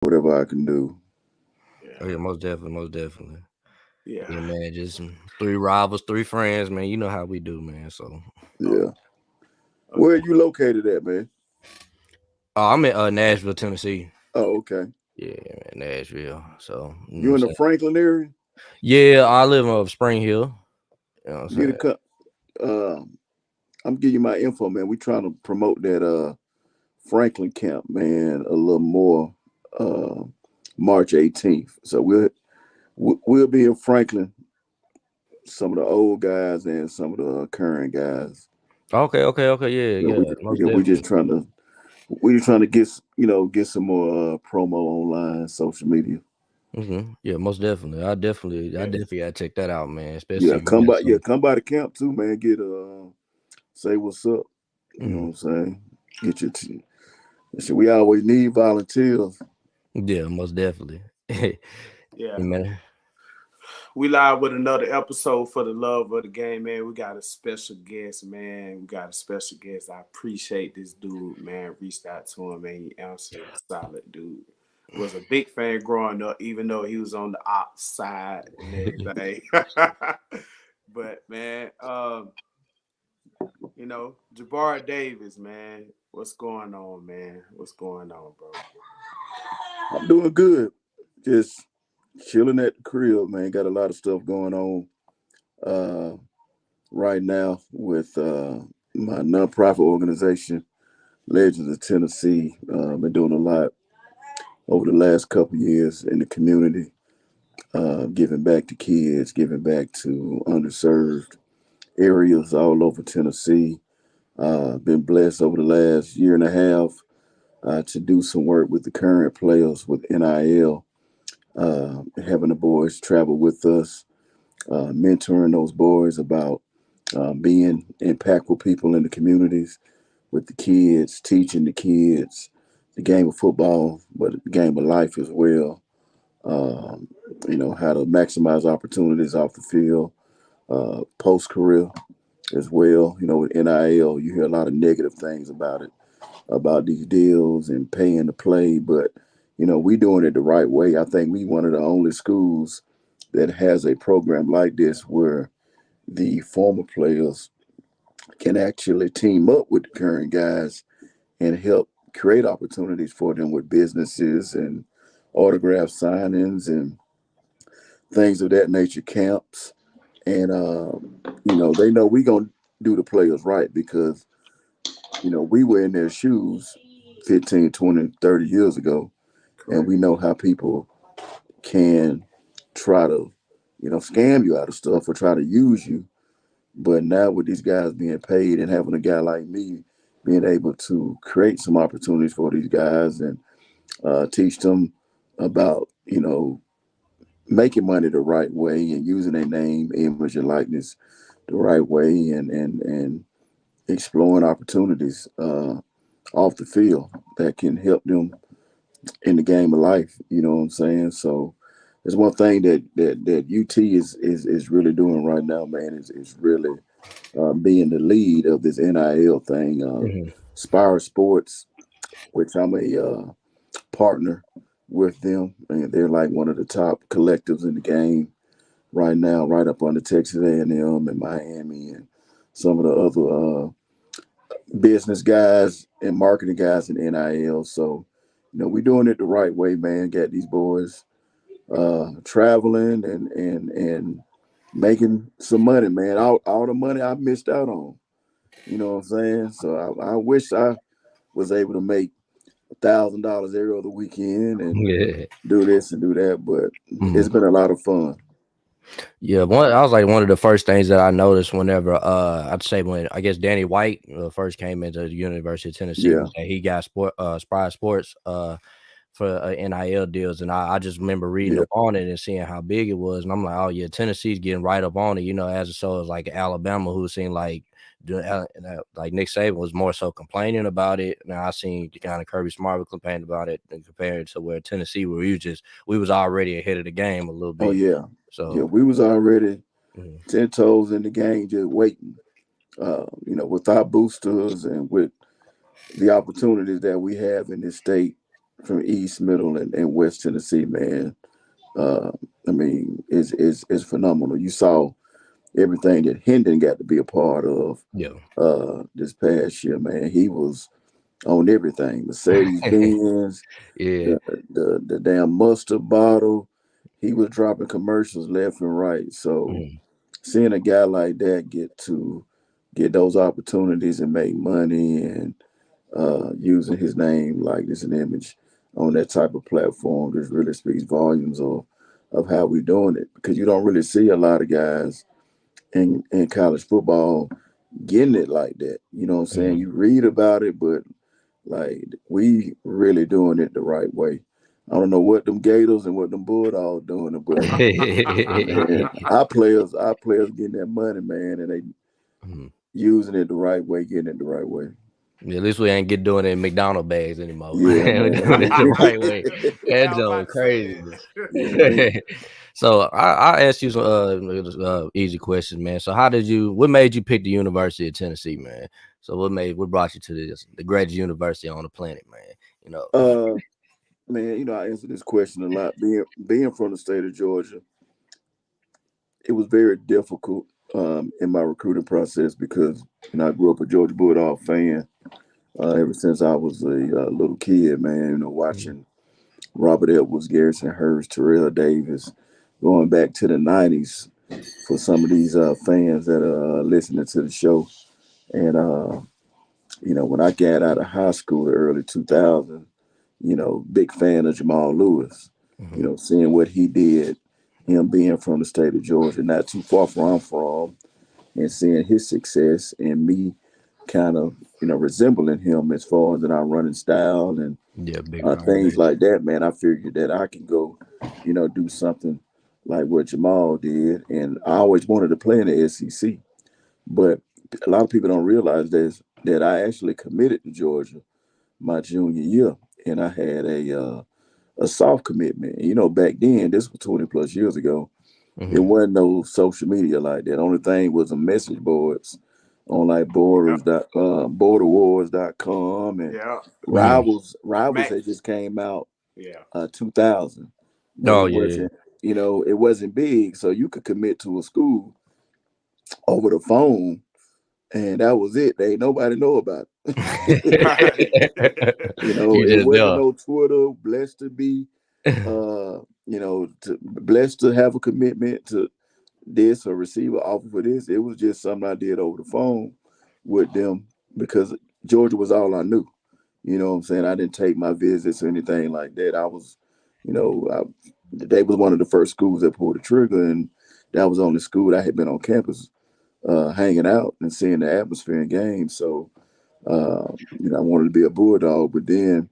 whatever I can do. Oh yeah, Yeah. most definitely, most definitely. Yeah. Yeah, man, just three rivals, three friends, man. You know how we do, man. So, Oh, Yeah. oh Where are yeah. you located at, man? I'm in Nashville, Tennessee. Oh, okay. Yeah, man, Nashville. So, you know what You I'm in the saying? Franklin area? Yeah, I live in Spring Hill. You know what I'm You saying? to come? I'm giving you my info, man. We trying to promote that Franklin camp, man, a little more. Uh, March 18th. So we'll be in Franklin. Some of the old guys and some of the current guys. Okay, okay, okay. Yeah, Yeah, we yeah, most yeah we just definitely. trying to get some more promo online, social media. Yeah, most definitely. I Yes. definitely gotta check that out, man. Especially Yeah, if you got some. come by the camp too, man. Get say what's up. You know Mhm. what I'm saying? Get your shit. We always need volunteers. Yeah, most definitely. Yeah, Yeah. man. We live with another episode for the love of the game, man. We got a special guest, man. We got a special guest. I appreciate this dude, man. Reached out to him, man. He answered. Solid dude. Was a big fan growing up, even though he was on the outside and everything. But man, Jabari Davis, man. What's going on, man? What's going on, bro? I'm doing good. Just chilling at the crib, man. Got a lot of stuff going on uh, right now with my nonprofit organization, Legends of Tennessee. Been doing a lot over the last couple of years in the community, giving back to kids, giving back to underserved areas all over Tennessee. Been blessed over the last year and a half to do some work with the current players with NIL, having the boys travel with us, mentoring those boys about being impactful people in the communities with the kids, teaching the kids the game of football, but the game of life as well. Um, how to maximize opportunities off the field, post career as well. With NIL, you hear a lot of negative things about it, about these deals and paying to play, but we doing it the right way. I think we one of the only schools that has a program like this where the former players can actually team up with the current guys and help create opportunities for them with businesses and autograph signings and things of that nature, camps. And, they know we going to do the players right because, we were in their shoes 15, 20, 30 years ago. And Correct. we know how people can try to, scam you out of stuff or try to use you. But now with these guys being paid and having a guy like me being able to create some opportunities for these guys and teach them about, making money the right way and using their name, image, and likeness the right way and exploring opportunities off the field that can help them in the game of life. You know what I'm saying? So there's one thing that UT is really doing right now, man. Is really being the lead of this NIL thing. Mhm. Spire Sports, which I'm a partner with them, and they're like one of the top collectives in the game right now, right up under Texas A&M and Miami and some of the other business guys and marketing guys in NIL. So, we're doing it the right way, man. Got these boys traveling and making some money, man. All the money I missed out on. You know what I'm saying? So I wish I was able to make $1,000 every other weekend and Yeah. do this and do that, but it's Mhm. been a lot of fun. Yeah, I was like one of the first things that I noticed whenever I'd say when I guess Danny White first came into the University of Tennessee Yeah, was that he got Spry Sports for NIL deals, and I just remember reading yeah, up on it and seeing how big it was, and I'm like, oh yeah, Tennessee's getting right up on it, as so as like Alabama, who seemed like doing like Nick Saban was more so complaining about it. Now I seen kind of Kirby Smart was complaining about it and compared to where Tennessee, where we was already ahead of the game a little oh bit, yeah, yeah. so. We was already Mhm. 10 toes in the game, just waiting. With our boosters and with the opportunities that we have in this state, from East, Middle, and West Tennessee, man. Uh, I mean, is phenomenal. You saw everything that Hendon got to be a part of Yeah. this past year, man. He was on everything. Mercedes Benz, Yeah. the damn mustard bottle. He was dropping commercials left and right. So Mhm. seeing a guy like that get those opportunities and make money and using his name, likeness, and image on that type of platform just really speaks volumes of how we doing it, because you don't really see a lot of guys in college football getting it like that. You know what I'm saying? Mhm. You read about it, but like we really doing it the right way. I don't know what them Gators and what them Bulldogs doing it, but man, our players getting that money, man, and they Mhm. using it the right way, getting it the right way. Yeah, at least we ain't get doing it in McDonald bags anymore. Yeah, We're doing it the man. right way. That I was Joe about to say crazy. Yeah, man. So I asked you some easy questions, man. So what made you pick the University of Tennessee, man? So what brought you to the greatest university on the planet, man? You know. Uh, man, I answer this question a lot. Being from the state of Georgia, it was very difficult in my recruiting process because I grew up a Georgia Bulldog fan ever since I was a little kid, man. Mhm. Watching Robert Edwards, Garrison Hurst, Terrell Davis, going back to the '90s for some of these fans that are listening to the show. And when I got out of high school, the early 2000s, big fan of Jamal Lewis. Mhm. Seeing what he did, him being from the state of Georgia, not too far from where I'm from, and seeing his success and me kind of, resembling him as far as in our running style and Yeah, big things foundation. like that, man. I figured that I can go, do something like what Jamal did. And I always wanted to play in the SEC. But a lot of people don't realize this, that I actually committed to Georgia my junior year. And I had a soft commitment. Back then, this was 20 plus years ago, it Mhm. wasn't no social media like that. Only thing was the message boards on like yeah, borderwars.com and yeah. Mhm. Rivals Mac, that just came out yeah. 2000, but Oh it yeah. wasn't, it wasn't big. So you could commit to a school over the phone, and that was it. They ain't nobody know about it. Right. You It just wasn't know. no Twitter. Blessed to be, blessed to have a commitment to this or receive an offer for this. It was just something I did over the phone with them because Georgia was all I knew. You know what I'm saying? I didn't take my visits or anything like that. I was, they was one of the first schools that pulled the trigger, and that was the only school I had been on campus hanging out and seeing the atmosphere in games. So, I wanted to be a Bulldog, but then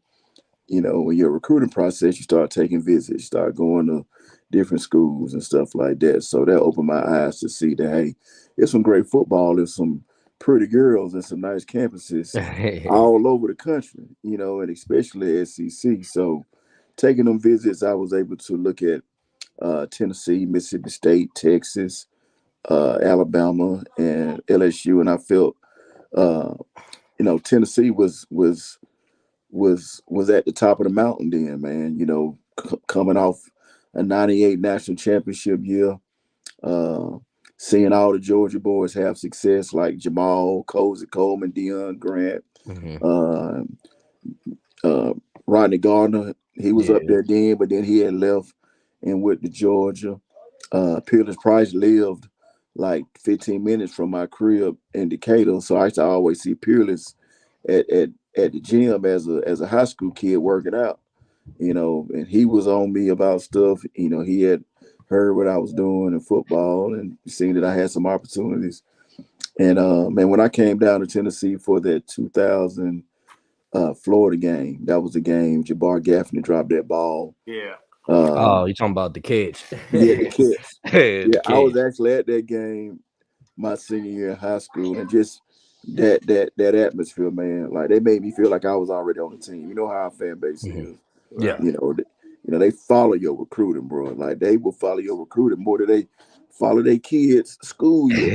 when your recruiting process, you start taking visits, start going to different schools and stuff like that. So that opened my eyes to see that, hey, there's some great football, there's some pretty girls and some nice campuses all over the country, and especially SEC. So taking them visits, I was able to look at Tennessee, Mississippi State, Texas, Alabama, and LSU, and I felt, uh, Tennessee was at the top of the mountain then, man. Coming off a '98 national championship year, uh, seeing all the Georgia boys have success like Jamal, Cozy Coleman, Deion Grant, Mhm. uh, uh, Rodney Gardner. He was up Yeah. there then, but then he had left and went to Georgia. Peerless Price lived like 15 minutes from my crib in Decatur, so I used to always see Peerless at the gym as a high school kid working out, and he was on me about stuff. He had heard what I was doing in football and seen that I had some opportunities. And man, when I came down to Tennessee for that 2000 Florida game, that was the game Jabari Gaffney dropped that ball. Yeah. Oh, Um, you talking about the catch? yeah, the catch. The Yeah, I was catch. actually at that game my senior year in high school, and just that atmosphere, man. Like they made me feel like I was already on the team. You know how our fan base Mhm. is. Yeah. Right. They follow your recruiting, bro. Like they will follow your recruiting more than they follow their kids' school year.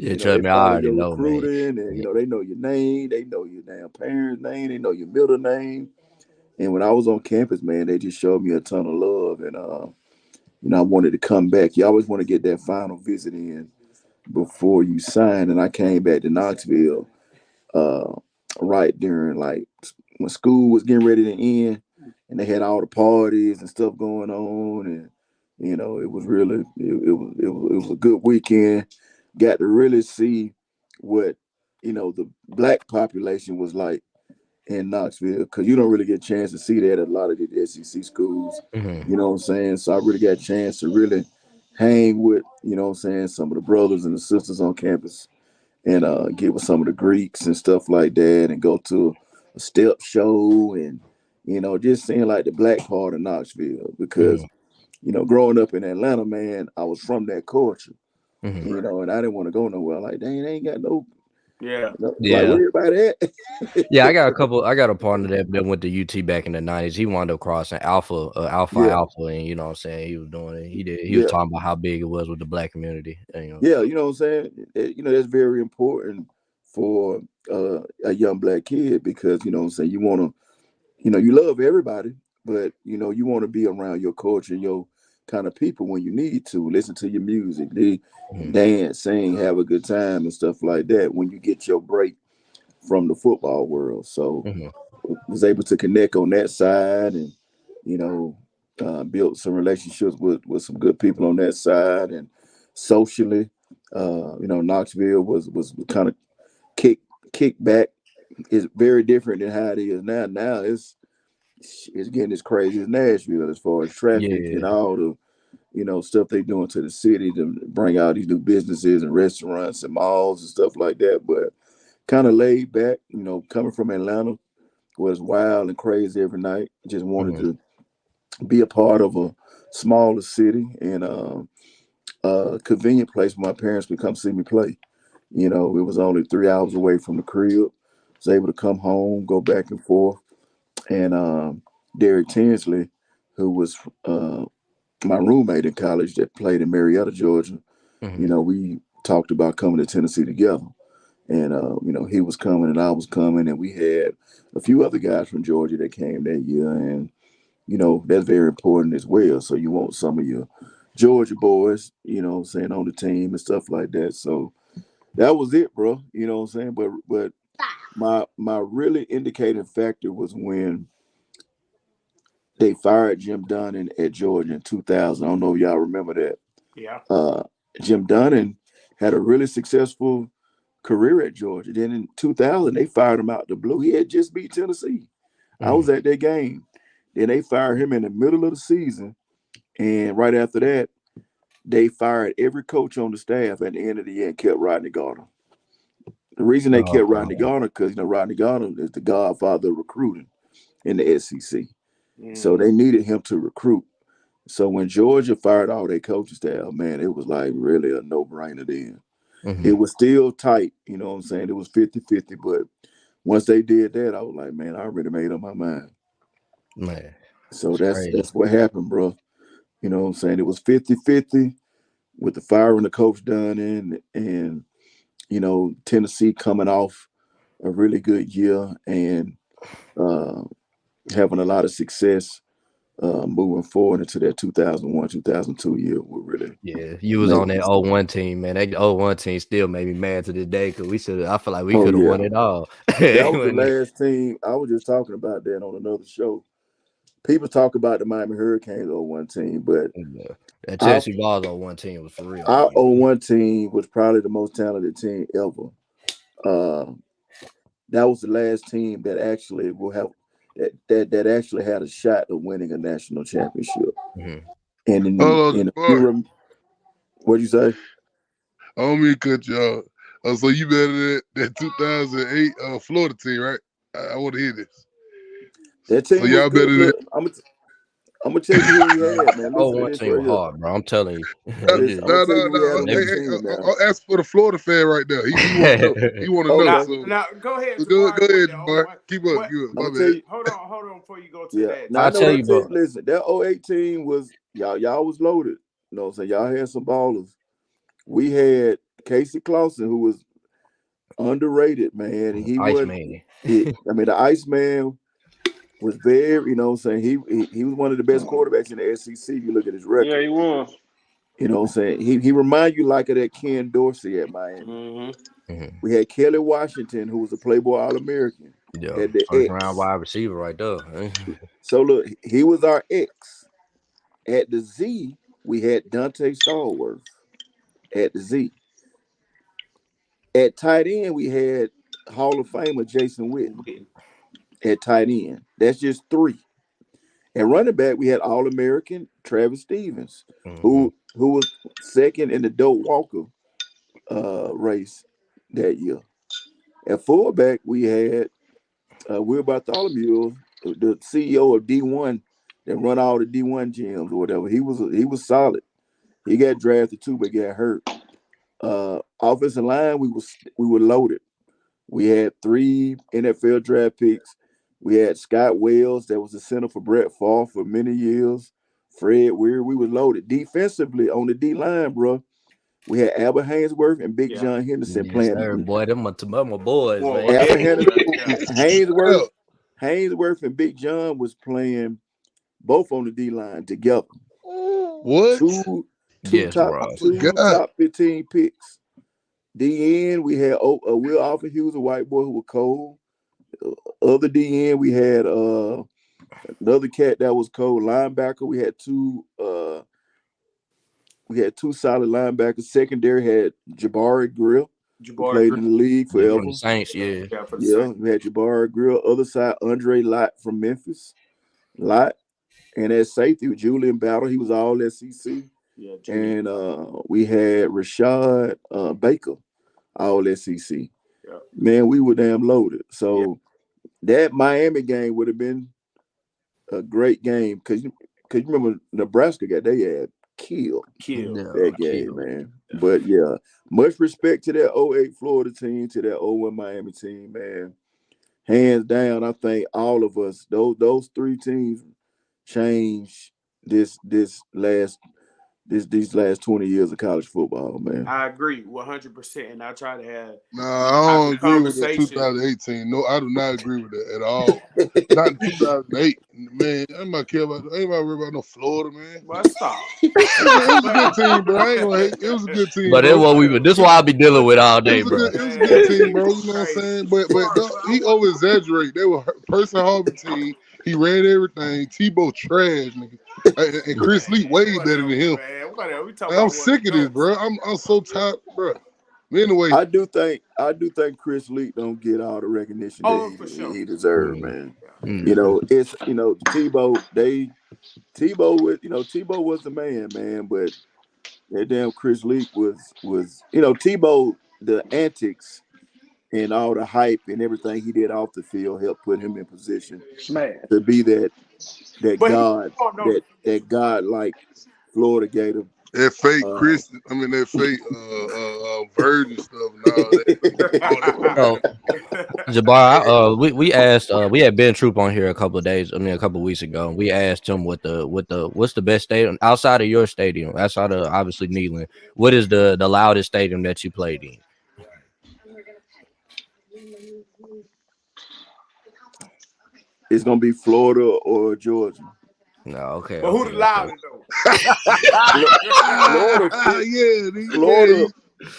Yeah, They trust me, I follow already your know, man. recruiting, and they know your name, they know your damn parents' name, they know your middle name. And when I was on campus, man, they just showed me a ton of love, and I wanted to come back. You always want to get that final visit in before you sign, and I came back to Knoxville uh, right during like when school was getting ready to end, and they had all the parties and stuff going on, and it was really it was a good weekend. Got to really see what the black population was like in Knoxville, because you don't really get a chance to see that at a lot of the SEC schools. Mm-hmm. You know what I'm saying? So I really got a chance to really hang with, what I'm saying, some of the brothers and the sisters on campus, and get with some of the Greeks and stuff like that, and go to a step show, and just seeing like the black part of Knoxville, because growing up in Atlanta, man, I was from that culture, Mm-hmm. and I didn't want to go nowhere. Like, dang, they ain't got Yeah. like, Yeah. where everybody at? Yeah, I got a partner that went to UT back in the 90s. He wound up crossing Yeah, Alpha, and you know what I'm saying, he was doing it. He was yeah, talking about how big it was with the black community. And, yeah. You know what I'm saying? That's very important for a young black kid, because what I'm saying, you want to, you love everybody, but you want to be around your culture, your kind of people when you need to listen to your music, they mhm, dance, sing, have a good time and stuff like that when you get your break from the football world. So mhm, was able to connect on that side, and you know built some relationships with some good people on that side, and socially, Knoxville was kind of kick kick back. Is very different than how it is now. Now it's getting as crazy as Nashville as far as traffic and yeah, all the stuff they doing to the city to bring out these new businesses and restaurants and malls and stuff like that. But kind of laid back, coming from Atlanta, was wild and crazy every night. Just wanted mhm, to be a part of a smaller city, and a convenient place where my parents could come see me play. It was only 3 hours away from the crib. Was able to come home, go back and forth, and Derek Tinsley, who was my roommate in college that played in Marietta, Georgia. mhm, We talked about coming to Tennessee together, and he was coming and I was coming, and we had a few other guys from Georgia that came that year, and that's very important as well. So you want some of your Georgia boys, what I'm saying, on the team and stuff like that. So that was it, bro. You know what I'm saying? But my really indicating factor was when they fired Jim Dunnan at Georgia in 2000. I don't know if y'all remember that. Yeah. Uh, Jim Dunnan had a really successful career at Georgia. Then in 2000, they fired him out the blue. He had just beat Tennessee. I mhm. was at that game. Then they fired him in the middle of the season. And right after that, they fired every coach on the staff at the end of the year and kept Rodney Garner. The reason they Oh, kept okay. Rodney Garner, because Rodney Garner is the godfather of recruiting in the SEC. So Mm. they needed him to recruit. So when Georgia fired all their coaching staff, man, it was like really a no-brainer then. It Mhm. was still tight, you know what I'm saying? It was 50-50, but once they did that, I was like, man, I already made up my mind. Man, So it's that's crazy. that's what happened, bro. You know what I'm saying? It was 50-50 with the firing the coach done in, and Tennessee coming off a really good year, and uh, having a lot of success moving forward into that 2001, 2002 year. We really Yeah, you was made on that it. 01 team, man. That 01 team still made me mad to this day because I feel like we Oh could have yeah, won it all. that was the When last team. I was just talking about that on another show. People talk about the Miami Hurricanes 01 team, but yeah. That our Tennessee Vols 01 team was for real, for our real. 01 team was probably the most talented team ever. Uh, that was the last team that actually will have that actually had a shot of winning a national championship. Mhm. And Hold on, in a Jabari. few, what'd you say? I don't mean to cut you off. So you better than that 2008 Florida team, right? I want to hear this. That So team was y'all good. better than Look, I'm gonna tell you who we Man, had, that man. Listen to 01 this team right was here. hard, bro. I'm telling you. They Listen, just I'm gonna no, tell you no, who we had no. on they, that Hey, team now. I'll ask for the Florida fan right there. He want to know. He want to know. Now, Okay, So now go ahead, go Jabari, with ahead, the Jabari. 01. Keep up. What? Good. I'm My gonna tell bad. you. Hold on before you go to Yeah. that. Now I I'll know tell that you, Jabari, team. bro. Listen, that '08 team was y'all was loaded. You know what I'm saying? Y'all had some ballers. We had Casey Clausen, who was underrated, man. And he wasn't Iceman. it. I mean, the Iceman. was very, what I'm saying, he was one of the best quarterbacks in the SEC. If you look at his Yeah, record, he was. what I'm saying, he remind you like of that Ken Dorsey at Miami. Mhm. We had Kelly Washington, who was a Playboy All American, Yeah, had the first round X. wide receiver right there. So look, he was our X. At the Z, we had Dante Stallworth. At the Z, at tight end, we had Hall of Famer Jason Witten. At tight end, that's just three. At running back, we had All American Travis Stevens, Mhm. who was second in the Doak Walker race that year. At fullback, we had Will Bartholomew, the CEO of D1 that run all the D1 gyms or whatever. He was solid. He got drafted too, but got hurt. Offensive line, we were loaded. We had 3 NFL draft picks. We had Scott Wells, that was the center for Brett Favre for many years. Fred Weir, we were loaded. Defensively on the D line, bro, we had Albert Hainsworth and Big John Henderson Yes, sir, playing. boy. Them my boys, man. Albert Yeah. Hainsworth and Big John was playing both on the D line together. What? Two, two Yes, top, bro. two God. top 15 picks. DN, we had Will Alford. He was a white boy who was cold. Other DN, we had another cat that was cold. Linebacker, we had two solid linebackers. Secondary had Jabari Grill, who played in the league Yeah, from forever. the Saints, yeah. Yeah, we had Jabari Grill. Other side, Andre Lott from Memphis. Lott. And at safety, with Julian Battle, he was all SEC. And we had Rashad Baker, all SEC. Man, we were damn loaded. So that Miami game would have been a great game because you remember Nebraska got they had killed Yeah, that game, kill. man. But yeah, much respect to that '08 Florida team, to that '01 Miami team, man. Hands down, I think all of us, those 3 teams changed these last 20 years of college football, man. I agree 100%, and I try to have Nah, these I type don't of agree with that conversations. 2018. No, I do not agree with that at all. Not in 2008. Man, I ain't about care about. I ain't about worry about no Florida, man. Well, stop. It was a good team, bro. I ain't gonna hate. It was a good team, But that's bro. what we. This what I be dealing with all It day, was a bro. good. It was a good team, bro. You know what I'm saying? But he over exaggerate. They were person Harvey team. He ran everything. Tebow trash, nigga. And Chris Lee way better than him. Man. Whatever. We talking Man, I'm about one of sick the of this, goats. bro. I'm so tired, bro. Anyway, I do think Chris Leak don't get all the recognition that Oh, for he, sure. he deserves, Mm. man. Mm. It's Tebow was the man, but that damn Chris Leak was Tebow, the antics and all the hype and everything he did off the field helped put him in position Smash. to be that But he god don't know the that god like Florida Gator. that fake Uh, Chris, I mean that fake virgin stuff and all that. All that crap. So, Jabbar, we had Ben Troop on here a couple of weeks ago. We asked him what's the best stadium outside of your stadium, outside of obviously Neyland. What is the loudest stadium that you played in? it's gonna be Florida or Georgia. No, okay, But who the okay, okay. loudest though? Florida, Yeah, Florida,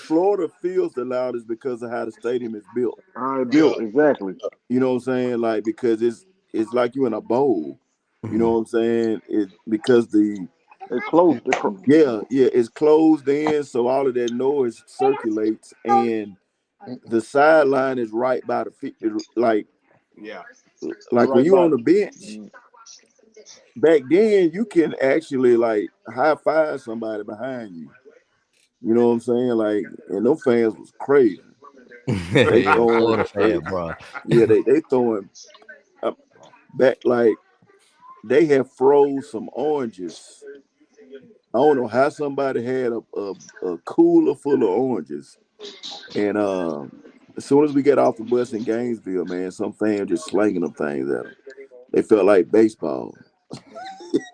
Florida feels the loudest because of how the stadium is built. All right, yeah. built exactly. You know what I'm saying? Like because it's like you in a bowl. You know what I'm saying? It because They close. it's closed in, so all of that noise circulates, and the sideline is right by the feet. Like Yeah. like when Right you by. on the bench back then, you can actually like high five somebody behind you. You know what I'm saying? Like, and them fans was crazy. They Yeah, throwing Florida they fan, bro. they throwing back like they have froze some oranges. I don't know how somebody had a cooler full of oranges. And as soon as we get off the bus in Gainesville, man, some fans just slinging them things at them. They felt like baseball.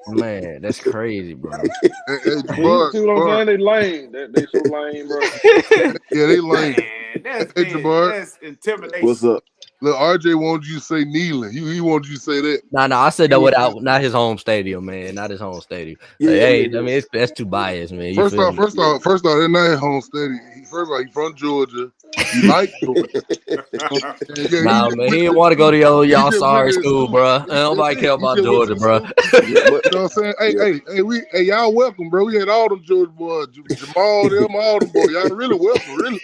Man, that's crazy, bro. Hey, See, Jabbar, see what I'm Jabbar. saying? They lame. They so lame, bro. Yeah, they lame. Man, that's Hey, big. Jabbar. That's What's intimidation. up? Look, RJ wanted you to say kneeling. He wanted you to say that. No, I said that without not his home stadium, man. Not his home stadium. Yeah, Like, yeah, hey, yeah, I yeah. mean, that's too biased, man. You First feel off, me? they're not at home steady. First of all, he from Georgia. He like Georgia. Yeah, Nah, man, he didn't went want to go to he y'all just went sorry there school, stupid. bro. That's Nobody it. care He about just went to Georgia, the bro. stupid. yeah, but You know what I'm saying? yeah, Hey, y'all welcome, bro. We had all them Georgia boys, Jamal, them, all them boys. Y'all really welcome, really.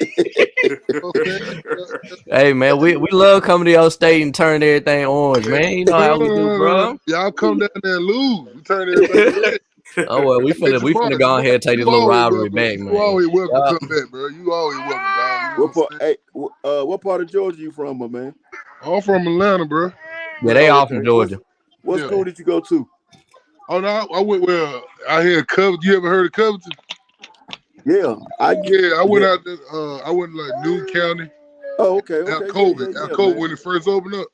You know what I'm saying? Hey, man, we love coming to your state and turn everything orange, man. You know how we do, No. bro. Y'all come down there and lose. We turn everything red. Oh well, we Hey, finna go ahead and take this You little always rivalry welcome. back, You man. always welcome Yeah, to come back, bro. You always welcome, dog. You know what what I'm part? saying? Hey, what part of Georgia you from, my man? I'm from Atlanta, bro. yeah, But they Oh, all from okay. What Georgia. what yeah. school did you go to? Oh no, I went out here in Covington. You ever heard of Covington? Yeah, Yeah, I went yeah. out there. I went to like New County, Oh, okay, out okay, yeah, COVID, yeah, yeah, man. when it first opened up.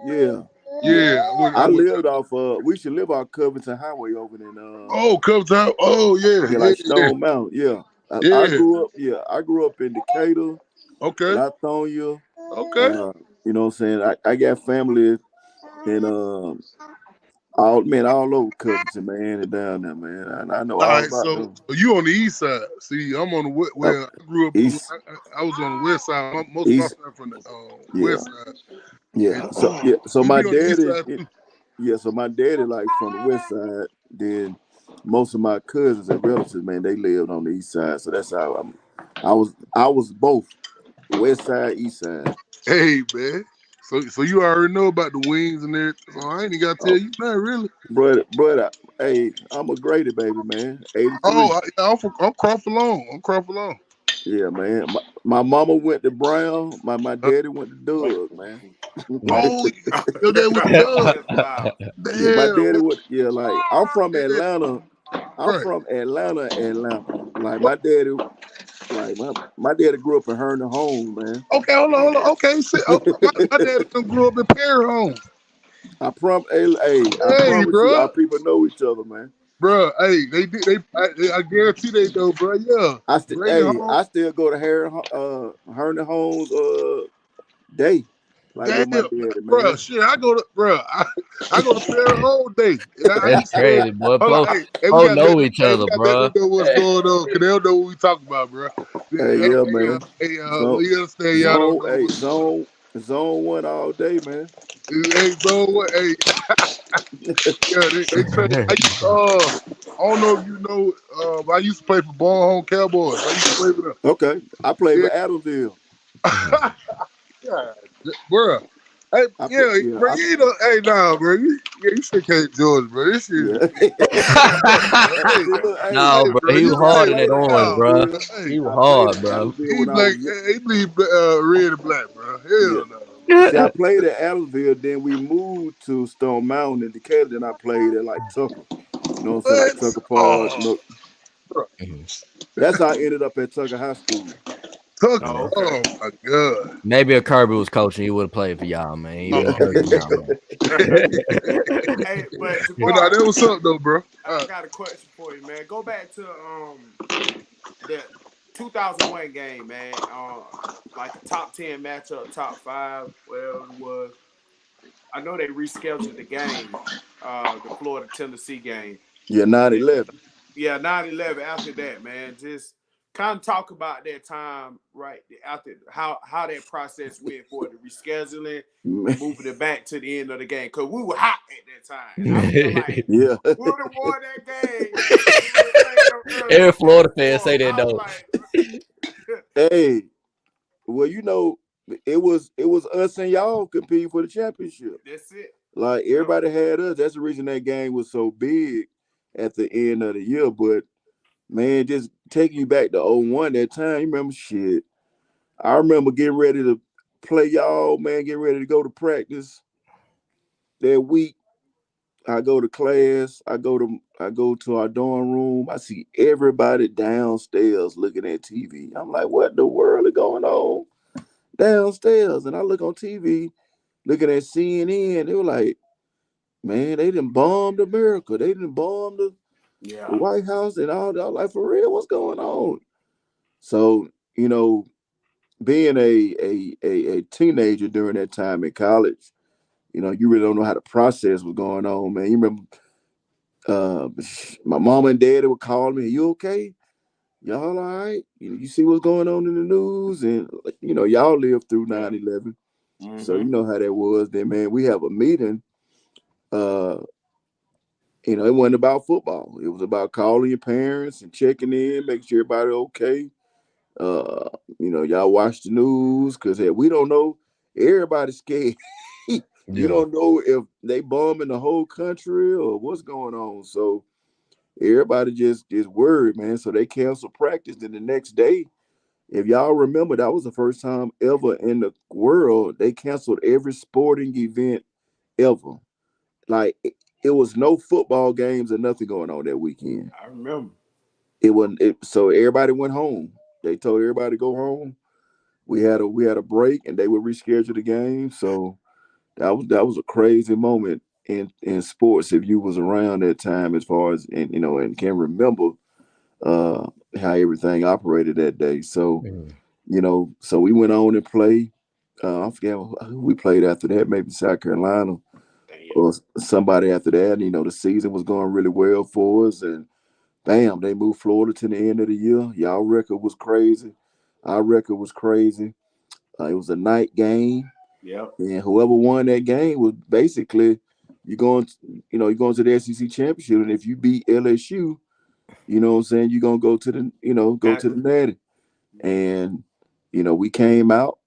Yeah, yeah. Yeah, I I went. lived off. We should live off Covington Highway over in Oh, Covington. Oh yeah, yeah, like yeah, Stone Mountain. Yeah, I yeah. grew up. Yeah, I grew up in Decatur, Okay, Lithonia. okay. You know what I'm saying? I got family in all over Covington, man, and down there, man. I know All all right, about so them. you on the east side. See, I'm on the Uh, well. I grew up. East, I was on the west side. Most of my East, family from the yeah, west side. yeah. And, So yeah, so we my be on the east daddy, side too. yeah, so my daddy like from the west side. Then most of my cousins and relatives, man, they lived on the east side. So that's how I was both west side, east side. Hey man. So you already know about the wings and everything. So I ain't even gotta tell Oh, you nothing really. brother, hey, I'm a Grady baby, man. 83. I'm Crawford Long. I'm Crawford Long. Yeah, man. My mama went to Brown. My Uh, daddy went to Doug, man. oh, your dad with the dub. That's wild. Yeah, my Damn, daddy went. Yeah, like I'm from yeah, Atlanta. I'm right. from Atlanta. Like What? my daddy grew up in Herndon Homes, man. Okay, hold on. Okay, my dad done grew up in Perry Home. I Hey, promise you, bro. our people know each other, man. Bro, hey, they did. I guarantee they do, bro. Yeah, Grady Home. I still go to Herndon Homes day, like with my Damn, daddy, bro. man. Shit, I go to Perry all day. And I That's used to go. crazy, boy. Hold on, we Folks gotta let know each we other, gotta let them bro. know what's going on, cause they don't know what we talking about, bro. Hey, yeah, man. Zone, You understand? Y'all don't zone, know hey, what's going on. zone one all day, man. Hey, so what? Hey, yeah, they say I don't know if you know. I used to play for Ball Home Cowboys. I used to play for them. Okay, I played Yeah, for Adamsville. yeah, bro. Hey, yeah, Yeah, bro. You know, hey, nah, bro. You should came Georgia, bro. This shit is yeah. bro. Hey, See, look, hey, No, hey, bro, bro. he was I hard in that played at orange, bro. Adamsville. Hey, He was I played at hard, bro. Adamsville he when I black. was young. He bleed red and black, bro. Yeah. Hell no. See, I played at Adamsville, then we moved to Stone Mountain in Decatur, then I played at like Tucker. You know what I'm saying? Like What? Tucker Park. Oh, bro. That's how I ended up at Tucker High School. Tucker. Oh, okay. Oh my god. Maybe if Kirby was coaching, he would have played for y'all, man. He would Yeah. have helped him out, man. Hey, but But nah, Jabari, that was up though, bro. I got a question for you, man. Go back to the 2001 game, man. Like a top 10 matchup, top five, whatever it was. I know they rescheduled the game, the Florida Tennessee game. Yeah, 9/11. Yeah, 9/11. After that, man, just kind of talk about that time right after how that process went for the rescheduling and moving it back to the end of the game, because we were hot at that time. I feel like Yeah. we would have won that game if we would have played them early Every in the fourth Florida fan say quarter. that I was though. like, Hey, well, it was us and y'all competing for the championship. that's it. Like Yep. everybody had us. That's the reason that game was so big at the end of the year. But man, just taking you back to '01 that time, you remember shit. I remember getting ready to play y'all, man, getting ready to go to practice that week. I go to class, I go to our dorm room. I see everybody downstairs looking at TV. I'm like, what the world is going on downstairs? And I look on TV, looking at CNN. They were like, man, they didn't bomb America. They didn't bomb the Yeah. White House and all that. I'm like, for real, what's going on? So, you know, being a teenager during that time in college, you really don't know how to process what's going on, man. You remember uh, my mom and dad would call me, "You okay? Y'all all right? You see what's going on in the news?" And y'all lived through Yeah. 9/11, so Mm-hmm. you know how that was. Then, man, we have a meeting. Uh, it wasn't about football. It was about calling your parents and checking in, making sure everybody okay. Uh, y'all watch the news because we don't know. Everybody's scared. You Yeah. don't know if they bombing the whole country or what's going on. So everybody just worried, man. So they canceled practice. Then the next day, if y'all remember, that was the first time ever in the world they canceled every sporting event ever. Like it was no football games or nothing going on that weekend. I remember. It wasn't. So everybody went home. They told everybody to go home. We had a break, and they would reschedule the game. So that was a crazy moment in sports. If you was around that time, as far as and can remember uh, how everything operated that day. So Mhm. so we went on and played. I forget who we played after that. Maybe South Carolina Damn. or somebody after that. The season was going really well for us, and bam, they moved Florida to the end of the year. Y'all record was crazy. Our record was crazy. It was a night game, Yep. and whoever won that game was basically you're going to the SEC championship, and if you beat LSU, you know what I'm saying, you're gonna go to the go to the Natty. Natty, and we came out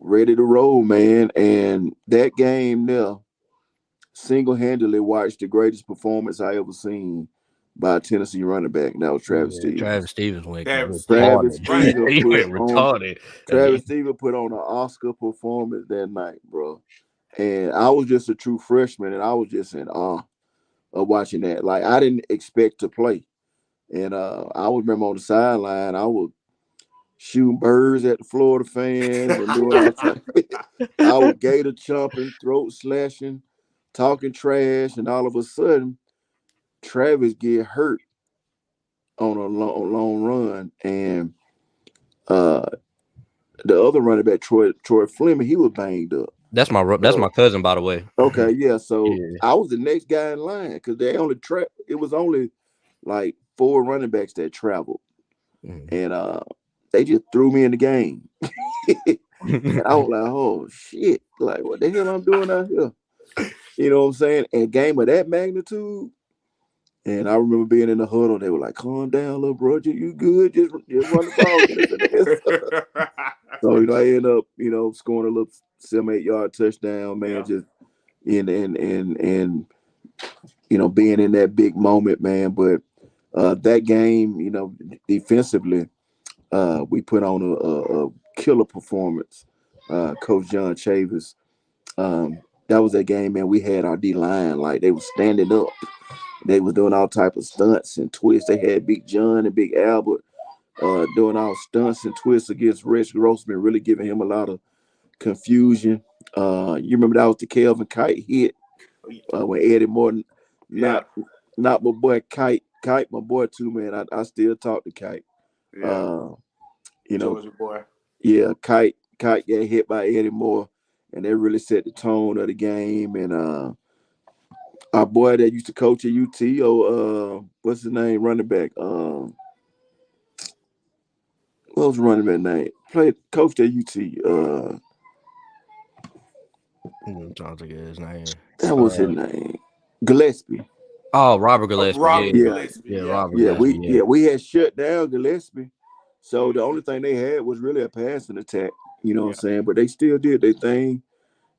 ready to roll, man, and that game there single handedly watched the greatest performance I ever seen by a Tennessee running back. And that was Travis Yeah, Travis Stevens. Stevens went Travis Stevens. Travis retarded. Running Stevens He put went on retarded. Travis Stevens put on an Oscar performance that night, bro. And I was just a true freshman, and I was just in awe of watching that. Like I didn't expect to play, and I would remember on the sideline, I was shooting birds at the Florida fans and doing all types. I was gator chomping, throat slashing, talking trash, and all of a sudden, Travis get hurt on a long run, and uh, the other running back, Troy Fleming, he was banged up. That's my So cousin, by the way. okay, yeah. So Yeah. I was the next guy in line because it was only like four running backs that traveled, Mhm. and they just threw me in the game. And I was like, oh shit, like what the hell I'm doing out here? You know what I'm saying? And game of that magnitude. And I remember being in the huddle. They were like, "Calm down, little bro. You good? Just run the ball, get us in there." So I end up, scoring a little 7-8 yard touchdown, man. Yeah. Just and being in that big moment, man. But that game, defensively, we put on a killer performance. Coach John Chavis. That was that game, man. We had our D line like they were standing up. They was doing all type of stunts and twists. They had Big John and Big Albert doing all stunts and twists against Rex Grossman, really giving him a lot of confusion. You remember that was the Kelvin Kite hit when Eddie Morton Yeah. not my boy Kite my boy too, man. I still talk to Kite. Yeah. Uh, you know, Georgia boy. yeah, Kite got hit by Eddie Moore, and that really set the tone of the game. And our boy that used to coach at UT, what's his name, running back? What was running back name? Played coached at UT. Trying to think of his name. That was his Uh, name. Gillespie. oh, Robert Gillespie. Yeah, Robert Yeah, Gillespie. yeah, Yeah. Robert yeah. Gillespie. We Yeah. yeah we had shut down Gillespie, so the Mm-hmm. only thing they had was really a passing attack. You know what I'm Yeah. saying? But they still did their thing,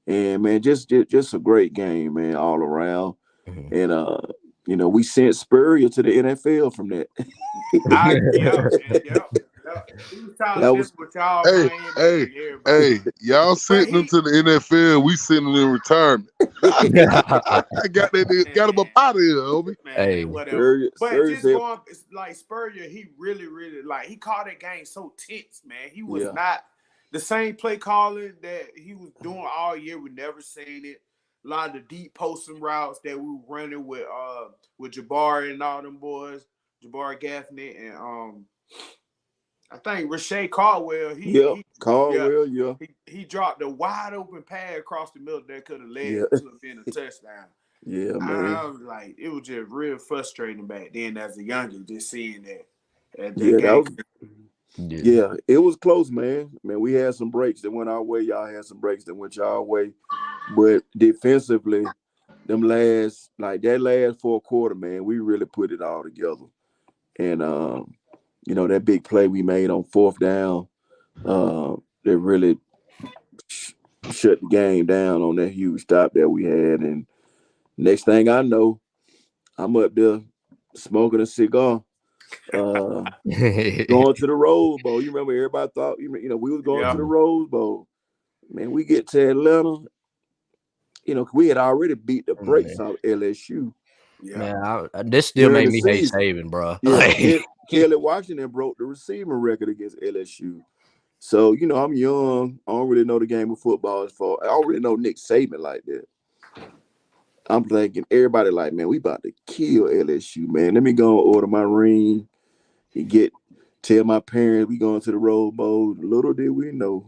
and man, just a great game, man, all around. Mhm. And we sent Spurrier to the NFL from that. Yep. Yep. Yep. He was talking That this was with y'all, Hey, Miami hey, and everybody. hey, y'all But sending them he, to the NFL. We sending them in retirement. I got him up man, out of here, homie. man, Hey, whatever. But Spurrier just said, going it's like Spurrier, he really, really like he called that game so tense, man. He was yeah, not the same play calling that he was doing all year. We never seen it. A lot of the deep posting routes that we were running with Jabari and all them boys, Jabari Gaffney and I think Rashay Caldwell, Yep, yeah, Caldwell, yeah, he dropped a wide open pass across the middle that could have yeah, led to being a touchdown. yeah, man. I was like, it was just real frustrating back then as a youngin, just seeing that Yeah, that game. was. Yeah. Yeah, it was close, man. Man, we had some breaks that went our way. Y'all had some breaks that went y'all way. But defensively, that last four quarter, man, we really put it all together. And that big play we made on fourth down, that really sh- shut the game down on that huge stop that we had. And next thing I know, I'm up there smoking a cigar, uh, going to the Rose Bowl. You remember everybody thought we was going Yeah, to the Rose Bowl. Man, we get to Atlanta, we had already beat the brakes Man, off LSU yeah. man, this still during made the me hate season. saving, bro. Yeah, Kelly Washington broke the receiving record against LSU. So, I'm young. I don't really know the game of football as far. I don't really know Nick Saban like that. I'm thinking everybody like, man, we about to kill LSU, man. Let me go and order my ring and tell my parents we going to the Rose Bowl. Little did we know,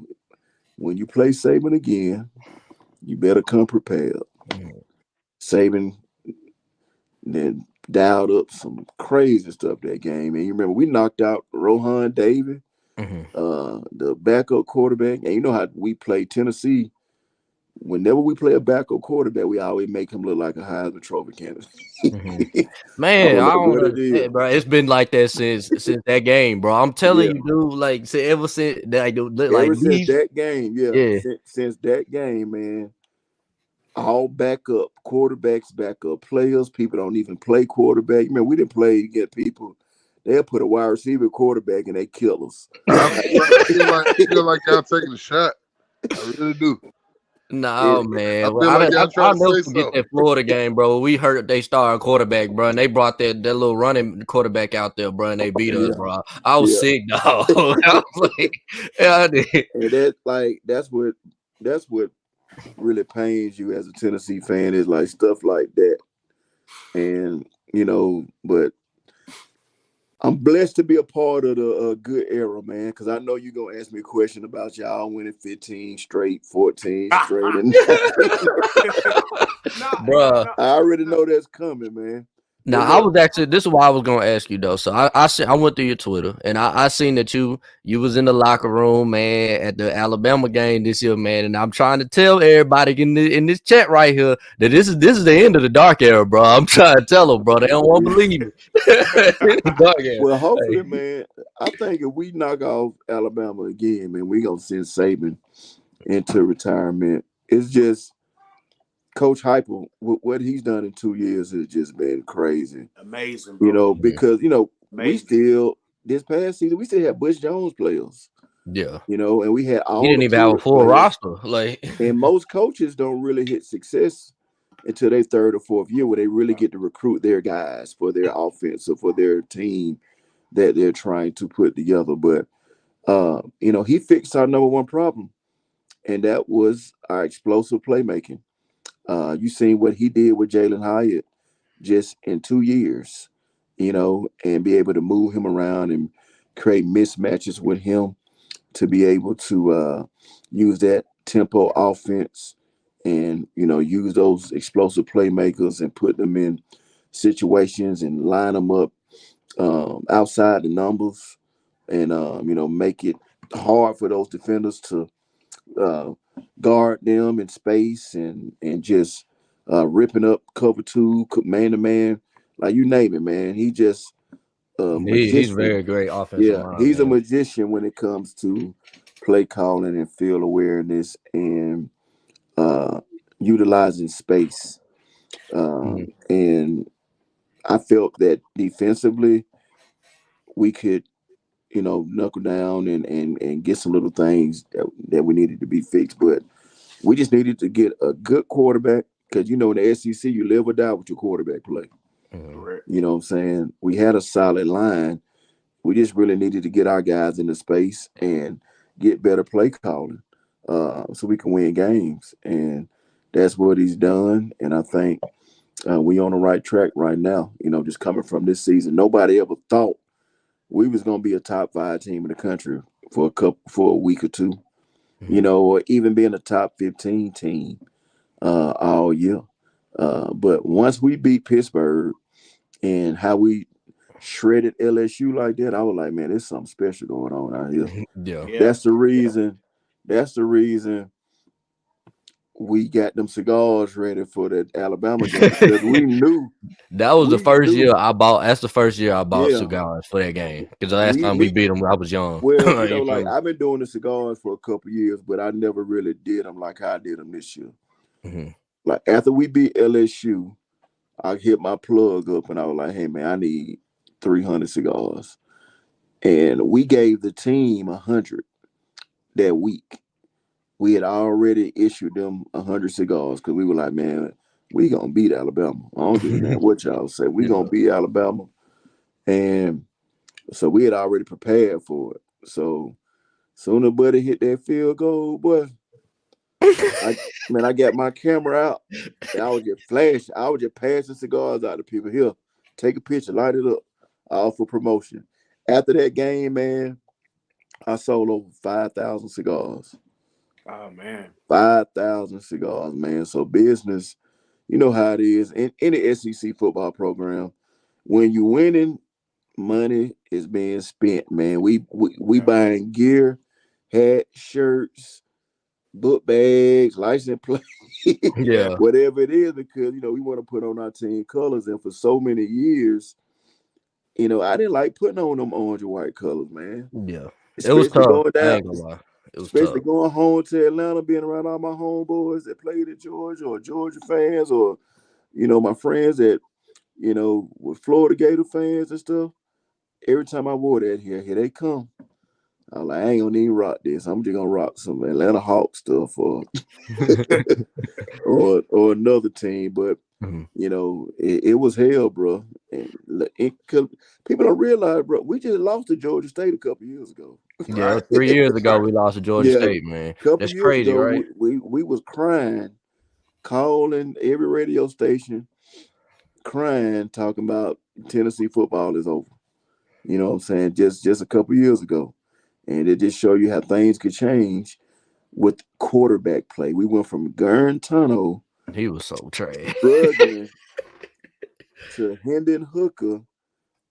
when you play Saban again, you better come prepared. Saban then dialed up some crazy stuff that game. And you remember we knocked out Rohan Davis, Mhm, the backup quarterback. And you know how we play Tennessee. Whenever we play a backup quarterback, we always make him look like a Heisman Trophy candidate. mhm. I Man, don't I know don't what it is. understand, bro. It's been like that since that game, bro. I'm telling Yeah. you, dude. Like, ever since like Ever since these, that game, yeah. yeah. Since that game, man, all backup quarterbacks, backup players. People don't even play quarterback. Man, we didn't play to get people. They'll put a wide receiver quarterback and they kill us. I feel like y'all taking a shot. I really do. No, It, I man. Well, feel like y'all trying I'll to never say forget something. that Florida game, bro. We heard they started quarterback, bro, and they brought that little running quarterback out there, bro, and they beat us, yeah, bro. I was yeah. sick, dog. I was like, yeah, I did. And that's what really pains you as a Tennessee fan is like stuff like that. And but I'm blessed to be a part of the good era, man. Because I know you're gonna ask me a question about y'all winning 15 straight, 14 straight, and no, Bro. no, I already know that's coming, man. But Now I look, was actually this is why I was gonna ask you though. So I went through your Twitter and I seen that you was in the locker room, man, at the Alabama game this year, man. And I'm trying to tell everybody in this chat right here that this is the end of the dark era, bro. I'm trying to tell them, bro. They don't want to believe me. The dark era. well, hopefully, Hey. man. I think if we knock off Alabama again, man, we gonna send Saban into retirement. It's just Coach Hyper. What he's done in 2 years has just been crazy. amazing, bro. Because we Amazing. still this past season we still had Bush Jones players. Yeah. And we had He all didn't the even have a Pruitt full players. roster. Like And most coaches don't really hit success until their third or fourth year, where they really get to recruit their guys for their offense or for their team that they're trying to put together. But he fixed our number one problem, and that was our explosive playmaking. You seen what he did with Jalen Hyatt just in 2 years, and be able to move him around and create mismatches with him to be able to use that tempo offense and use those explosive playmakers and put them in situations and line them up outside the numbers and make it hard for those defenders to uh, guard them in space and just ripping up cover two, man to man, like you name it, man. He just a he's magician. very great offensive Yeah, line, he's a man. magician when it comes to play calling and field awareness and uh, utilizing space. And I felt that defensively we could, knuckle down and get some little things that we needed to be fixed. But we just needed to get a good quarterback because, in the SEC, you live or die with your quarterback play. Mhm. Correct. You know what I'm saying? We had a solid line. We just really needed to get our guys into space and get better play calling so we can win games. And that's what he's done. And I think we on the right track right now, just coming from this season. Nobody ever thought we was gonna be a top 5 team in the country for a week or two, Mhm. or even being a top 15 team all year. But once we beat Pittsburgh and how we shredded LSU like that, I was like, man, there's something special going on out here. Yeah. Yeah. That's the reason. That's the reason we got them cigars ready for that Alabama game because That was the we first year knew, I bought. That's the first year I bought yeah, cigars for that game. Because the last we time we need. beat them, I was young. Well, You like feel I've been doing the cigars for a couple years, but I never really did them like how I did them this year. me? Like after we beat LSU, I hit my plug up and I was like, hey man, I need 300 cigars. And we gave the team 100 that week. We had already issued them 100 cigars because we were like, man, we gonna beat Alabama. I don't give a damn what y'all say. We Yeah. gonna beat Alabama. And so we had already prepared for it. So soon as Buddy hit that field goal, boy, I I got my camera out and I was just flashing. I was just passing cigars out to people. Here, take a picture, light it up, all for promotion. After that game, man, I sold over 5,000 cigars. Oh man. 5,000 cigars, man. So business, you know how it is in any SEC football program. When you winning, money is being spent, man. We Yeah. buying gear, hats, shirts, book bags, license plate, Yeah. Yeah. whatever it is, because we want to put on our team colors. And for so many years, I didn't like putting on them orange and white colors, man. Yeah. It was Especially tough. going I down, ain't gonna lie. It was especially tough. going home to Atlanta, being around all my homeboys that played at Georgia or Georgia fans, or my friends that were Florida Gator fans and stuff. Every time I wore that, here they come. I'm like, I ain't gonna even rock this. I'm just gonna rock some Atlanta Hawks stuff or another team. But Mhm. it was hell, bro. And people don't realize, bro, we just lost to Georgia State a couple years ago. Yeah, it Right. was 3 years ago Right. we lost to Georgia Yeah, State, man. a couple That's years crazy, ago, right? we was crying, calling every radio station, crying, talking about Tennessee football is over. You know what I'm saying? Just a couple years ago, and it just show you how things could change with quarterback play. We went from Gurn Tunnel He was so trash. struggling to Hendon Hooker,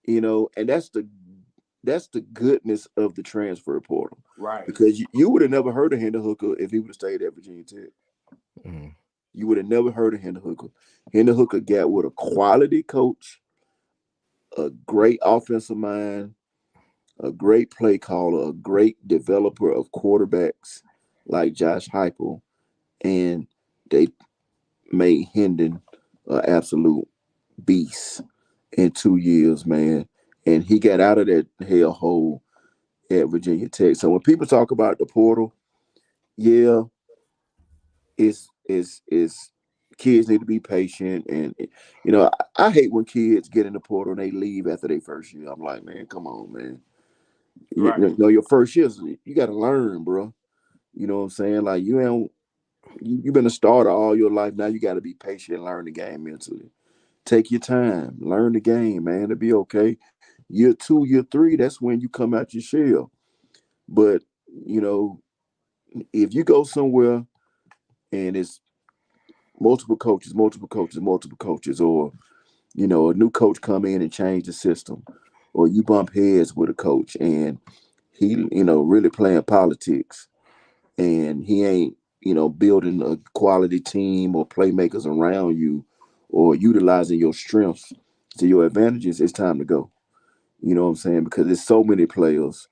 and that's the goodness of the transfer portal. Right. Because you would have never heard of Hendon Hooker if he would have stayed at Virginia Tech. Mhm. You would have never heard of Hendon Hooker. Hendon Hooker got with a quality coach, a great offensive mind, a great play caller, a great developer of quarterbacks like Josh Heupel, and they made Hendon an absolute beast in 2 years, man. And he got out of that hellhole at Virginia Tech. So when people talk about the portal, yeah, it's kids need to be patient, and I hate when kids get in the portal and they leave after their first year. I'm like, man, come on, man. Right. Your first year, you got to learn, bro. You know what I'm saying? Like you've been a starter all your life. Now you got to be patient and learn the game mentally. Take your time, learn the game, man. It'll be okay. Year 2, year 3, that's when you come out your shell. But you know, if you go somewhere and it's multiple coaches, multiple coaches, multiple coaches, or a new coach come in and change the system, or you bump heads with a coach and he, really playing politics, and he ain't, building a quality team or playmakers around you, or utilizing your strengths to your advantages, it's time to go. You know what I'm saying? Because there's so many players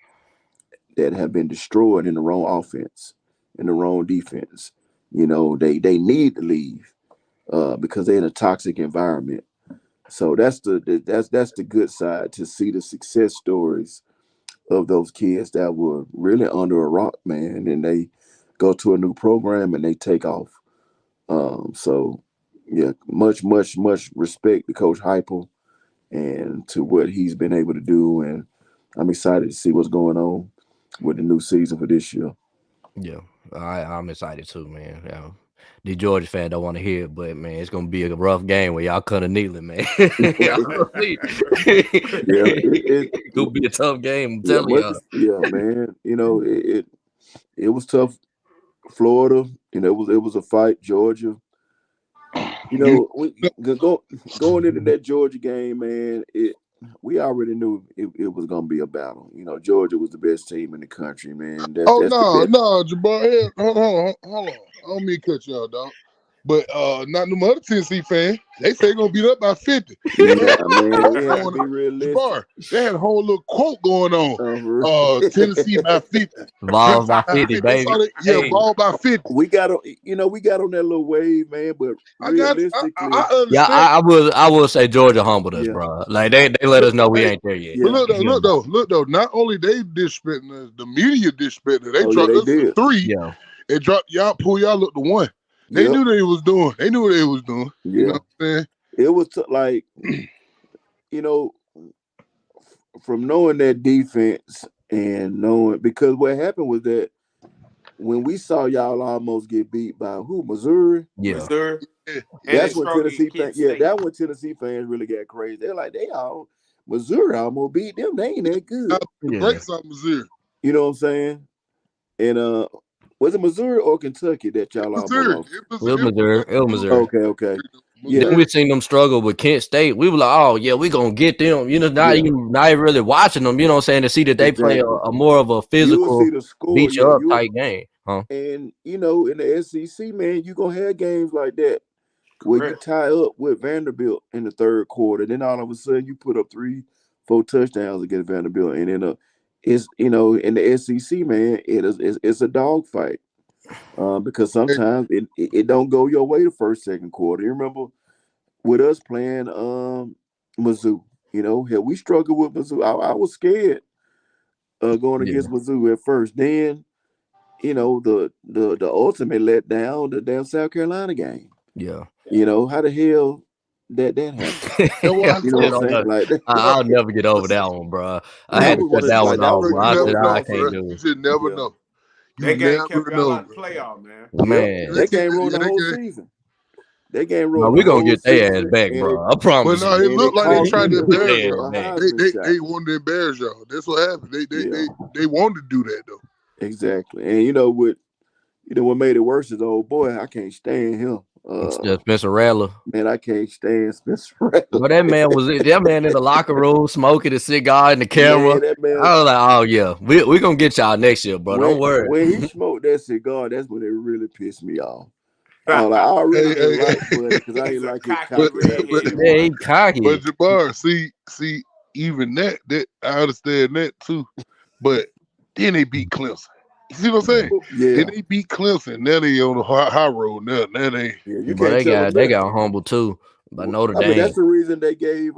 that have been destroyed in the wrong offense, in the wrong defense. They need to leave because they're in a toxic environment. So that's the good side, to see the success stories of those kids that were really under a rock, man, and they go to a new program and they take off. So yeah, much, much, much respect to Coach Heupel and to what he's been able to do, and I'm excited to see what's going on with the new season for this year. Yeah, I'm excited too, man. Yeah. the Georgia fan don't want to hear it, but man, it's gonna be a rough game where y'all cut a needle, man. Yeah, It's gonna be a tough game. I'm yeah, telling much y'all. yeah, man. It was tough. Florida, it was a fight. Georgia, You we going into that Georgia game, man. We already knew it was gonna be a battle. Georgia was the best team in the country, man. Oh That's the no, best. no, Jabari, hold on. I don't mean to cut y'all, dog. But not no other Tennessee fan. They say gonna beat up by 50. Nah, man, we have to Going be on. realistic. Jabari, they had a whole little quote going on. Tennessee by 50. Balls Tennessee by by 50, 50. That's baby. all Hey, ball by 50. we got on that little wave, man. But I got you. realistically, I yeah, understand. I will say Georgia humbled us, yeah, bro. Like they let us know we Hey, ain't there yet. but yeah. look though. Not only they disrespecting us, the media disrespecting us. They Oh yeah, dropped they us to did. 3 Yeah, and dropped pull y'all up to 1. They Yep. knew they was doing. They knew what they was doing. You know Yeah. what I'm saying? It was like you know from knowing that defense and knowing because what happened was that when we saw y'all almost get beat by who Missouri, yeah, Missouri, Yeah. and they that's when struggled Tennessee at fans Kent State. that when Tennessee fans really got crazy. They're like they all Missouri almost beat them. They ain't that I good. the yeah. brakes on Missouri. You know what I'm saying? And was it Missouri or Kentucky that y'all almost Missouri. lost? It was Missouri. It was Missouri. Okay. Then Yeah, we seen them struggle with Kent State. We were like, oh yeah, we gonna get them. yeah, Not even really watching them. You know what I'm saying? To see that they play exactly. a more of a You will see physical, the score. beat Yeah, you up you type game, huh? and in the SEC, man, you gonna have games like that where you Correct. tie up with Vanderbilt in the third quarter. Then all of a sudden you put up 3, 4 touchdowns against Vanderbilt, and then it's in the SEC, man, it's a dogfight. Because Hey, sometimes it don't go your way the first, second quarter. You remember with us playing Mizzou, hell, we struggled with Mizzou. I was scared going Yeah, against Mizzou at first. Then the ultimate letdown, the damn South Carolina game. yeah. How the hell that happened? that's what I You know what Still I'm told don't saying? know. Like but I'll never get over see, that one, bro. I see, had that to was cut one of that like one that off, was bro, bro. you I never said, one "Nah, of I know, the can't bro. do You it." just never yeah know. You That game never kept y'all know, out the bro. playoff, man. yep. Man, That game ruined the That whole game. season. That game no, ruined the we gonna whole get their ass season, back, bro. I But promise no, you. it and it looked like they cost We tried them to gonna the get embarrass their Georgia ass y'all. a back. Heisman shot. They wanted to embarrass y'all. That's what happened. Yeah, They wanted to do that though. exactly. And what made it worse is the old boy. I can't stand him. Spencer Rattler. Man, I can't stand Spencer Rattler. But that man in the locker room smoking a cigar in the camera. Man, that man I was like, oh yeah, we gonna get y'all next year, bro. when Don't worry. when he smoked that cigar, that's when it really pissed me off. I already Hey, didn't hey, like Buddy because I He's ain't a like his cocky but cocky but redheaded attitude. Yeah, boy. he cocky. but Jabbar, see, even that I understand that too. But then they beat Clemson. You see what I'm saying? Then Yeah, they beat Clemson. Now they on the high road. Now they yeah, you But can't tell them they nothing. got humble too by Notre I mean, Dame. that's the reason they gave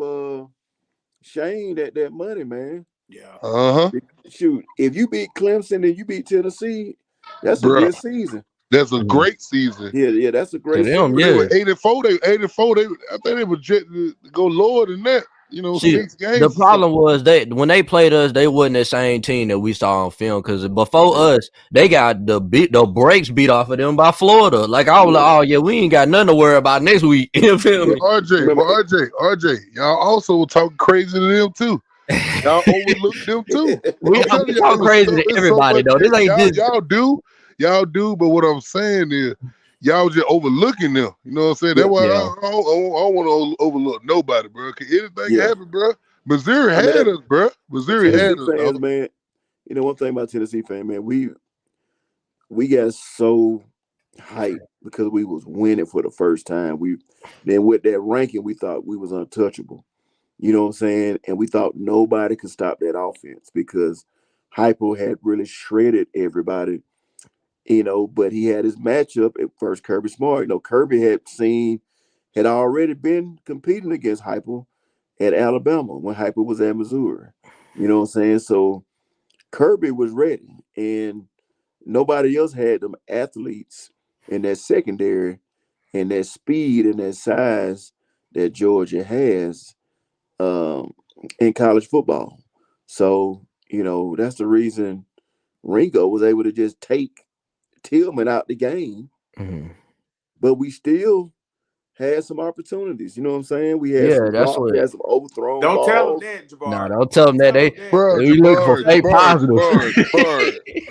Shane that money, man. Yeah. uh-huh. Shoot, if you beat Clemson and you beat Tennessee, that's a Bruh. good season. That's a Mm. great season. Yeah, that's a To great them, But they season. were yeah. 84. They 84. I think they were to go lower than that. See, 6 the games or something. problem was when they played us, they wasn't the same team that we saw on film. Because before us, they got the brakes beat off of them by Florida. Like I was like, Yeah. oh yeah, we ain't got nothing to worry about next week. You feel But me? Remember, RJ, y'all also were talking crazy to them too. Y'all overlooked them too. I'm telling We y'all, talk crazy to it's so everybody much. though. This ain't just Y'all do. But what I'm saying is, y'all just overlooking them. You know what I'm saying? That's yeah, why yeah. I don't want to overlook nobody, bro. Cause anything can yeah. happen, bro. Missouri I mean, had us, bro. Missouri Tennessee had us, fans, dog. man. One thing about Tennessee fan, man, we got so hyped because we was winning for the first time. Then with that ranking, we thought we was untouchable. You know what I'm saying? And we thought nobody could stop that offense because Hypo had really shredded everybody. But he had his matchup at first, Kirby Smart. Kirby had already been competing against Hypo at Alabama when Hypo was at Missouri. You know what I'm saying? So Kirby was ready, and nobody else had them athletes in that secondary and that speed and that size that Georgia has in college football. So, that's the reason Ringo was able to just take Tillman out the game Mhm. but we still had some opportunities. You know what I'm saying? We had Yeah, some that's drops, we what. had some overthrown Don't tell them balls. that, Nah, Jabari. don't tell them Don't that tell them they that. Bro, we looking for fake positive.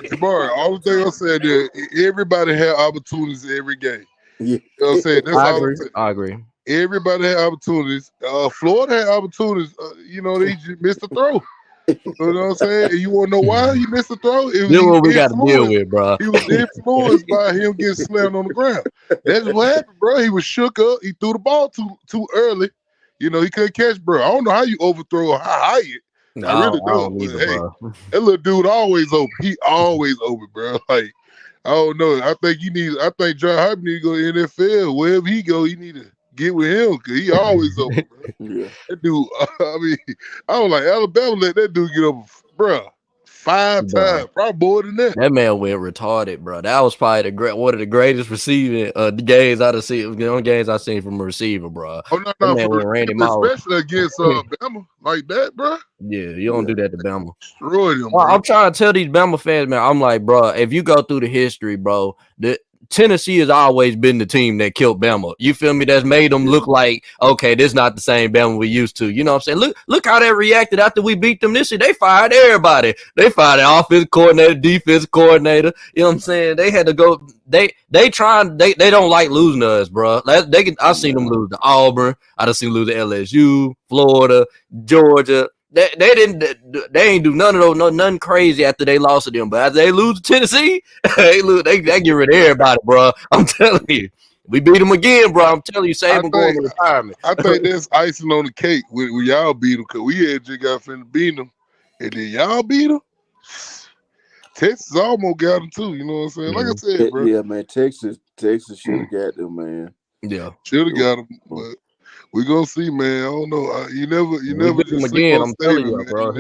Jabari. All the thing I'm saying is everybody had opportunities every game. Yeah. You know what I'm saying? That's I all I'm agree. saying. I agree. Everybody had opportunities. Florida had opportunities. They just missed the throw. You know what I'm saying? And you want to know why he missed the throw? This is He was what we got to deal influenced. with, bro. He was influenced by him getting slammed on the ground. That's what happened, bro. He was shook up. He threw the ball too early. He couldn't catch, bro. I don't know how you overthrow or how high it. I really I don't. don't But either, hey, bro. that little dude always open. He always open, bro. Like, I don't know. I think John Hype need to go to NFL. Wherever he go, he need to get with him because he always open, bro. Yeah. That dude, I mean, I was like, Alabama let that dude get up, bro, 5 Bro. times, probably more than that. That man went retarded, bro. That was probably one of the greatest receiving games I've seen. The only games I've seen from a receiver, bro. Oh, no, That no, man for the went and ran him receiver, out. especially against Bama, like that, bro. Yeah, you don't Yeah. do that to Bama. Destroyed him, Well, bro. I'm trying to tell these Bama fans, man. I'm like, bro, if you go through the history, bro, the Tennessee has always been the team that killed Bama. You feel me? That's made them look like, okay, this not the same Bama we used to. You know what I'm saying? Look how they reacted after we beat them this year. They fired everybody. They fired the offensive coordinator, defensive coordinator. You know what I'm saying? They had to go. They don't like losing to us, bro. I seen them lose to Auburn. I done seen them lose to LSU, Florida, Georgia. They ain't do none of those nothing crazy after they lost to them. But after they lose to Tennessee, they get rid of everybody, bro. I'm telling you. We beat them again, bro. I'm telling you, I Saban going to retirement. think that's icing on the cake when y'all beat them, because we had just got finna beat them, and then y'all beat them. Texas almost got them too, you know what I'm saying? Like I said, bro, Yeah, man. Texas should have got them, man. Yeah. should have got them, but we gonna see, man. I don't know. You We never beat them just sleep again. on I'm telling Saban, you, man. bro.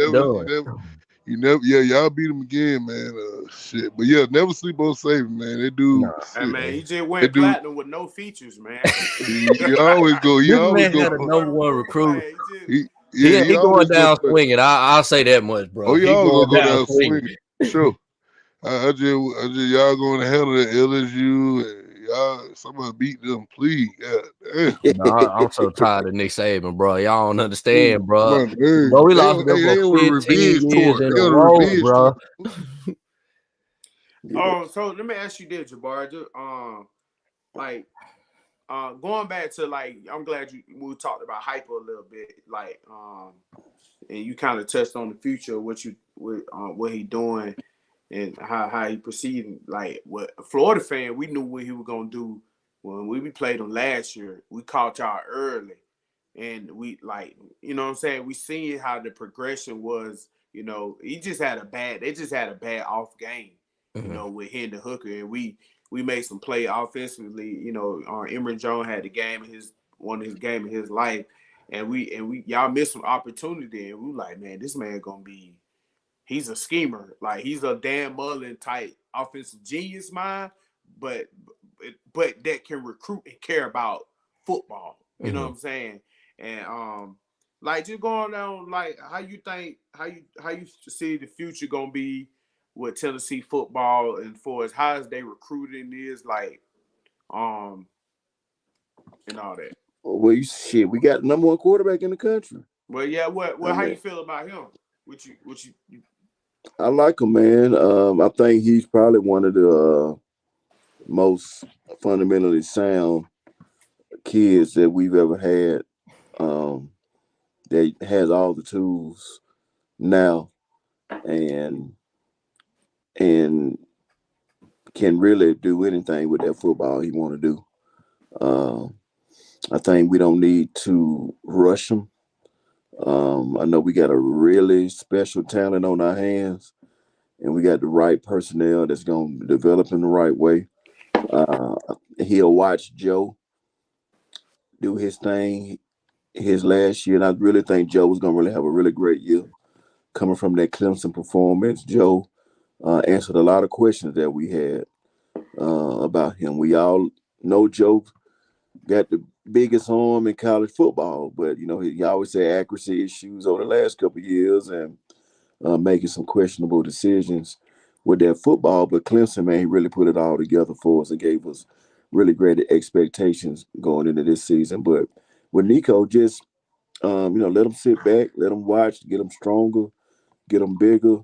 He done. Yeah, y'all beat him again, man. Shit, but yeah, never sleep on Saban, man. That dude, Nah. Hey, man, he just that went dude, platinum with no features, man. he always go, This man had a number one recruit. Like, he He going always go. down swinging. I'll say that much, Oh, bro. he He always going gonna go down down swinging. swinging. Sure. I just y'all going to handle the LSU and y'all somebody beat them, please. God damn. No, I'm so tired of Nick Saban, bro. Y'all don't understand, bro. My nerves. Bro, we lost them for They on a 15 revenge years tour. in They a on a row, revenge bro. tour. so let me ask you this, Jabari. Just, like, going back to, like, I'm glad we talked about hyper a little bit, like, and you kind of touched on the future, what he doing and how he proceeding. Like, what a Florida fan, we knew what he was gonna do when we played him last year. We caught y'all early, and we, like, you know what I'm saying. We seen how the progression was. They just had a bad off game. With Hendon Hooker, and we made some play offensively. Emory Jones had the game in one of his game in his life, and we y'all missed some opportunity, and we like, man, this man gonna be. He's a schemer. Like, he's a Dan Mullen type offensive genius mind, but that can recruit and care about football. You know what I'm saying? And like, just going down, like, how you see the future gonna be with Tennessee football, and for as high as they recruiting is, like, and all that. Well, we got the number one quarterback in the country. Well, yeah, I how you mean, feel about him? I like him, man. I think he's probably one of the most fundamentally sound kids that we've ever had. That has all the tools now, and and can really do anything with that football he want to do. I think we don't need to rush him. I know we got a really special talent on our hands, and we got the right personnel that's going to develop in the right way. Uh, he'll watch Joe do his thing his last year, and I really think Joe was going to really have a really great year coming from that Clemson performance. Joe answered a lot of questions that we had about him. We all know Joe got the biggest arm in college football, but he always had accuracy issues over the last couple of years and making some questionable decisions with that football. But Clemson, man, he really put it all together for us and gave us really great expectations going into this season. But with Nico, just let him sit back, let him watch, get him stronger, get him bigger,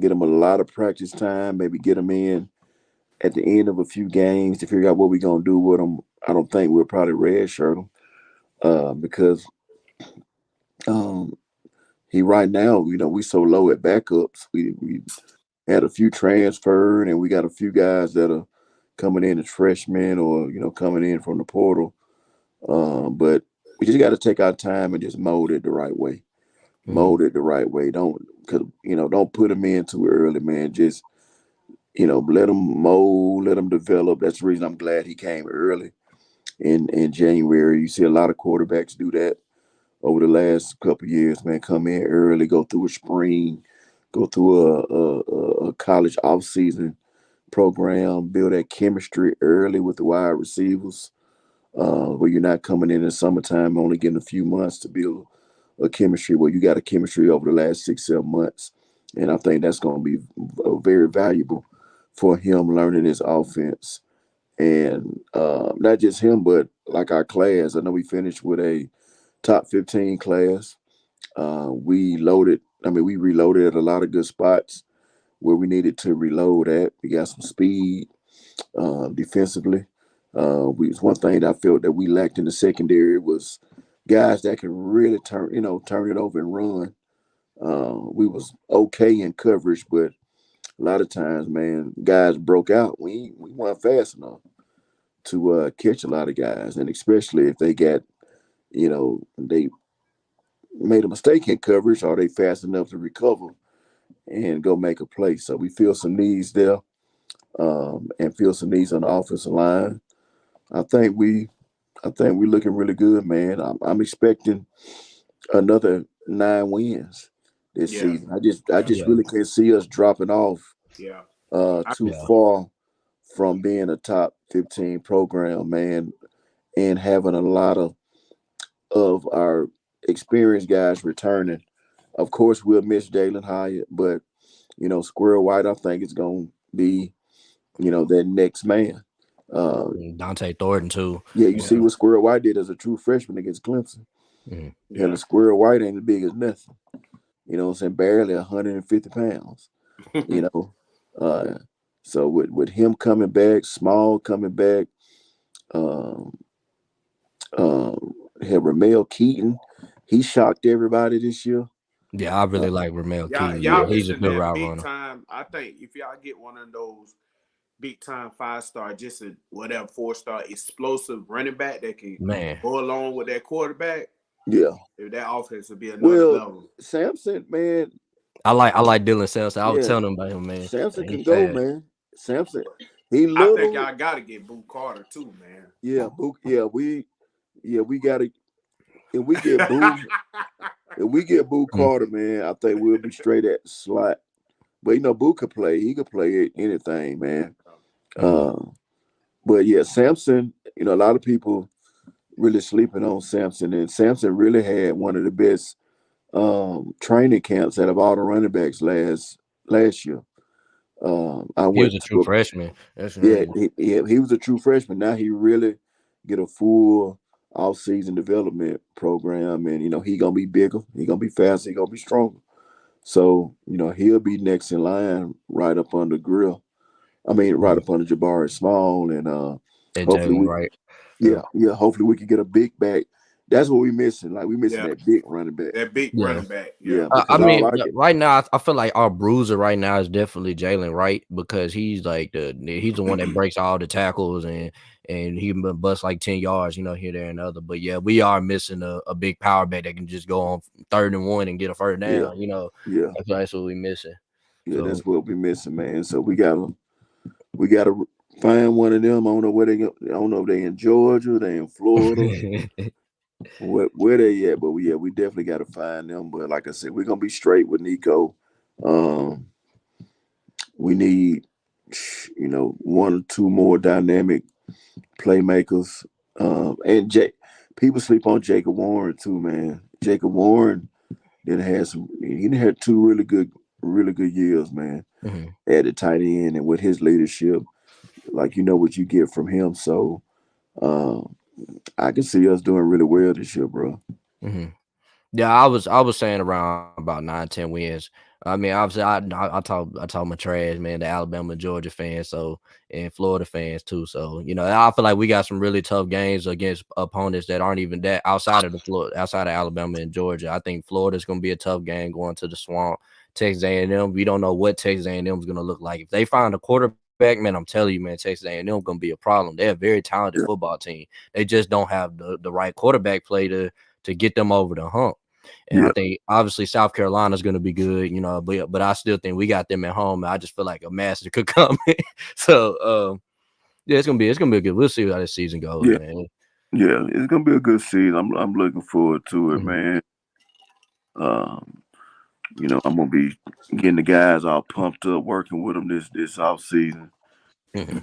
get him a lot of practice time, maybe get him in at the end of a few games to figure out what we're gonna do with him. I don't think we'll probably redshirt him because um, he right now, we so low at backups. We had a few transferred, and we got a few guys that are coming in as freshmen or coming in from the portal. But we just got to take our time and just mold it the right way. Mold it the right way. Don't put them in too early, man. Just let them mold, let them develop. That's the reason I'm glad he came early in January. You see a lot of quarterbacks do that over the last couple of years, man. Come in early, go through a spring, go through a college off season program, build that chemistry early with the wide receivers, where you're not coming in the summertime, only getting a few months to build a chemistry where you got a chemistry over the last 6, 7 months. And I think that's going to be very valuable for him learning his offense. And not just him, but like our class. I know we finished with a top 15 class. We reloaded at a lot of good spots where we needed to reload at. We got some speed defensively. One thing that I felt that we lacked in the secondary was guys that can really turn it over and run. We was okay in coverage, but a lot of times, man, guys broke out. We weren't fast enough to catch a lot of guys, and especially if they made a mistake in coverage, or they fast enough to recover and go make a play. So we feel some needs there, and feel some needs on the offensive line. I think we're looking really good, man. I'm expecting another 9 wins this Yeah, season. I just Yeah. really can't see us dropping off yeah. too Yeah. far from being a top 15 program, man, and having a lot of our experienced guys returning. Of course, we'll miss Jalen Hyatt, but Squirrel White, I think is going to be that next man. Uh, Dante Thornton too. yeah, you You see Yeah, know. what Squirrel White did as a true freshman against Clemson. Mhm. And the yeah. Squirrel White ain't as big as nothing. You know what I'm saying? Barely 150 pounds. You know, uh, so with him coming back, Small coming back, um, had Ramel Keaton, he shocked everybody this year. Yeah, I Uh, really like Ramel y'all, Keaton. y'all Yeah, yeah, he's a missing good that route big runner. time. I think if y'all get one of those big time 5-star, just a whatever 4-star explosive running back that can Man, go along with that quarterback, yeah. if that offense would be another Well, level. Samson, man, I like Dylan Sampson. I was yeah, telling him about him, man. Samson He can go, fast. man. Samson, he I think little, y'all gotta get Boo Carter too, man. yeah, Boo, we gotta. If we get Boo, if we get Boo Mm, Carter, man, I think we'll be straight at the slot. But Boo could play. He could play anything, man. mhm. Uh, but yeah, Samson. A lot of people really sleeping on Samson, and Samson really had one of the best training camps out of all the running backs last year. I He was went a true to freshman. That's yeah, crazy. he was a true freshman. Now he really get a full off-season development program, and he gonna be bigger, he gonna be faster, he gonna be stronger. So he'll be next in line, right up under Grill. I mean, right Mhm. up under Jabari Small, and And hopefully Jalen we, Wright. Yeah. yeah, hopefully we can get a big back. That's what we missing. Like we missing Yeah, that big running back. that big Yeah. running back. Yeah, Yeah, I because all mean, I get, right now, I feel like our bruiser right now is definitely Jalen Wright because he's like he's the one that breaks all the tackles and he busts like 10 yards, here, there, and other. But yeah, we are missing a big power back that can just go on 3rd and 1 and get a first yeah, down. yeah, That's what we missing. yeah. So That's what we missing, man. So we gotta find one of them. I don't know where they go. I don't know if they in Georgia, they in Florida, where they at. But we definitely got to find them. But like I said, we're gonna be straight with Nico. Um, we need, one or two more dynamic playmakers. And people sleep on Jacob Warren too, man. Jacob Warren didn't have some. He didn't have two really good years, man. mhm. At the tight end, and with his leadership. like you know what you get from him. So uh, I can see us doing really well this year, bro. Hmm. Yeah, I was saying around about 9, 10 wins. I mean, obviously, I talk my trash, man. The Alabama, and Georgia fans, so and Florida fans too. So I feel like we got some really tough games against opponents that aren't even that outside of outside of Alabama and Georgia. I think Florida's gonna be a tough game going to the Swamp. Texas A&M, we don't know what Texas A&M is gonna look like. If they find a quarterback, man, I'm telling you, man, Texas A&M gonna be a problem. They're a very talented Yeah, football team. They just don't have the right quarterback play to get them over the hump. And I yeah, think obviously South Carolina's going to be good, but I still think we got them at home. I just feel like a master could come. So yeah, it's gonna be good. We'll see how this season goes, yeah, man. yeah. It's gonna be a good season. I'm looking forward to it, Mhm, man. Um, I'm gonna be getting the guys all pumped up, working with them this off season, mhm.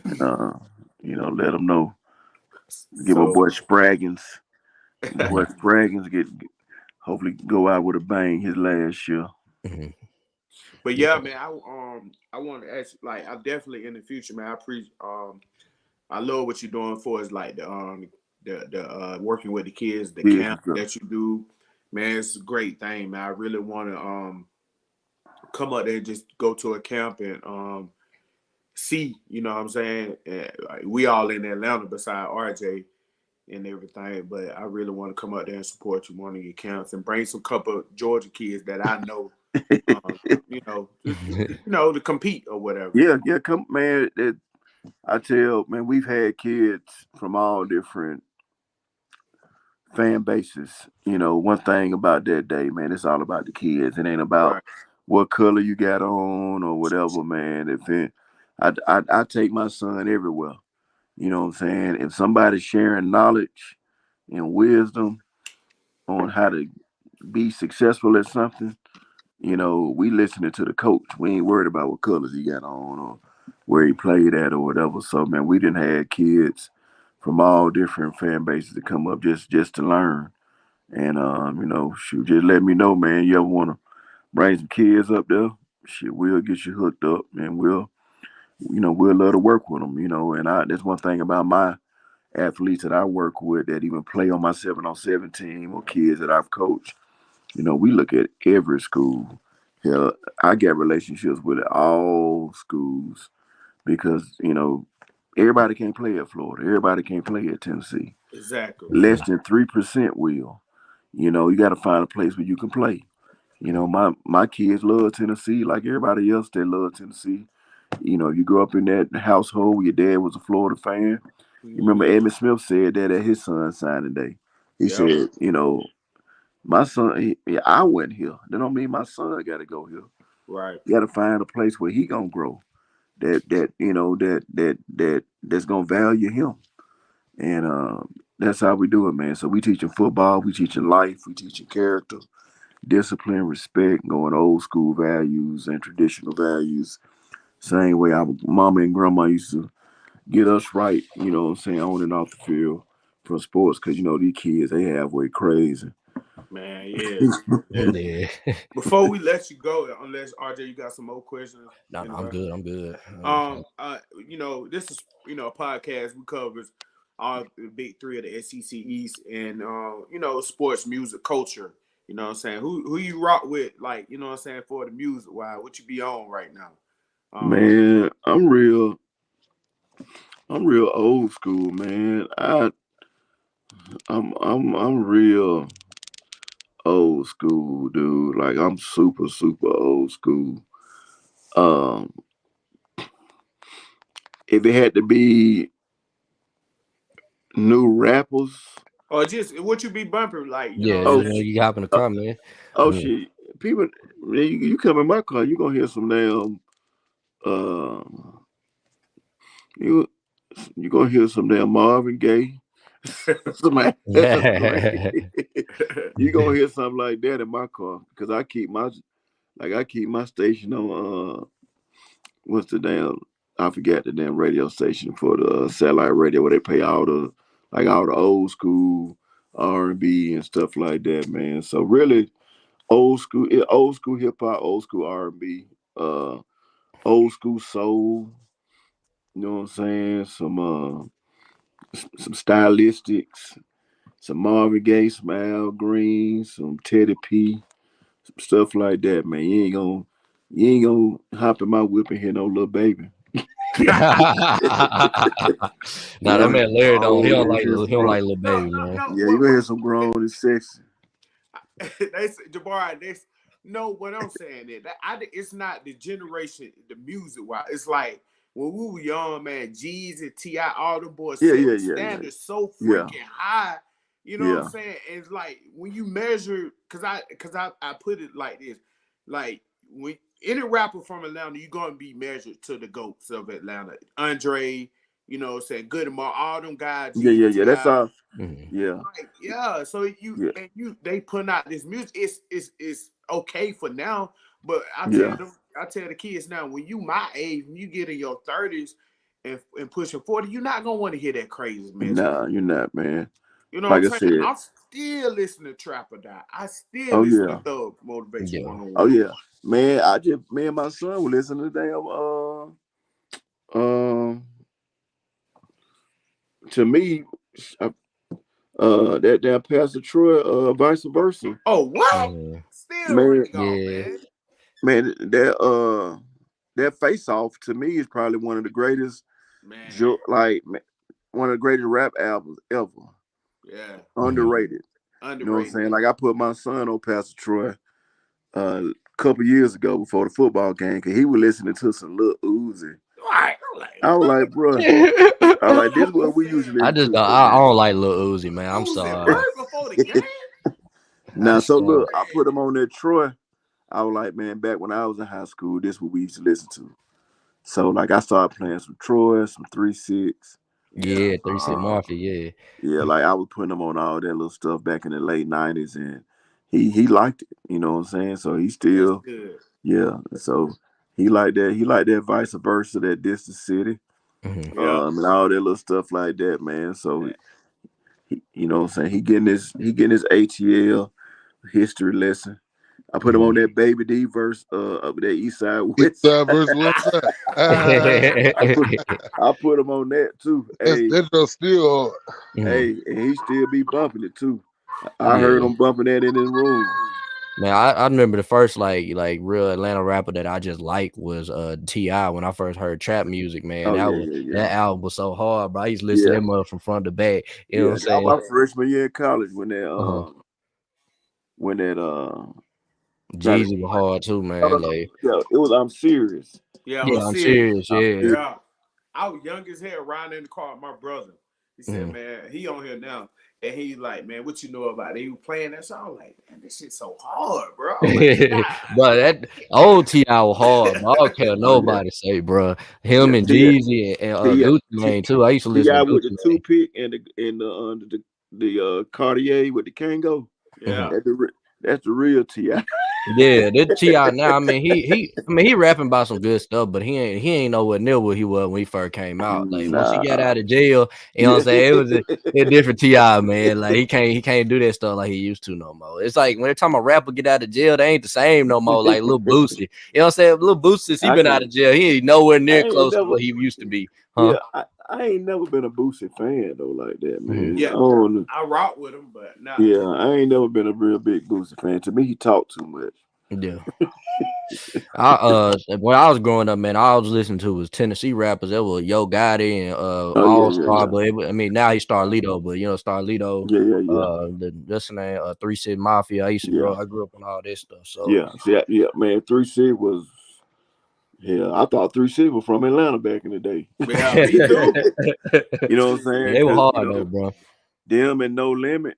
and let them know. Give my So, boy Spraggins hopefully go out with a bang his last year. Mhm. but Yeah. yeah, man, I want to ask, like, I definitely in the future, man. I love what you're doing for us, like the working with the kids, the Kids camp and stuff. that you do, man. It's a great thing, man. I really want to come up there and just go to a camp and see, you know what I'm saying? Like, we all in Atlanta beside RJ and everything, but I really want to come up there and support you one of your camps and bring some couple of Georgia kids that I know, um, to compete or whatever. Yeah, yeah, come man. I tell man, we've had kids from all different fan bases. One thing about that day, man, it's all about the kids. It ain't about Right. what color you got on or whatever, man. I take my son everywhere. You know what I'm saying? If somebody's sharing knowledge and wisdom on how to be successful at something, we listening to the coach. We ain't worried about what colors he got on or where he played at or whatever. So man, we didn't have kids from all different fan bases to come up just to learn. And shoot, just let me know, man. You ever want to bring some kids up there? Shit, we'll get you hooked up, and we'll love to work with them. And that's one thing about my athletes that I work with that even play on my 7-on-7 team or kids that I've coached. We look at every school. Hell, I get relationships with all schools because everybody can't play at Florida. Everybody can't play at Tennessee. Exactly. Less than 3% will. You got to find a place where you can play. My kids love Tennessee like everybody else. They love Tennessee. You grew up in that household where your dad was a Florida fan. You Mm-hmm. remember Edmund Smith said that at his son's signing day. He Yep. said, my son, I went here. That don't mean my son got to go here. Right. You got to find a place where he gonna grow. That's gonna value him, and that's how we do it, man. So we teaching football, we teaching life, we teaching character, discipline, respect, going old school values and traditional values. Same way our mama and grandma used to get us right, what I'm saying, on and off the field from sports, because these kids they halfway crazy. Man, yeah. Yeah. Yeah. Before we let you go, unless RJ, you got some more questions No, no, I'm anyway. good. I'm good. This is a podcast we covers all the big three of the SEC East and sports, music, culture. You know what I'm saying? Who you rock with, like, you know what I'm saying, for the music wise, what you be on right now? Man, I'm real old school, man. I'm real old school, dude. Like I'm super, super old school. Um, if it had to be new rappers, Or just what you be bumping, like, you know Yeah, what I'm oh, saying? you hop in the uh, car, man. oh Yeah. shit, people, man, you come in my car, you gonna hear some damn, uh, you you gonna hear some damn Marvin Gaye, some you gonna hear something like that in my car because I keep my station on what's the damn I forget the damn radio station for the satellite radio where they play all the old school R&B and stuff like that, man. So really old school hip hop, old school R&B, old school soul, You know what I'm saying? Some stylistics, some Marvin Gaye, some Al Green, some Teddy P, some stuff like that, man. You ain't gonna hop in my whip and hit no little baby. Now You that gonna man Larry don't he don't you like hear he some don't grown, like little No, baby, no, man. no. yeah, you gonna hear some grown and sexy. They say, Jabari, no, what I'm saying is it's not the generation, the music wise. It's like when we were young, man, G's and T.I., all the boys Yeah, set yeah, the yeah, yeah, standard so yeah, freaking high. You know what I'm yeah. saying? It's like when you measure, cause I put it like this, like when any rapper from Atlanta, you're gonna be measured to the goats of Atlanta. Andre, you know what I'm saying, Good and all them guys, Yeah, G's yeah, and yeah. That's T.I. all. Mhm. Yeah, Like, yeah, so yeah, they putting out this music. It's okay for now, but yeah. I tell the kids now, when you my age, when you get in your 30s and pushing 40, you're not gonna want to hear that crazy mess, man. Nah, you're not, man. You know what Like I'm I saying? said. I'm still listening to Trap or Die. I still Oh listen to yeah, Thug Motivation Yeah. oh 101. yeah, man. Me and my son were listening to damn. To me, uh, that damn Pastor Troy, vice versa, Oh, what? Mhm. Still man, ring off, Yeah. man. man. That face off to me is probably one of the greatest, Man, one of the greatest rap albums ever. yeah. Mhm. Underrated. You know what I'm Underrated. saying? Like I put my son on Pastor Troy a couple years ago before the football game because he was listening to some little Uzi. Right. I'm like, I was what? like, bruh, I was like, this is He what we used to said, I listen just to don't, for I real. don't like Lil Uzi, man. I'm Uzi sorry. right before the game? I'm Now, so sorry. look, I put him on that Troy. I was like, man, back when I was in high school, this is what we used to listen to. So like I started playing some Troy, some 3 6. Yeah. Yeah, 36 Uh, Mafia, yeah, like I was putting him on all that little stuff back in the late '90s, and he liked it. You know what I'm saying? So he That's still, good. yeah. That's So good. he liked that. He liked that vice versa, that distant city, yeah. Hmm. Yeah. and all that little stuff like that, man. So you know what I'm saying? He getting his ATL history lesson. I put him Hmm. on that Baby D verse of that East Side East West. side versus West side. I put I put him on that too. That's just still hard. Mhm. Hey, and he still be bumping it too. I heard Yeah. him bumping that in his room. Man, I remember the first like real Atlanta rapper that I just liked was T.I. when I first heard trap music, man. Oh yeah, yeah, That yeah, album was so hard, bro. I used to listen to yeah, that mother from front to back. You know what yeah. I'm That saying? was my freshman year in college Uh-huh. when that not Jeezy was hard too, no, no, man. no, Like, yeah, it was I'm serious. Yeah, I'm yeah, I'm serious. serious. I'm Yeah. serious. Yeah. I was young as hell riding in the car with my brother. He said, Mhm. man, he on here now. And he like, man, what you know about it? He was playing that song. I was like, man, this shit's so hard, bro. I was like, But that old T.I. was hard, bro. I don't care Oh yeah, nobody say, bro. Him yeah. and Jeezy and T, Gucci T, Mane too. I used to listen Ti to with Gucci the Mane. toothpick and the Cartier with the Kango. Mhm. yeah. That's the real Ti. Yeah, that T.I. now. I mean, he rapping about some good stuff, but he ain't nowhere near what he was when he first came out. Like once he got Nah, out of jail, you know what I'm yeah, saying? It was a different T.I., man. Like he can't do that stuff like he used to no more. It's like when they're talking about rapper get out of jail, they ain't the same no more. Like Lil Boosie, you know what I'm saying? Lil Boosie, since he I been out can't. of jail, he ain't nowhere I near ain't close to never. what he used to be, huh? Yeah, I ain't never been a Boosie fan though like that, Mhm. man. Yeah. I don't. I rock with him, but not Yeah, like I ain't never been a real big Boosie fan. To me, he talked too much. Yeah. When I was growing up, man, all I was listening to was Tennessee rappers. That was Yo Gotti and Oh yeah, All yeah, Star, yeah, but I mean now he's Starlito, but Starlito, yeah, yeah, yeah, that's the name, 3 6 Mafia. yeah, I grew up on all this stuff. So yeah. See, yeah, man. 3 6 was. Yeah, I thought 3 6 was from Atlanta back in the day. yeah, me too. You know what I'm saying? they were Because hard though, bro. them and No Limit.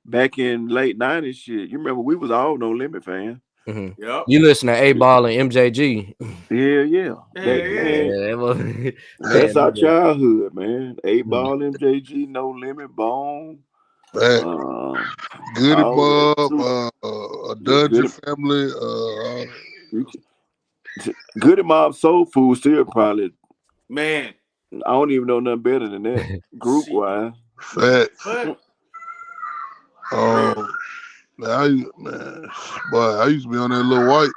Back in late '90s, shit. You remember we was all No Limit fans. Hmm. Yep. You listen to A Ball and MJG. Yeah, yeah. Yeah, That yeah. man, Yeah, that was, that's man. our childhood, man. Eight Mhm. Ball, MJG, No Limit, Bone, That uh, Goody all that Mob, too. a Yeah, Dungeon family, Goody Mob Soul Food still probably. Man, I don't even know nothing better than that group shit. wise. Facts. But real. Um, man, boy, I used to be on that little white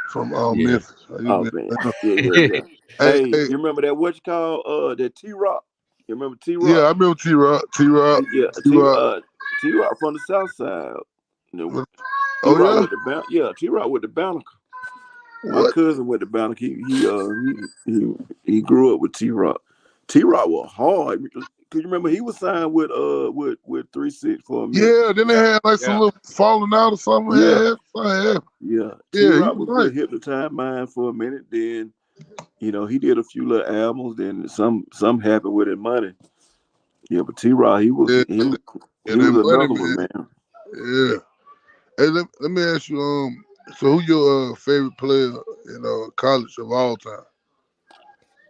from Yeah. Memphis. I used to Oh be man, on that. yeah, yeah, yeah. Hey, hey, you remember that what you call that T-Rock? You remember yeah, I T-Rock? remember T-Rock, T-Rock, Yeah, T-Rock. T-Rock from the South Side. You know, Oh T-Rock yeah, with the T-Rock with the Banner. My what? cousin with the Banner. He grew up with T-Rock. T-Rock was hard. Cause you remember he was signed with 3-6 for a minute. Yeah, then they Yeah, had like some yeah. little falling out or something. Yeah, Yeah, he T-Rock was was nice. with Hypnotize Mind for a minute. Then he did a few little albums. Then some happened with his money. Yeah, but T-Rock Yeah, he yeah, was that money, another one, man. man. Yeah. Hey, let me ask you, so who your favorite player in college of all time?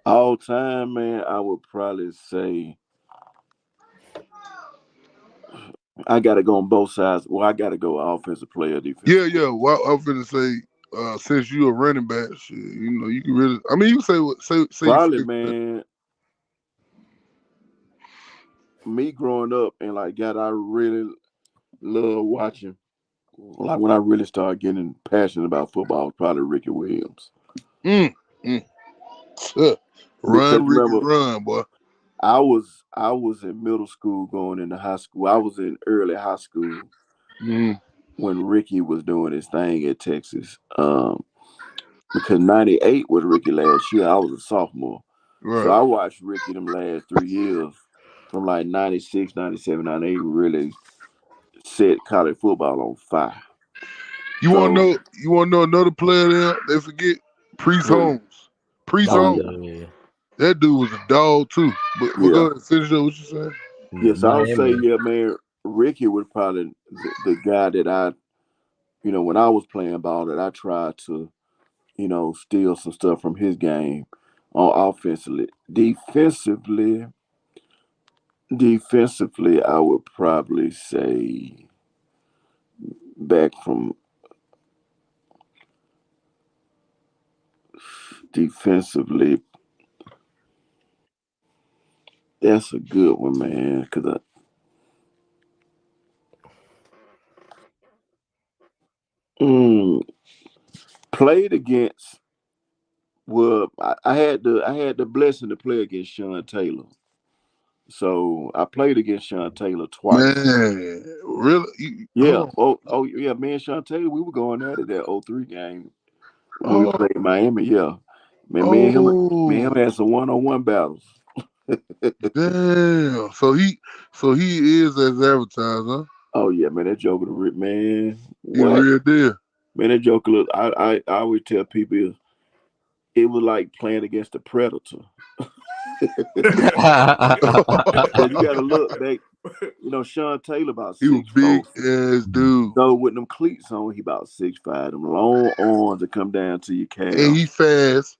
All time, man, I would probably say I gotta go on both sides. Well, I gotta go offensive player, defensive Yeah, player. yeah. Well, I'm finna say, since you a running back, shit, you can really. I mean, you can say say your Probably, favorite player. man, me growing up and like God, I really love watching. Like when I really started getting passionate about football, probably Ricky Williams. Mm, mm. Huh. Because Run, Ricky, remember, run, boy. I was in middle school going into high school. I was in early high school Mm, when Ricky was doing his thing at Texas. Because '98 was Ricky last year. I was a sophomore. So right. I watched Ricky them last 3 years from like '96, '97, '98 really set college football on fire. You wanna So know? You wanna know another player there? They forget Priest who? Holmes. Priest Oh Oh Holmes. yeah, yeah, That dude was a dog too. But yeah. go ahead, finish up what you saying. yeah. Yes, I would say Miami. yeah, man. Ricky was probably the guy that when I was playing ball, that I tried to, steal some stuff from his game on offensively. Defensively, I would probably say back from defensively, that's a good one, man. Cause mm, played against. Well, I had the blessing to play against Sean Taylor. So I played against Sean Taylor twice. Man, really? Yeah. Hold on. Oh yeah, me and Sean Taylor, we were going at it that '03 game when we Oh, played Miami. Yeah. Man, me and him oh, had some one-on-one battles. damn. So he is as advertised, huh? Oh yeah, man, that Joker, man, He the what? real deal. Man, that Joker look. I always tell people it was like playing against a predator. Cause you got to look. Sean Taylor about He was 6'4". big ass dude, So with them cleats on, he about 6'5". Them long arms that come down to your and calf. he fast.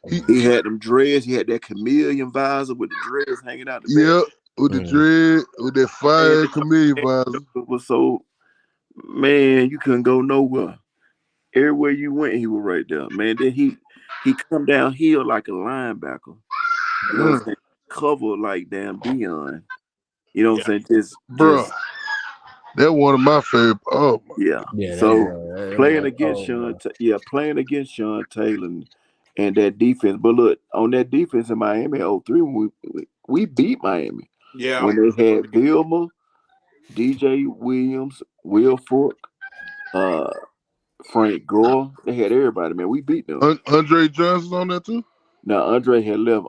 He, He had them dreads. He had that chameleon visor with the dreads hanging out the back. yep, with the Mm. dread, with that Man, fire chameleon visor. it was so, man, you couldn't go nowhere. Everywhere you went, he was right there. Man, then he come downhill like a linebacker. You know what I'm Mm, saying? Cover like damn Dion. You know what Yeah. I'm saying? Just bruh, just that one of my favorite. Oh my, yeah. Yeah, that So boy. That playing boy against cold, boy. playing against Sean Taylor and that defense. But look, on that defense in Miami '03, when we beat Miami Yeah. when they had Vilma, DJ Williams, Will Fork, uh, Frank Gore. They had everybody, man. We beat them. Andre Johnson's on that too. Now Andre had left.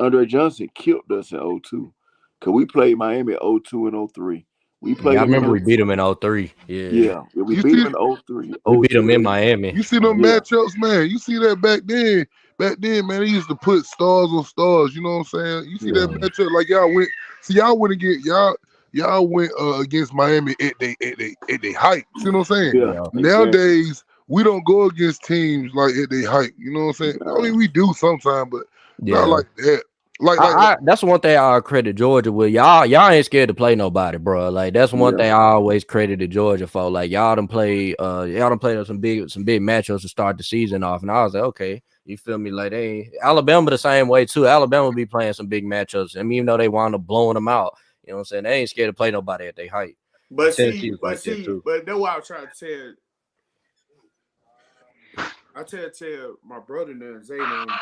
Andre Johnson killed us in '02. Cause we played Miami '02 and '03. We Yeah, played I them in remember we '03. beat them in '03. Yeah, Yeah, we You beat see, them in '03, we beat them in '02. Miami. you see them Yeah, matchups, man. You see that back then. Back then, man, they used to put stars on stars. You know what I'm saying? You see that yeah, Mm. matchup like y'all went. See, y'all went against y'all went against Miami at they height. See what I'm saying? yeah, Yeah, exactly. Nowadays, we don't go against teams like at they height. You know what I'm saying? I Nah, mean, we do sometimes, but not yeah. like that. Like I that's one thing I credit Georgia with. Y'all ain't scared to play nobody, bro. Like that's one yeah, thing I always credited Georgia for. Like y'all done played some big matchups to start the season off, and I was like, okay, you feel me? Like they Alabama the same way too. Alabama be playing some big matchups. I mean, even though they wound up blowing them out, you know what I'm saying? They ain't scared to play nobody at their height. And But Tennessee see, was like that too. but that's what I was trying to tell. I tell my brother and Zay them.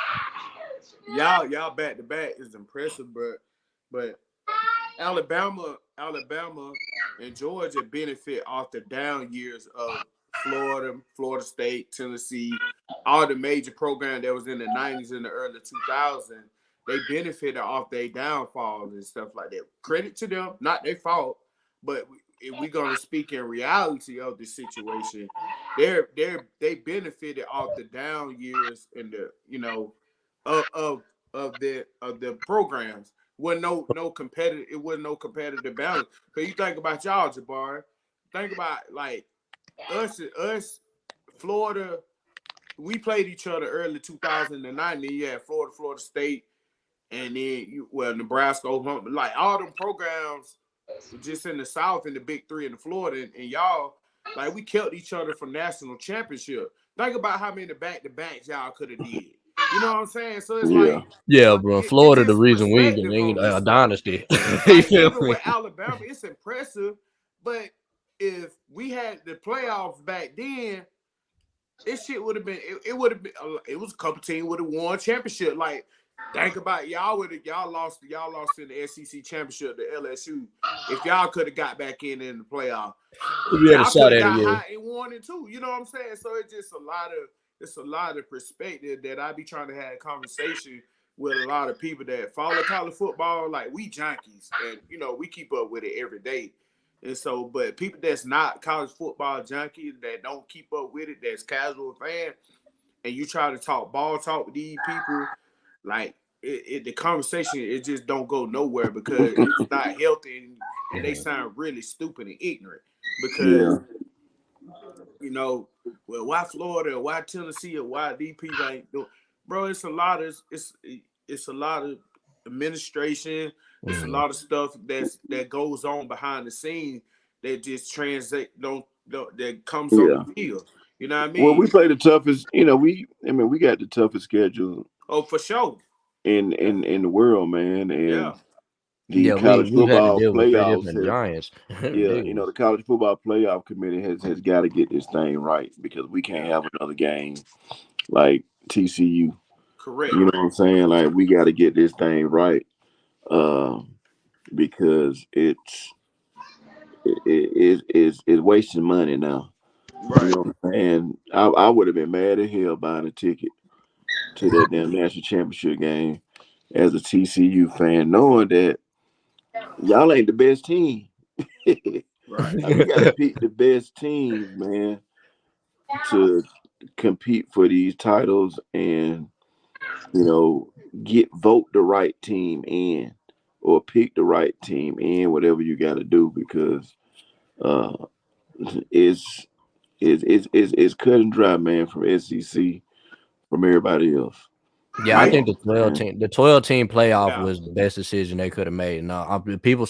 y'all back to back is impressive, but Alabama, and Georgia benefit off the down years of Florida State, Tennessee, all the major programs that was in the 90s and the early 2000s. They benefited off their downfalls and stuff like that. Credit to them, not their fault, but if we're gonna speak in reality of the situation, they benefited off the down years and the of of of the programs. Wasn't no competitive. It wasn't no competitive balance. Cause you think about y'all, Jabari. Think about like us, Florida. We played each other early 2009. Then you had Florida State, and then Nebraska, Oklahoma. Like all them programs, just in the South, in the Big Three in the Florida, and y'all, like we killed each other for national championship. Think about how many back-to-backs y'all could have did. You know what I'm saying? So it's Yeah. like, Yeah, so bro. it's Florida, the just reason we perspective ain't on this a stuff. dynasty. You Like feel even me? with Alabama, it's impressive, but if we had the playoffs back then, this shit would have been. It would have been. It was a couple teams would have won championship. Like think about y'all lost in the SEC championship to LSU. If y'all could have got back in the playoff, We had a y'all shot could have at it, got yeah. high and 1 and 2. You know what I'm saying? So it's a lot of perspective that I be trying to have a conversation with a lot of people that follow college football. Like we junkies, and we keep up with it every day. And so, but people that's not college football junkies that don't keep up with it, that's casual fan, and you try to talk with these people, like the conversation, it just don't go nowhere because it's not healthy, and they sound really stupid and ignorant Yeah. because well, why Florida or why Tennessee or why these people ain't doing, bro? It's a lot of it's a lot of administration. It's a lot of stuff that goes on behind the scenes that just translate don't that comes on Yeah. the field. You know what I Well, we mean? play the toughest. We got the toughest schedule Oh, for sure. Yeah. in the world, man. Yeah. And the Yeah, college we've had to football deal with three playoffs different has, giants. yeah, Ridiculous. the college football playoff committee has got to get this thing right because we can't Yeah. have another game like TCU. Correct. You know what I'm saying? Like we got to get this thing right, because it's wasting money now. You Right. know what I'm saying? I would have been mad as hell buying a ticket to that damn national championship game as a TCU fan, knowing that y'all ain't the best team. Right. Like, we got to pick the best teams, man, to compete for these titles and vote the right team in or pick the right team in, whatever you got to do because uh, it's it's cut and dry, man, from SEC from everybody else. Yeah, You I I know think what I'm saying? the 12 team playoff yeah. was the best decision they could have made. No,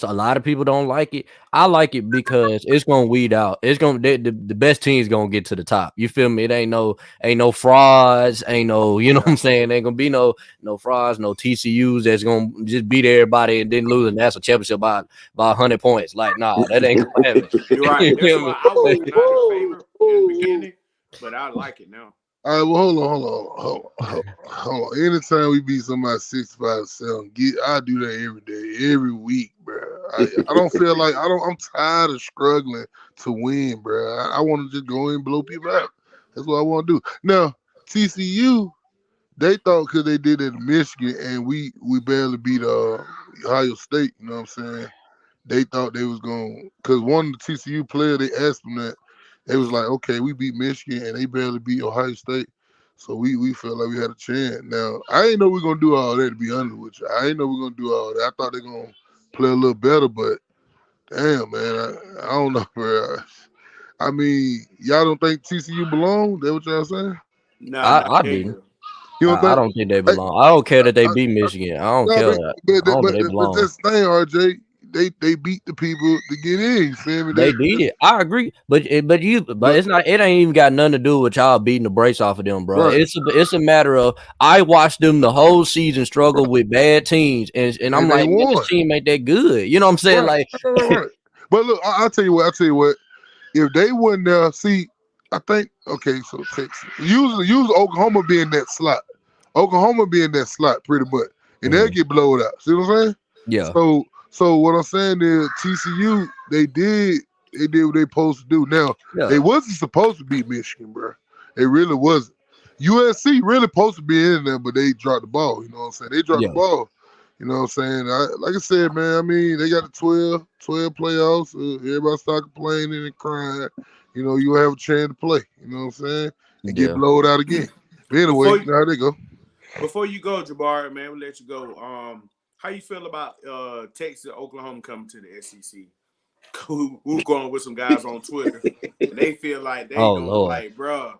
a lot of people don't like it. I like it because it's gonna weed out. It's gonna the best team's gonna get to the top. You feel me? It ain't no frauds. Ain't no what Yeah. I'm saying. Ain't gonna be no frauds. No TCUs that's gonna just beat everybody and then lose a national championship by 100 points. Like nah, that ain't gonna happen. You're right. You That's feel me? why I was Woo, not in woo, favor in the woo. beginning, but I like it now. All right, well, hold on. Anytime we beat somebody 65-7, I do that every day, every week, bro. I don't feel like I'm tired of struggling to win, bro. I want to just go in and blow people out. That's what I want to do. Now, TCU, they thought because they did it in Michigan and we barely beat Ohio State. You know what I'm saying? They thought they was going because one of the TCU players they asked them that they was like, okay, we beat Michigan and they barely beat Ohio State, so we felt like we had a chance. Now I ain't know we're gonna do all that, to be honest with you. I ain't know we're gonna do all that. I thought they're gonna play a little better, but damn man, I don't know, bro. I mean, y'all don't think TCU belong? That what y'all saying? Nah, nah, I didn't. hell. You don't I think? don't think they Hey, belong. I don't care that they I, beat Michigan. I don't no, care that. I don't think they but belong. that's the thing, RJ. They beat the people to get in. You feel me? They did it. I agree, but But it's not. It ain't even got nothing to do with y'all beating the brakes off of them, bro. right, It's a matter of I watched them the whole season struggle with bad teams, and I'm and they like, man, this won. team ain't that good. You know what I'm saying? Right, Like, right. But look, I'll tell you what. I'll tell you what. If they wouldn't see, I think okay. So Texas, use Oklahoma being that slot. Oklahoma be in that slot pretty much, and they'll get blowed out. See what I'm saying? Yeah. So what I'm saying is TCU they did what they supposed to do. Now Yeah. they wasn't supposed to beat Michigan, bro. They really wasn't. USC really supposed to be in there, but they dropped the ball. You know what I'm saying? They dropped the Yeah. ball. You know what I'm saying? Like I said, man, I mean, they got the 12 playoffs. Everybody start complaining and crying. You know, you'll have a chance to play. You know what I'm saying? And get Yeah. blowed out again. But anyway, Before you know how they go. before you go, Jabari, man, we'll let you go. How you feel about Texas and Oklahoma coming to the SEC? We're going with some guys on Twitter, and they feel like they Oh gonna Lord. like, bruh.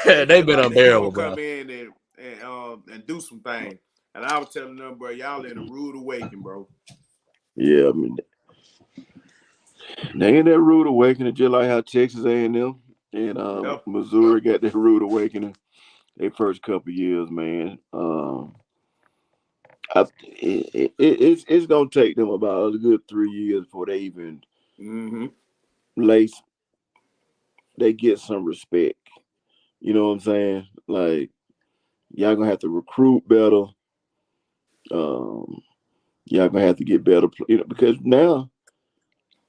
They They've feel been like they gonna unbearable, bro. come in and do some things. And I was telling them, bro, y'all in a rude awakening, bro. Yeah, I mean, they in that rude awakening, just like how Texas A&M and Yep. Missouri got that rude awakening. Their first couple years, man. It's gonna take them about a good 3 years before they even Mm-hmm. lace. They get some respect. You know what I'm saying? Like y'all gonna have to recruit better. Um, y'all gonna have to get better, because now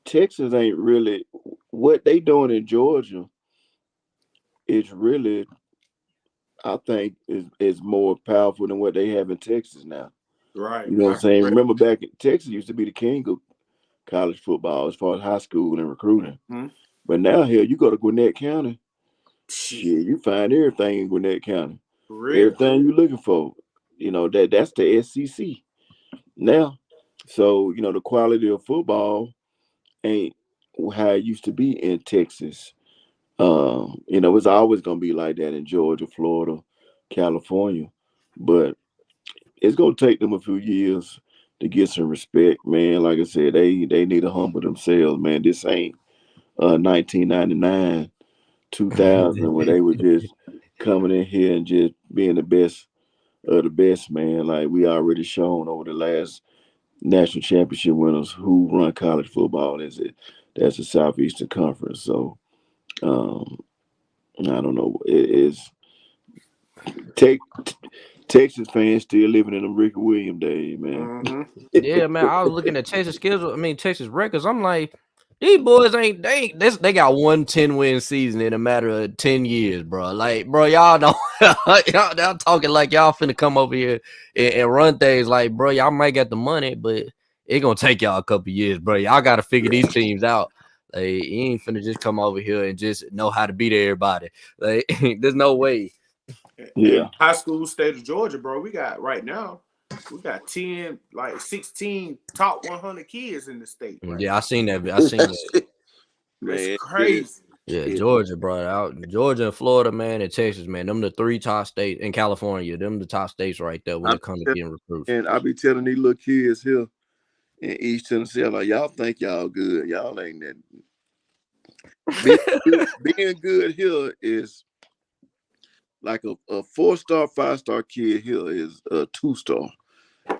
Texas ain't really what they doing in Georgia. Is really, I think, is more powerful than what they have in Texas now. Right. You know what I I'm saying? agree. Remember back in Texas used to be the king of college football as far as high school and recruiting. Mm-hmm. But now here you go to Gwinnett County, Shit, shit, you find everything in Gwinnett County. for real. Everything you're looking for. That's the SEC now. So, the quality of football ain't how it used to be in Texas. It's always gonna be like that in Georgia, Florida, California. But it's gonna take them a few years to get some respect, man. Like I said, they need to humble themselves, man. This ain't 1999, 2000 when they were just coming in here and just being the best of the best, man. Like we already shown over the last national championship winners who run college football. That's the Southeastern Conference. So um, I don't know. It is take Texas fans still living in the Ricky Williams days, man. Mm-hmm. Yeah, man. I was looking at Texas schedule. I mean Texas records. I'm like, these boys ain't this. They got 1 10-win season in a matter of 10 years, bro. Like, bro, y'all don't y'all talking like y'all finna come over here and run things. Like, bro, y'all might get the money, but it gonna take y'all a couple years, bro. Y'all got to figure these teams out. Like, you ain't finna just come over here and just know how to beat everybody. Like, there's no way. In Yeah, high school state of Georgia, bro, we got right now, we got 10, like 16 top 100 kids in the state right Yeah, I now. seen that. I seen that. That's man. crazy. Yeah, It, Georgia, bro. Out Georgia and Florida, man, and Texas, man. Them the three top states in California. Them the top states right there when I it comes to be getting recruits. and I be telling these little kids here in East Tennessee, I'm like, y'all think y'all good. Y'all ain't that. Being being good here is like a 4-star, 5-star kid here is a 2-star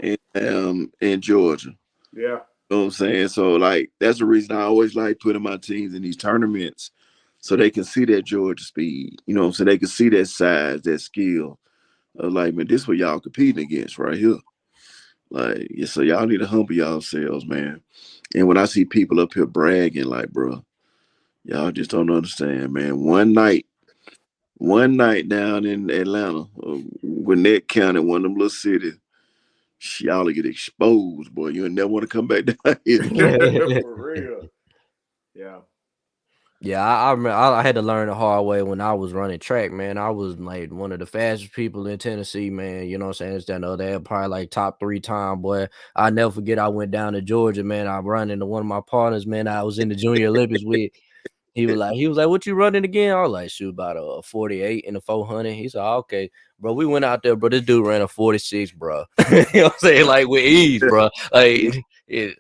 in Georgia. Yeah. You know what I'm saying? So like that's the reason I always like putting my teams in these tournaments so they can see that Georgia speed. You know what I'm saying? They can see that size, that skill. Like, man, this what y'all competing against right here. Like, yeah, so y'all need to humble yourselves, man. And when I see people up here bragging, like, bro, y'all just don't understand, man. One night down in Atlanta, Gwinnett County, one of them little cities, y'all get exposed, boy. You'll never want to come back down here again. For real. Yeah. Yeah, I remember I had to learn the hard way when I was running track, man. I was like one of the fastest people in Tennessee, man. You know what I'm saying? It's that other had probably like top 3 time, boy. I never forget I went down to Georgia, man. I run into one of my partners, man. I was in the Junior Olympics with. He was like, what you running again? I was like, shoot, about a 48 in the 400. He said, oh, okay, bro. We went out there, bro. This dude ran a 46, bro. You know what I'm saying? Like with ease, bro. Like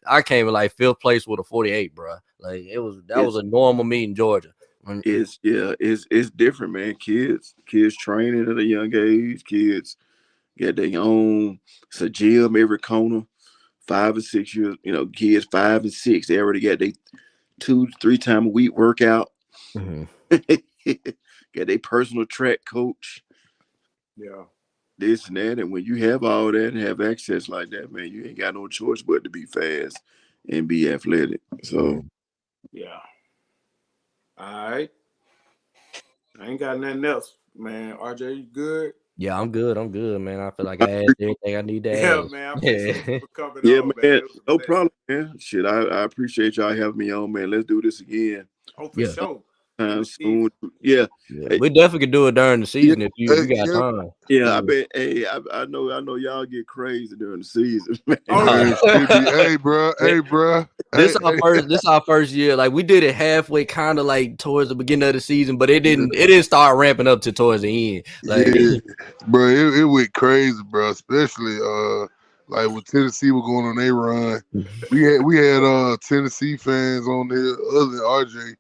I came in like 5th place with a 48, bro. Like that was It's a normal meet in Georgia. it's different, man. Kids training at a young age. Kids get their own. It's a gym every corner. 5 and 6 years, kids 5 and 6. They already got their 2-3 time a week workout. Mhm. Got their personal track coach. Yeah. this and that. And when you have all that and have access like that, man, you ain't got no choice but to be fast and be athletic. So Yeah. All right. I ain't got nothing else, man. RJ, you good? Yeah, I'm good. I'm good, man. I feel like I asked everything I need to Yeah, ask. man. I appreciate you for coming yeah, on, man. man, It was a no blessing. problem, man. Shit, I appreciate y'all having me on, man. Let's do this again Oh, for Yeah, sure. In time the soon. season. Yeah. yeah. Hey, We definitely could do it during the Yeah, season if hey, you got yeah, time. yeah, I Yeah. bet. Hey, I know y'all get crazy during the season, man. Oh Nah. yeah. man, shit be, hey, bro, It- hey, bro, hey, This our hey, first. This our first year. Like we did it halfway, kind of like towards the beginning of the season, but it yeah, didn't. It didn't start ramping up to towards the end. Like, yeah, bro, it went crazy, bro. Especially like when Tennessee was going on their run, we had Tennessee fans on there other than RJ.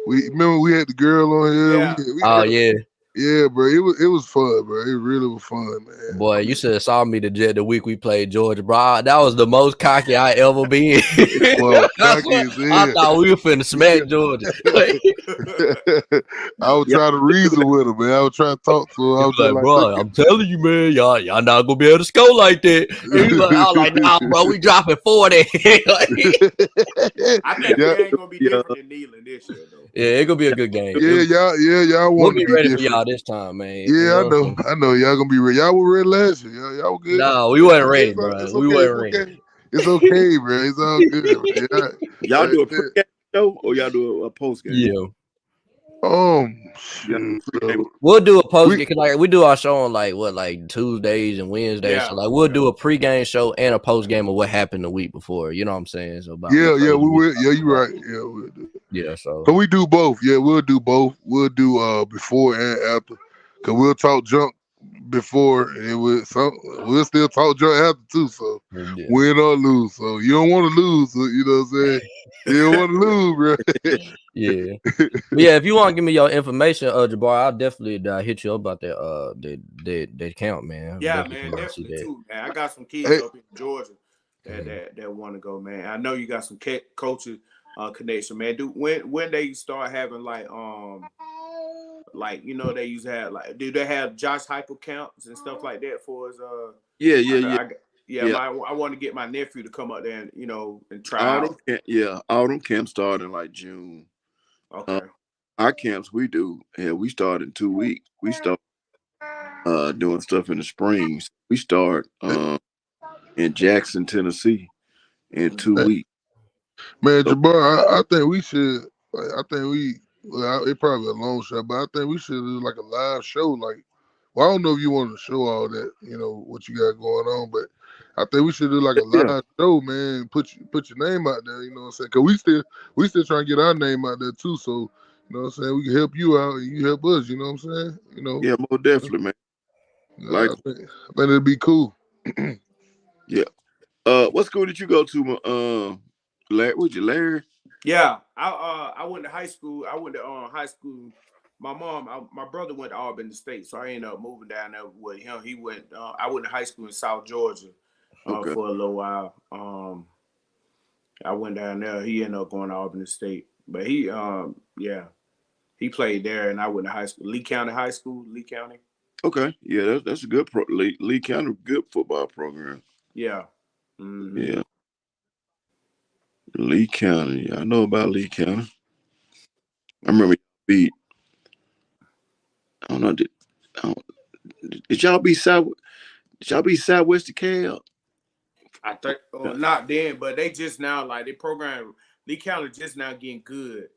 We remember we had the girl on here. Yeah. We oh had yeah, yeah, bro. It was fun, bro. It really was fun, man. boy, you should have saw me the week we played Georgia, bro. That was the most cocky I ever been. Well, I cocky swear, is I in. thought we were finna smack Georgia. Like, I was Yeah, trying to reason with him, man. I was trying to talk to him. I he was was just like, like, bro, look I'm telling you, man, y'all not gonna be able to score like that. And he like, I was like, nah, bro, we dropping 40. Like, I think the yeah, game gonna be yeah, different than Neyland this year, though. yeah, it gonna be a good game. y'all We'll want to be be ready for different. y'all this time, man. You Yeah, know what I'm saying? I know. Y'all gonna be ready. Y'all were ready last year. Y'all were good. No, we It's wasn't okay. ready, bro. It's We okay. wasn't It's ready. okay. It's okay, bro. It's all good, man. y'all do a Yeah. pregame show or y'all do a post game? Yeah. Y'all do Shoot. a pregame. We'll do a post We game, like we do our show on like Tuesdays and Wednesdays. So Yeah. like we'll Yeah. do a pregame show and a post game of what happened the week before. You know what I'm saying? So about Yeah, yeah, what we we will. Yeah, talking you're about. right. Yeah, we'll do. Yeah. So Cause we do both. Yeah, we'll do both. We'll do before and after. Cause we'll talk junk before and we'll still talk junk after too. So yeah. win or lose. So you don't want to lose. So, you know what I'm saying? You don't want to lose, bro. Yeah. But yeah, if you want to give me your information, Jabbar, I'll definitely hit you up about that count, man. I'm Yeah, definitely man, want to see definitely that. too, man. I got some kids Hey, up in Georgia that Mhm. want to go, man. I know you got some coaches connection, man. Do when they start having like they used to have like do they have Josh Heupel counts and stuff like that for us? yeah, I yeah, know yeah, yeah, yeah. I want to get my nephew to come up there and and try Autumn out. camp, yeah, autumn camp start in like June. Uh, Okay. our camps we do, yeah, we start in 2 weeks. We start doing stuff in the springs. We start in Jackson, Tennessee, in two Mhm. weeks. man, So Jabbar, I think we should. Like, I think we. Well, it probably a long shot, but I think we should do like a live show. Like, well, I don't know if you want to show all that, what you got going on, but I think we should do like a yeah, live show, man. Put your name out there. You know what I'm saying? Cause we still trying to get our name out there too. So you know what I'm saying? We can help you out, and you help us. You know what I'm saying? yeah, most definitely, man. Like, I think it'd be cool. yeah. What school did you go to? Larry, was you Larry? Yeah, I went to high school. I went to high school. My brother went to Auburn State, so I ended up moving down there with him. He went. I went to high school in South Georgia Okay, for a little while. I went down there. He ended up going to Auburn State, but yeah, he played there, and I went to high school, Lee County High School, Lee County. okay, yeah, that's a good Lee County good football program. Yeah. Mm-hmm. Yeah, Lee County. Yeah, I know about Lee County. I remember y'all beat. I don't know. I don't, did y'all beat South? Did y'all beat Southwest DeKalb? I think Yeah. not then, but they just now like they program Lee County just now getting good.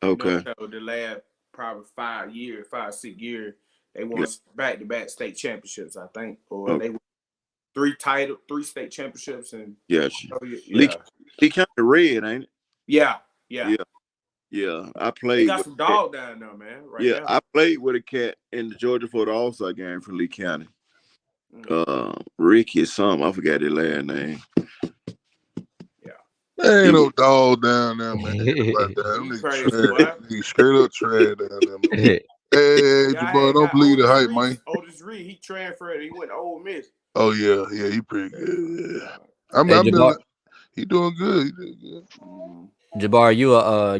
Okay. So the last probably 5 years, 5 6 years, they won Yeah. back to back state championships, I think, or Okay. they won three state championships, and Gotcha. Lee yeah, Lee County Red, ain't it? yeah, yeah. Yeah. Yeah. I They played got with some a cat. dog down there, man. Right Yeah, now. I played with a cat in the Georgia for the All-Star game for Lee County. Mm-hmm. Ricky something. I forgot his last name. Yeah, There He ain't was no dog down there, man. Like that. Them you niggas crazy, trash. boy. Niggas straight up trash down there, man. Hey, Yeah, I Jabbar, had don't got believe the hype, man. Otis Reed. He transferred. He went to Ole Miss. Oh yeah, he pretty good. Yeah. Yeah. Hey, I'm Jabbar, he doing good. He doing good. Mm-hmm. Jabbar,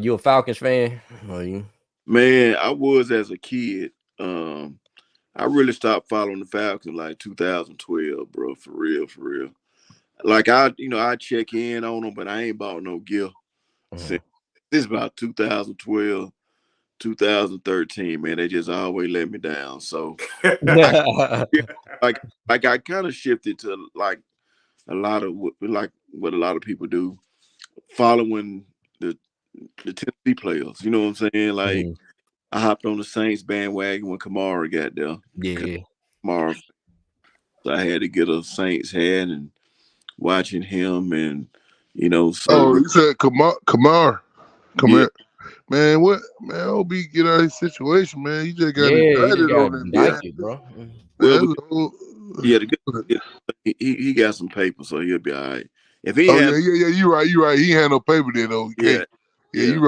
you a Falcons fan? Or you? man. I was as a kid. Um, I really stopped following the Falcons like 2012, bro. For real, for real. Like I check in on them, but I ain't bought no gear since this about 2012, 2013. Man, they just always let me down. So I like I kind of shifted to like a lot of like what a lot of people do, following the Tennessee players. You know what I'm saying? Like I hopped on the Saints bandwagon when Kamara got there. Yeah. Kamara, so I had to get a Saints hat and watching him and Oh, celebrate. you said Kamar. Come Yeah, here. Man, what man, OB get out of his situation, man. He just got Yeah, he just indicted got on that, yeah. man. indicted, bro. Well, Man, we, that's a whole... yeah, the good, yeah, he got some paper, so he'll be all right. If he Oh had, yeah. You right. He had no paper there though. He yeah, can't. Yeah, yeah. you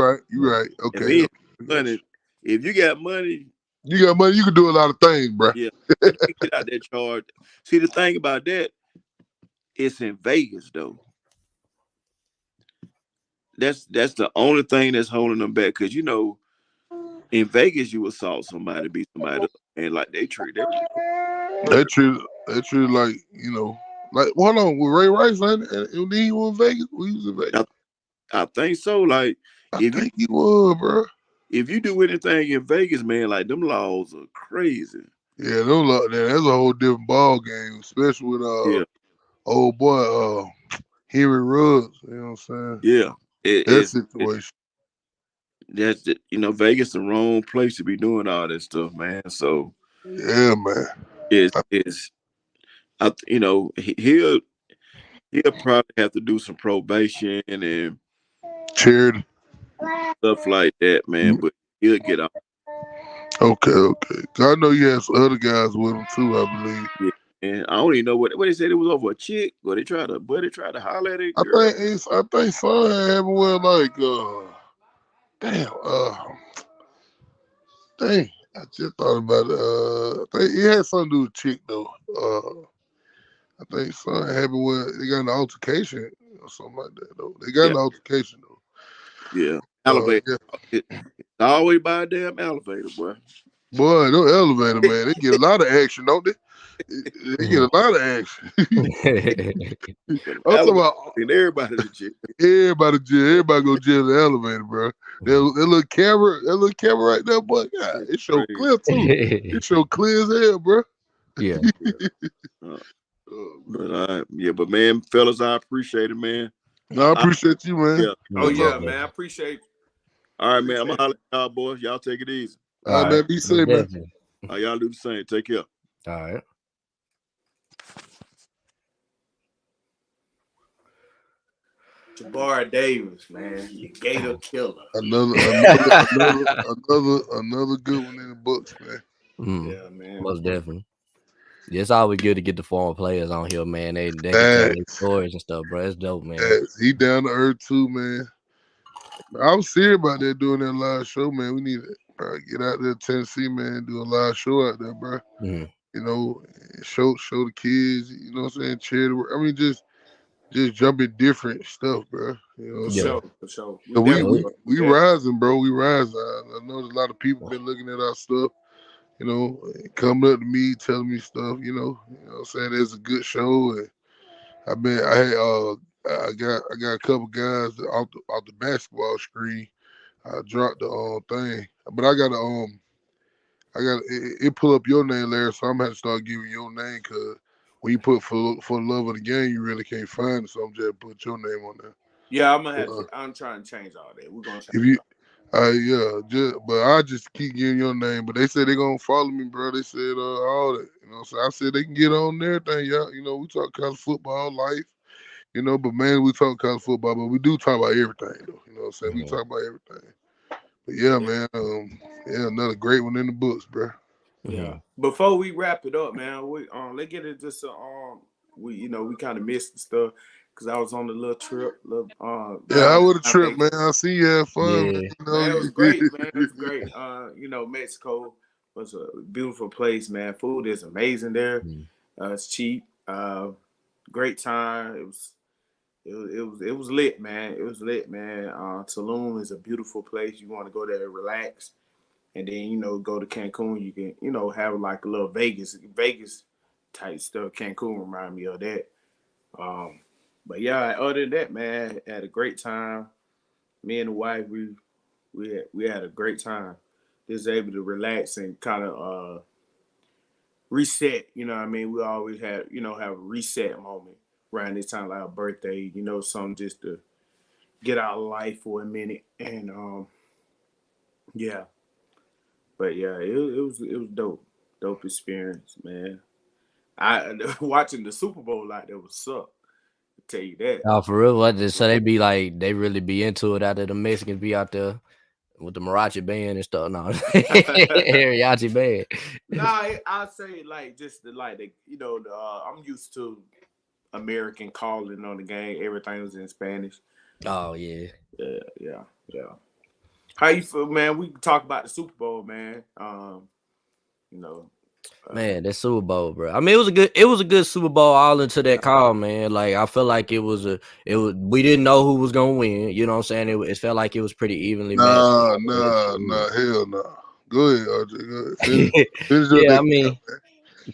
right. If Okay, he had okay. I got money, if you got money, you. You got money, you can do a lot of things, bro. yeah, you can get out that charge. See, the thing about that, it's in Vegas though. That's the only thing that's holding them back. Cause in Vegas you assault somebody, beat somebody up, and like they treat everybody. That true like, like hold on, with Ray Rice, and he was in Vegas. We was in Vegas. I, I think so. Like I if you think he was, bro. if you do anything in Vegas, man, like them laws are crazy. Yeah, no luck there. That's a whole different ball game, especially with Yeah, old boy Henry Ruggs. You know what I'm saying? yeah. That It situation. that's Vegas the wrong place to be doing all that stuff, man. So Yeah, man. it's he'll probably have to do some probation and Charity. stuff like that, man. But he'll get out. Okay. 'Cause I know you had some other guys with him too, I believe. Yeah. And I don't even know what they said it was over a chick, but they tried to holler at a I girl. think son happened with like damn dang. I just thought about it. I think it had something to do with chick though. I think something happened where they got an altercation or something like that though. They got Yeah, an altercation though. yeah. Elevator. Yeah. It's always by a damn elevator, boy. Boy, no elevator, man. They get a lot of action, don't they? They get a lot of action. But an I'm talking elevator about and everybody to jail. everybody jail. Everybody go jail in the elevator, bro. That little camera right there, boy. God, It's it show crazy. clear too. It show clear as hell, bro. Yeah. Uh, Man. but man, fellas, I appreciate it, man. No, I I, appreciate you, man. yeah. Oh Most yeah, definitely. man. I appreciate All right, man. I'm gonna appreciate holler at y'all boys. Y'all take it easy. All All right, right. man. Be Most safe, man. definitely. Y'all do the same. Take care. All right. Jabari Davis, man. The Gator killer. Another good one in the books, man. Yeah, man. Most definitely. Yeah, it's always good to get the former players on here, man. They can tell their Thanks. stories and stuff, bro. It's dope, man. Thanks. He down to earth too, man. I was serious about that doing that live show, man. We need to get out there to Tennessee, man, do a live show out there, bro. Mhm. You know, show the kids, you know what I'm saying, charity work. I mean, just jump in different stuff, bro. You know what I'm For Yeah. saying? sure, for sure. We So we definitely we gonna do we that. rising, bro. We rising. I know there's a lot of people been looking at our stuff, coming up to me, telling me stuff, what I'm saying, it's a good show. And I got a couple guys off the basketball screen. I dropped the thing, but it pull up your name, Larry. So I'm gonna have to start giving your name because when you put for the love of the game, you really can't find it. So I'm just put your name on there. Yeah, I'm gonna have Uh, to. I'm trying to change all that. We're gonna change if you, all but I just keep giving your name. But they said they gonna follow me, bro. They said all that, So I said they can get on there. Everything, yeah. We talk college football, life. But man, we talk college football, but we do talk about everything, though. You know what I'm saying? We Mhm. talk about everything. But yeah, yeah. man. Another great one in the books, bro. Yeah. Mhm. Before we wrap it up, man, we let's get into some we kind of missed the stuff because I was on the little trip, Yeah, I down would have my tripped, man. vacation. I see you had fun, man. Yeah. Man, it was great, man. It was great. Mexico was a beautiful place, man. Food is amazing there. Mhm. It's cheap. Great time. It was lit, man. It was lit, man. Tulum is a beautiful place. You want to go there and relax. and then go to Cancun. You can have like a little Vegas type stuff. Cancun remind me of that. But yeah, other than that, man, had a great time. Me and the wife, we had a great time. Just able to relax and kind of reset. You know what I mean? We always have have a reset moment around this time, like our birthday. Something just to get out of life for a minute. And yeah, but yeah, it was dope experience, man. I watching the Super Bowl like that was suck. I tell you that. Oh, for real? What? So they be like, they really be into it out there. The Mexicans be out there with the mariachi band and stuff. No, mariachi band. Nah, I say like just I'm used to American calling on the game. Everything was in Spanish. Oh yeah. Yeah. How you feel, man? We can talk about the Super Bowl, man. You know, Man, that Super Bowl, bro. I mean, it was a good Super Bowl all into that call, man. Like I feel like we didn't know who was gonna win. You know what I'm saying? It felt like it was pretty evenly matched. Nah, hell no. Go ahead, RJ. Go ahead. Finish your Yeah, I next mean,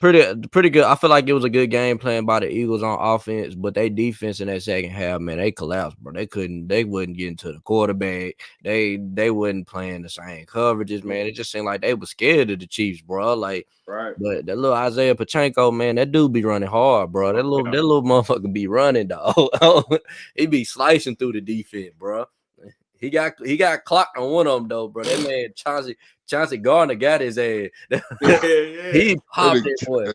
pretty good. I feel like it was a good game playing by the Eagles on offense, but they defense in that second half, man, they collapsed, bro. They wouldn't get into the quarterback. They wasn't playing the same coverages, man. It just seemed like they were scared of the Chiefs, bro. Like, right. but that little Isaiah Pachenko, man, that dude be running hard, bro. That little motherfucker be running, dog. He be slicing through the defense, bro. He got clocked on one of them though, bro. That man Chauncey Gardner got his ass. Yeah. He popped that that boy.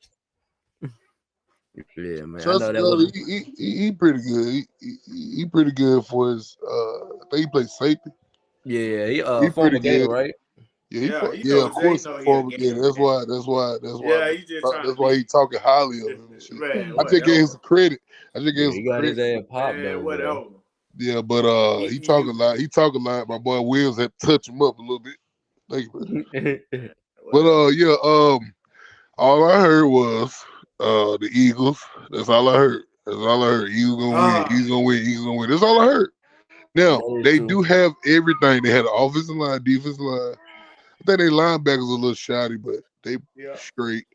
Yeah, man. I Trust know that God, was. he pretty good. He pretty good for his. I think he plays safety. Yeah, He pretty former Gator, good. right? He Yeah. Of knows. He course, know he a former gator, again. man. Yeah, he just trying That's to why be he talking highly of him and shit. man. I just gave him Whatever, some credit. I just gave Yeah, him he some got his credit. ass popped man. though, bro. Whatever. Yeah, but he talk a He lot. He talk a lot. My boy Wills had to touch him up a little bit. Thank you, man. But whatever. yeah, all I heard was the Eagles. That's all I heard. That's all I heard. Eagles gonna win. Eagles gonna win. Eagles gonna win. That's all I heard. Now That is they true. do have everything. They had an offensive line, defensive line. I think they linebackers a little shoddy, but they Yeah. straight.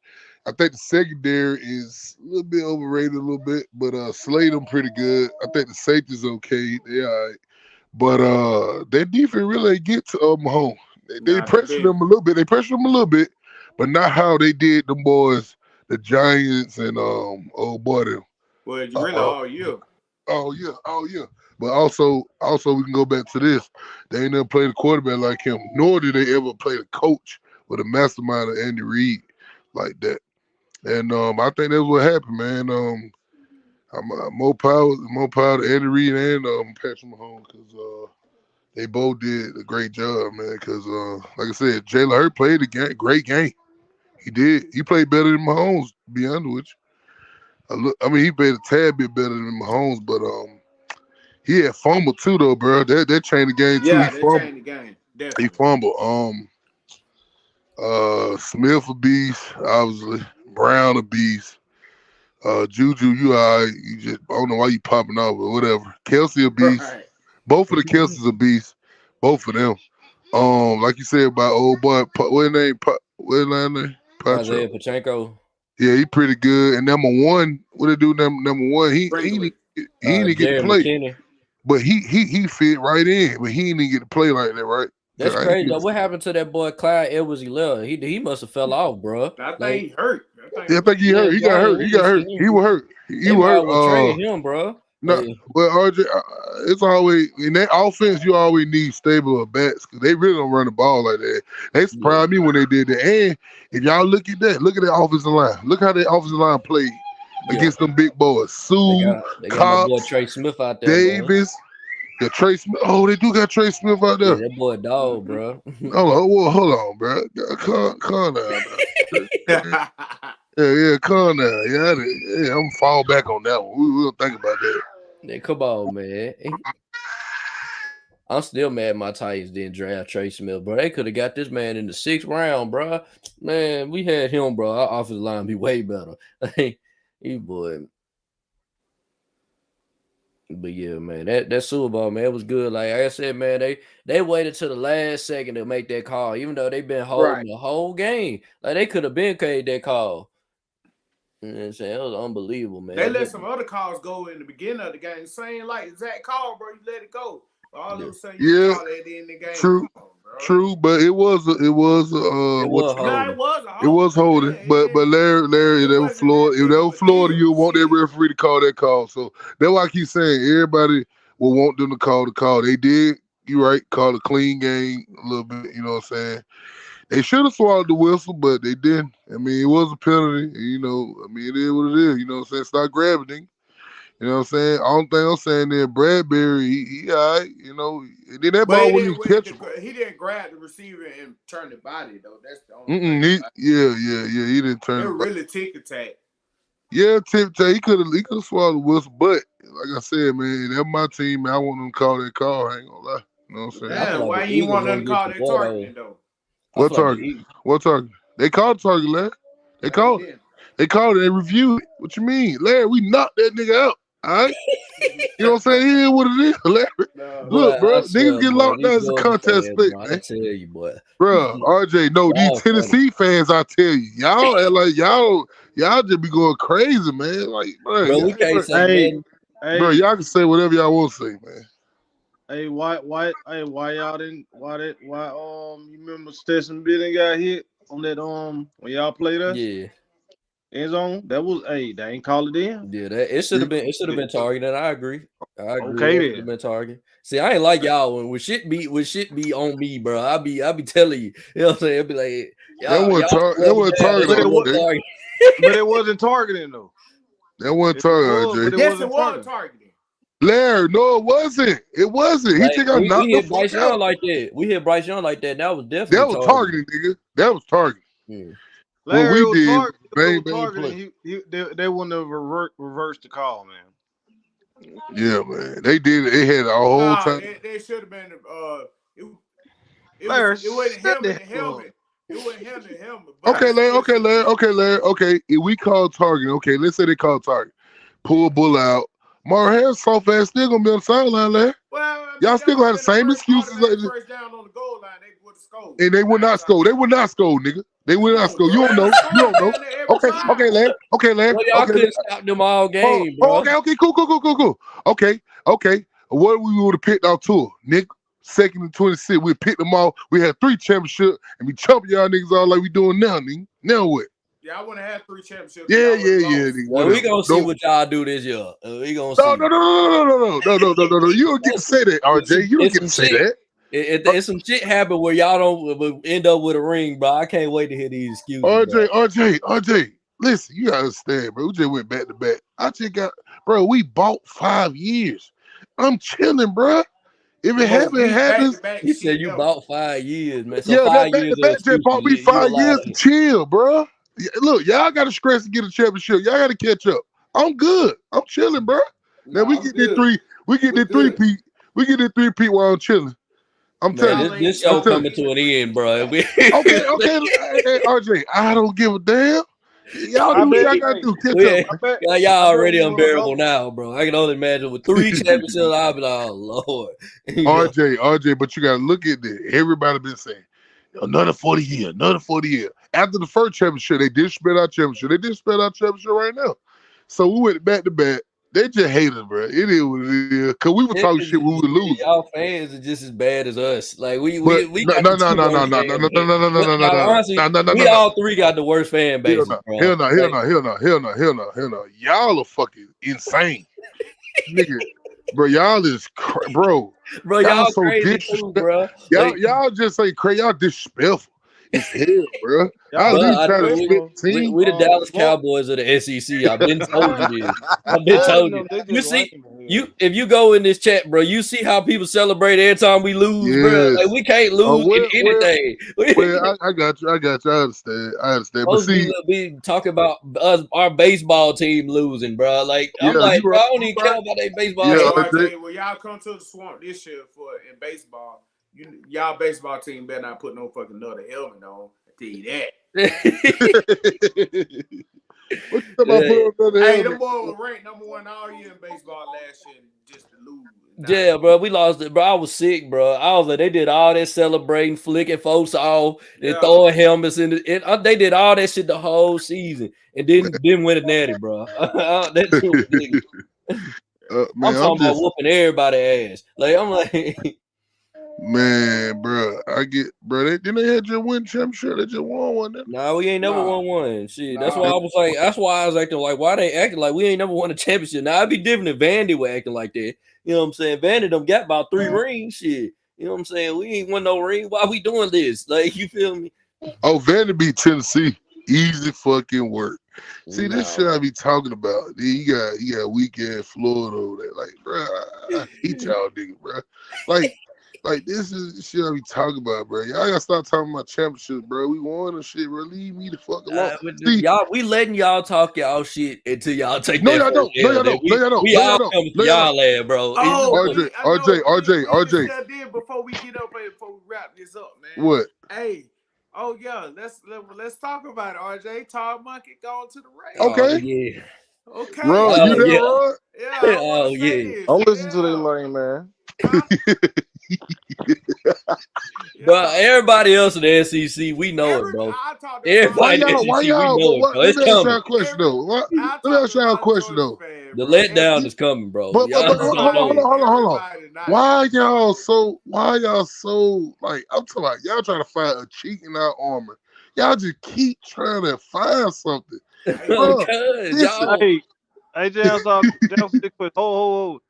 I think the secondary is a little bit overrated, a little bit, but Slade them pretty good. I think the safety's okay. They all right. But their defense really ain't get to Mahomes. They Nah, they pressure been them a little bit. They pressure them a little bit, but not how they did them boys, the Giants and old boy them. well, Uh, really uh, all year. oh yeah. But also we can go back to this. They ain't never played a quarterback like him, nor did they ever play a coach with a mastermind of Andy Reid like that. And I think that's what happened, man. I'm more power to Andy Reid and Patrick Mahomes because they both did a great job, man. Because like I said, Jalen Hurts played a great game. He did. He played better than Mahomes. To be honest with you, I mean, he played a tad bit better than Mahomes, but he had fumbled too, though, bro. That changed the game too. Yeah, they changed the game. He Definitely. fumbled. Smith a beast, obviously. Brown a beast. Juju, you all right. You just I don't know why you popping off, but whatever. Kelsey a beast. Right. Both of the Kelseys a beast. Both of them. Like you said about old boy, what his name? Pacho. Isaiah Pachenko, Yeah, he pretty good. And number 1, what they do? Number 1, Brinkley. he didn't get to Jerry play, McKinney. but he fit right in, but he didn't get to play like that, right? That's I ain't crazy though. get- What happened to that boy Clyde Edwards-Helaire? He must have fell off, bro. I think Like, he hurt. Yeah, I think he yeah, hurt. He got Brian hurt. He got Williams hurt. said He was hurt. He they was might hurt. well trade him, bro. No, Like, but RJ, it's always in that offense. You always need stable backs because they really don't run the ball like that. They yeah, surprised me when they did that. And if y'all look at that, look at that offensive line. Look how that offensive line played yeah. against them big boys: Sue, They got my boy Cox, Trey Smith out there, man. Davis, the Trey Smith. Oh, they do got Trey Smith out Yeah, there. that boy a dog, bro. Hold on, bro. Calm down. Now. Yeah, calm down. Yeah, I'm fall back on that one. We'll think about that. Yeah, come on, man. I'm still mad my Titans didn't draft Trey Smith, bro. They could have got this man in the 6th round, bro. Man, we had him, bro. Our offensive line be way better. He boy. But yeah, man, that Super Bowl, man, it was good. Like I said, man, they waited to the last second to make that call, even though they've been holding the whole game. Like they could have been paid that call. You know what I'm saying? It was unbelievable, man. They let some other calls go in the beginning of the game. Same like exact call, bro. You let it go. All of a sudden you call it in the game. True. Come on, bro. True, but it was holding. It was holding, but Larry, if that was Florida, you would want that referee to call that call. So that's why I keep saying everybody will want them to call the call. They did. You right, call a clean game a little bit. You know what I'm saying? They should have swallowed the whistle, but they didn't. I mean, it was a penalty. You know, I mean, it is what it is. You know what I'm saying? Start grabbing thing. You know what I'm saying? All thing I'm saying there, Bradbury, he all right, you know. And then that ball wasn't even catchable. He didn't grab the receiver and turn the body, though. That's the only thing. He didn't turn it. Really tick-a-tack. Yeah, tip-tack. He could have swallowed the whistle, but like I said, man, that's my team, man. I want them to call that call. I ain't gonna lie. You know what I'm saying? Yeah, why you want them to call that targeting, though? What target? What target? They called target, Larry. They called it. They called it. They reviewed it. What you mean? Larry, we knocked that nigga out. All right? You know what I'm saying? It is what it is, Larry. No, look, bro, niggas get locked down as a contest split, man. I tell you, boy. Bro, RJ, no, these Tennessee fans, I tell you, y'all act like y'all just be going crazy, man. Like, bro we can't say, bro, y'all can say whatever y'all want to say, man. Hey, why y'all didn't? Why you remember Stetson Bennett got hit on that when y'all played us? Yeah. End zone. That was they ain't call it in. Yeah, it should have been targeted. I agree. Okay, it should have been targeted. See, I ain't like y'all when shit be on me, bro. I be telling you. You know what I'm saying? It be like that wasn't targeted. But it wasn't targeting though. That wasn't targeted. Yes, it was targeting. Larry, no, it wasn't. It wasn't. Like, he think I knocked we hit Bryce Young like that. We hit Bryce Young like that. That was definitely that was targeting, nigga. That was targeting. Yeah. Larry what we did, bang play. They wouldn't have reversed the call, man. Yeah, man. They did it. They had a whole time. They should have been. It wasn't him in the helmet. It wasn't him in the helmet. Okay, Larry. Okay, if we call targeting, okay, let's say they call target. Pull bull out. Marhare's soft ass still gonna be on the sideline, Larry. Well, y'all still gonna have the same excuses like first down on the goal line, they would have scored. And they would not score. They would not score, nigga. They would not score. You don't know. Okay, Larry. Well, y'all couldn't stop them all game, bro. Okay, cool. Okay. What we would have picked our tour, Nick? 2nd and 26. We picked them all. We had 3 championships, and we chumping y'all niggas all like we doing now, nigga. Now what? Yeah, I want to have 3 championships. Yeah. Well, we gonna see what y'all do this year. We gonna see. No. You don't get to say that, RJ. You don't get to say that. If some shit happen where y'all don't end up with a ring, bro, I can't wait to hear these excuses. RJ. Listen, you gotta understand, bro. We just went back to back. I just got, bro. We bought 5 years. I'm chilling, bro. If it happens. He said you bought 5 years, man. So yeah, 5 years. That just bought me 5 years to chill, bro. Look, y'all got to stress to get a championship. Y'all got to catch up. I'm good. I'm chilling, bro. Now we get the 3. We get the 3-peat. We get the 3-peat while I'm chilling. I'm telling you. This show coming to an end, bro. Okay. Hey, RJ, I don't give a damn. Y'all do what y'all gotta do. Catch up. Y'all already unbearable now, bro. I can only imagine with 3 championships, I'll be like, oh Lord. RJ, but you gotta look at this. Everybody been saying another 40 years. After the first championship, they did spell our championship. They did spell our championship right now. So we went back to back. They just hate us, bro. It is what it is. Cause we were talking shit when we would lose. Y'all fans are just as bad as us. Like we no. We all 3 got the worst fan base. Hell no. Y'all are fucking insane, nigga. Bro, y'all is bro. Bro, y'all so crazy too, bro. Y'all just say crazy. Y'all disrespectful. It's hell, bro. We the Dallas Cowboys of the SEC. I've been told you this. I've been told you. You see, if you go in this chat, bro, you see how people celebrate every time we lose, bro. Like we can't lose in anything. I got you. I understand. But see, be talking about our baseball team losing, bro. Like I'm like, bro, I don't even care about their baseball. team. Well, y'all come to the swamp this year in baseball. Y'all baseball team better not put no fucking another helmet on. I tell you that. What you about put on another helmet? Hey, them boys were ranked #1 all year in baseball last year. just to lose. Yeah, bro, we lost it, bro. I was sick, bro. I was like, they did all that celebrating, flicking folks off, and throwing helmets in the. They did all that shit the whole season, and didn't win a natty, bro. That shit was ridiculous. Man, I'm talking about whooping everybody's ass. Like I'm like, man, bro, didn't they had just win championship? They just won one. no, we ain't never won one. Shit, that's why I was like, that's why I was acting like, why they acting like we ain't never won a championship? Now it'd be different if Vandy were acting like that. You know what I'm saying? Vandy them got about 3 rings. Shit, you know what I'm saying? We ain't won no ring. Why we doing this? Like, you feel me? Oh, Vandy beat Tennessee. Easy fucking work. See, this shit I be talking about. You got weak ass Florida over there. Like, bro, I hate y'all niggas, bro. Like this is the shit I be talking about, bro. Y'all gotta stop talking about championships, bro. We won and shit, bro. Leave me the fuck alone. We letting y'all talk y'all shit until y'all take no, that. Y'all don't. No, y'all don't. We No, y'all don't. We No, all y'all don't. coming No, to y'all y'all bro. Oh, RJ. Did before we get up and before we wrap this up, man. What? Hey. Oh yeah, let's talk about it, RJ. Tall Monkey going to the race. Okay. Oh, yeah. Okay. Ron, you there, Ron? Yeah. I Don't listen to that lame man. But everybody else in the SEC, we know it, bro. Everybody in the SEC, we know it, bro. It's Let me ask y'all coming. a question, though. Let me ask y'all a question, though. The letdown is coming, bro. But hold on. Why y'all so like, I'm talking about y'all trying to find a cheat in our armor. Y'all just keep trying to find something. Bro, Hey, Johnson, hold.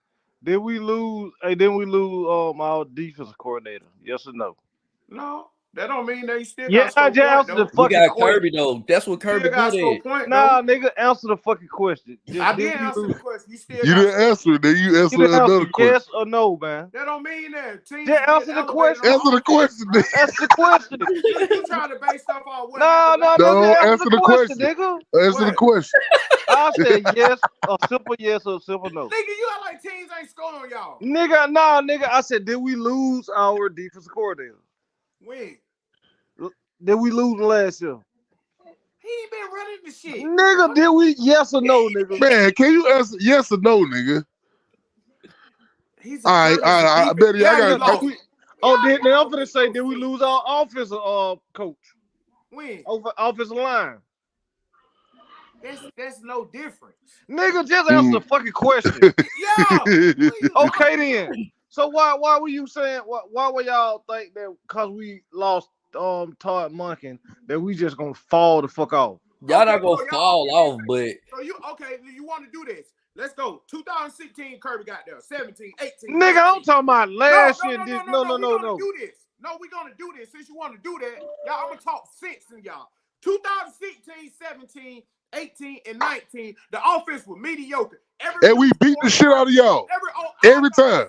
Did we lose our defensive coordinator? Yes or no? No. That don't mean they still got score point, though. We got Kirby, though. That's what Kirby got good score at. point, nah, nigga, answer the fucking question. I did answer the question. You didn't answer it. Then you answer another question. Yes or no, man? That don't mean that. Just answer the question. Answer the question. Answer the question. You trying to base stuff on what? No, answer the question, nigga. Answer the question. I said yes, a simple yes or a simple no. Nigga, you act like teams ain't scoring on y'all. Nigga. I said, did we lose our defensive coordinator? When? Did we lose last year? He ain't been running the shit. Nigga, did we? Yes or no, nigga? Man, can you answer yes or no, nigga? All right. I bet you. I got. Then I'm finna say, did we lose our offensive coach? When? Offensive line. That's no difference. Nigga, just answer the fucking question. Yeah. Okay then. So why were you saying why were y'all think that because we lost Todd Monken that we just gonna fall the fuck off? Y'all not gonna fall off, but so you want to do this. Let's go. 2016 Kirby got there. 17, 18. Nigga, 18. I'm talking about last year. No. We're gonna do this. No, we're gonna do this. Since you want to do that, y'all, I'm gonna talk sense in y'all. 2016, 17, 18, and 19, the offense was mediocre. And we beat the shit out of y'all. Every time.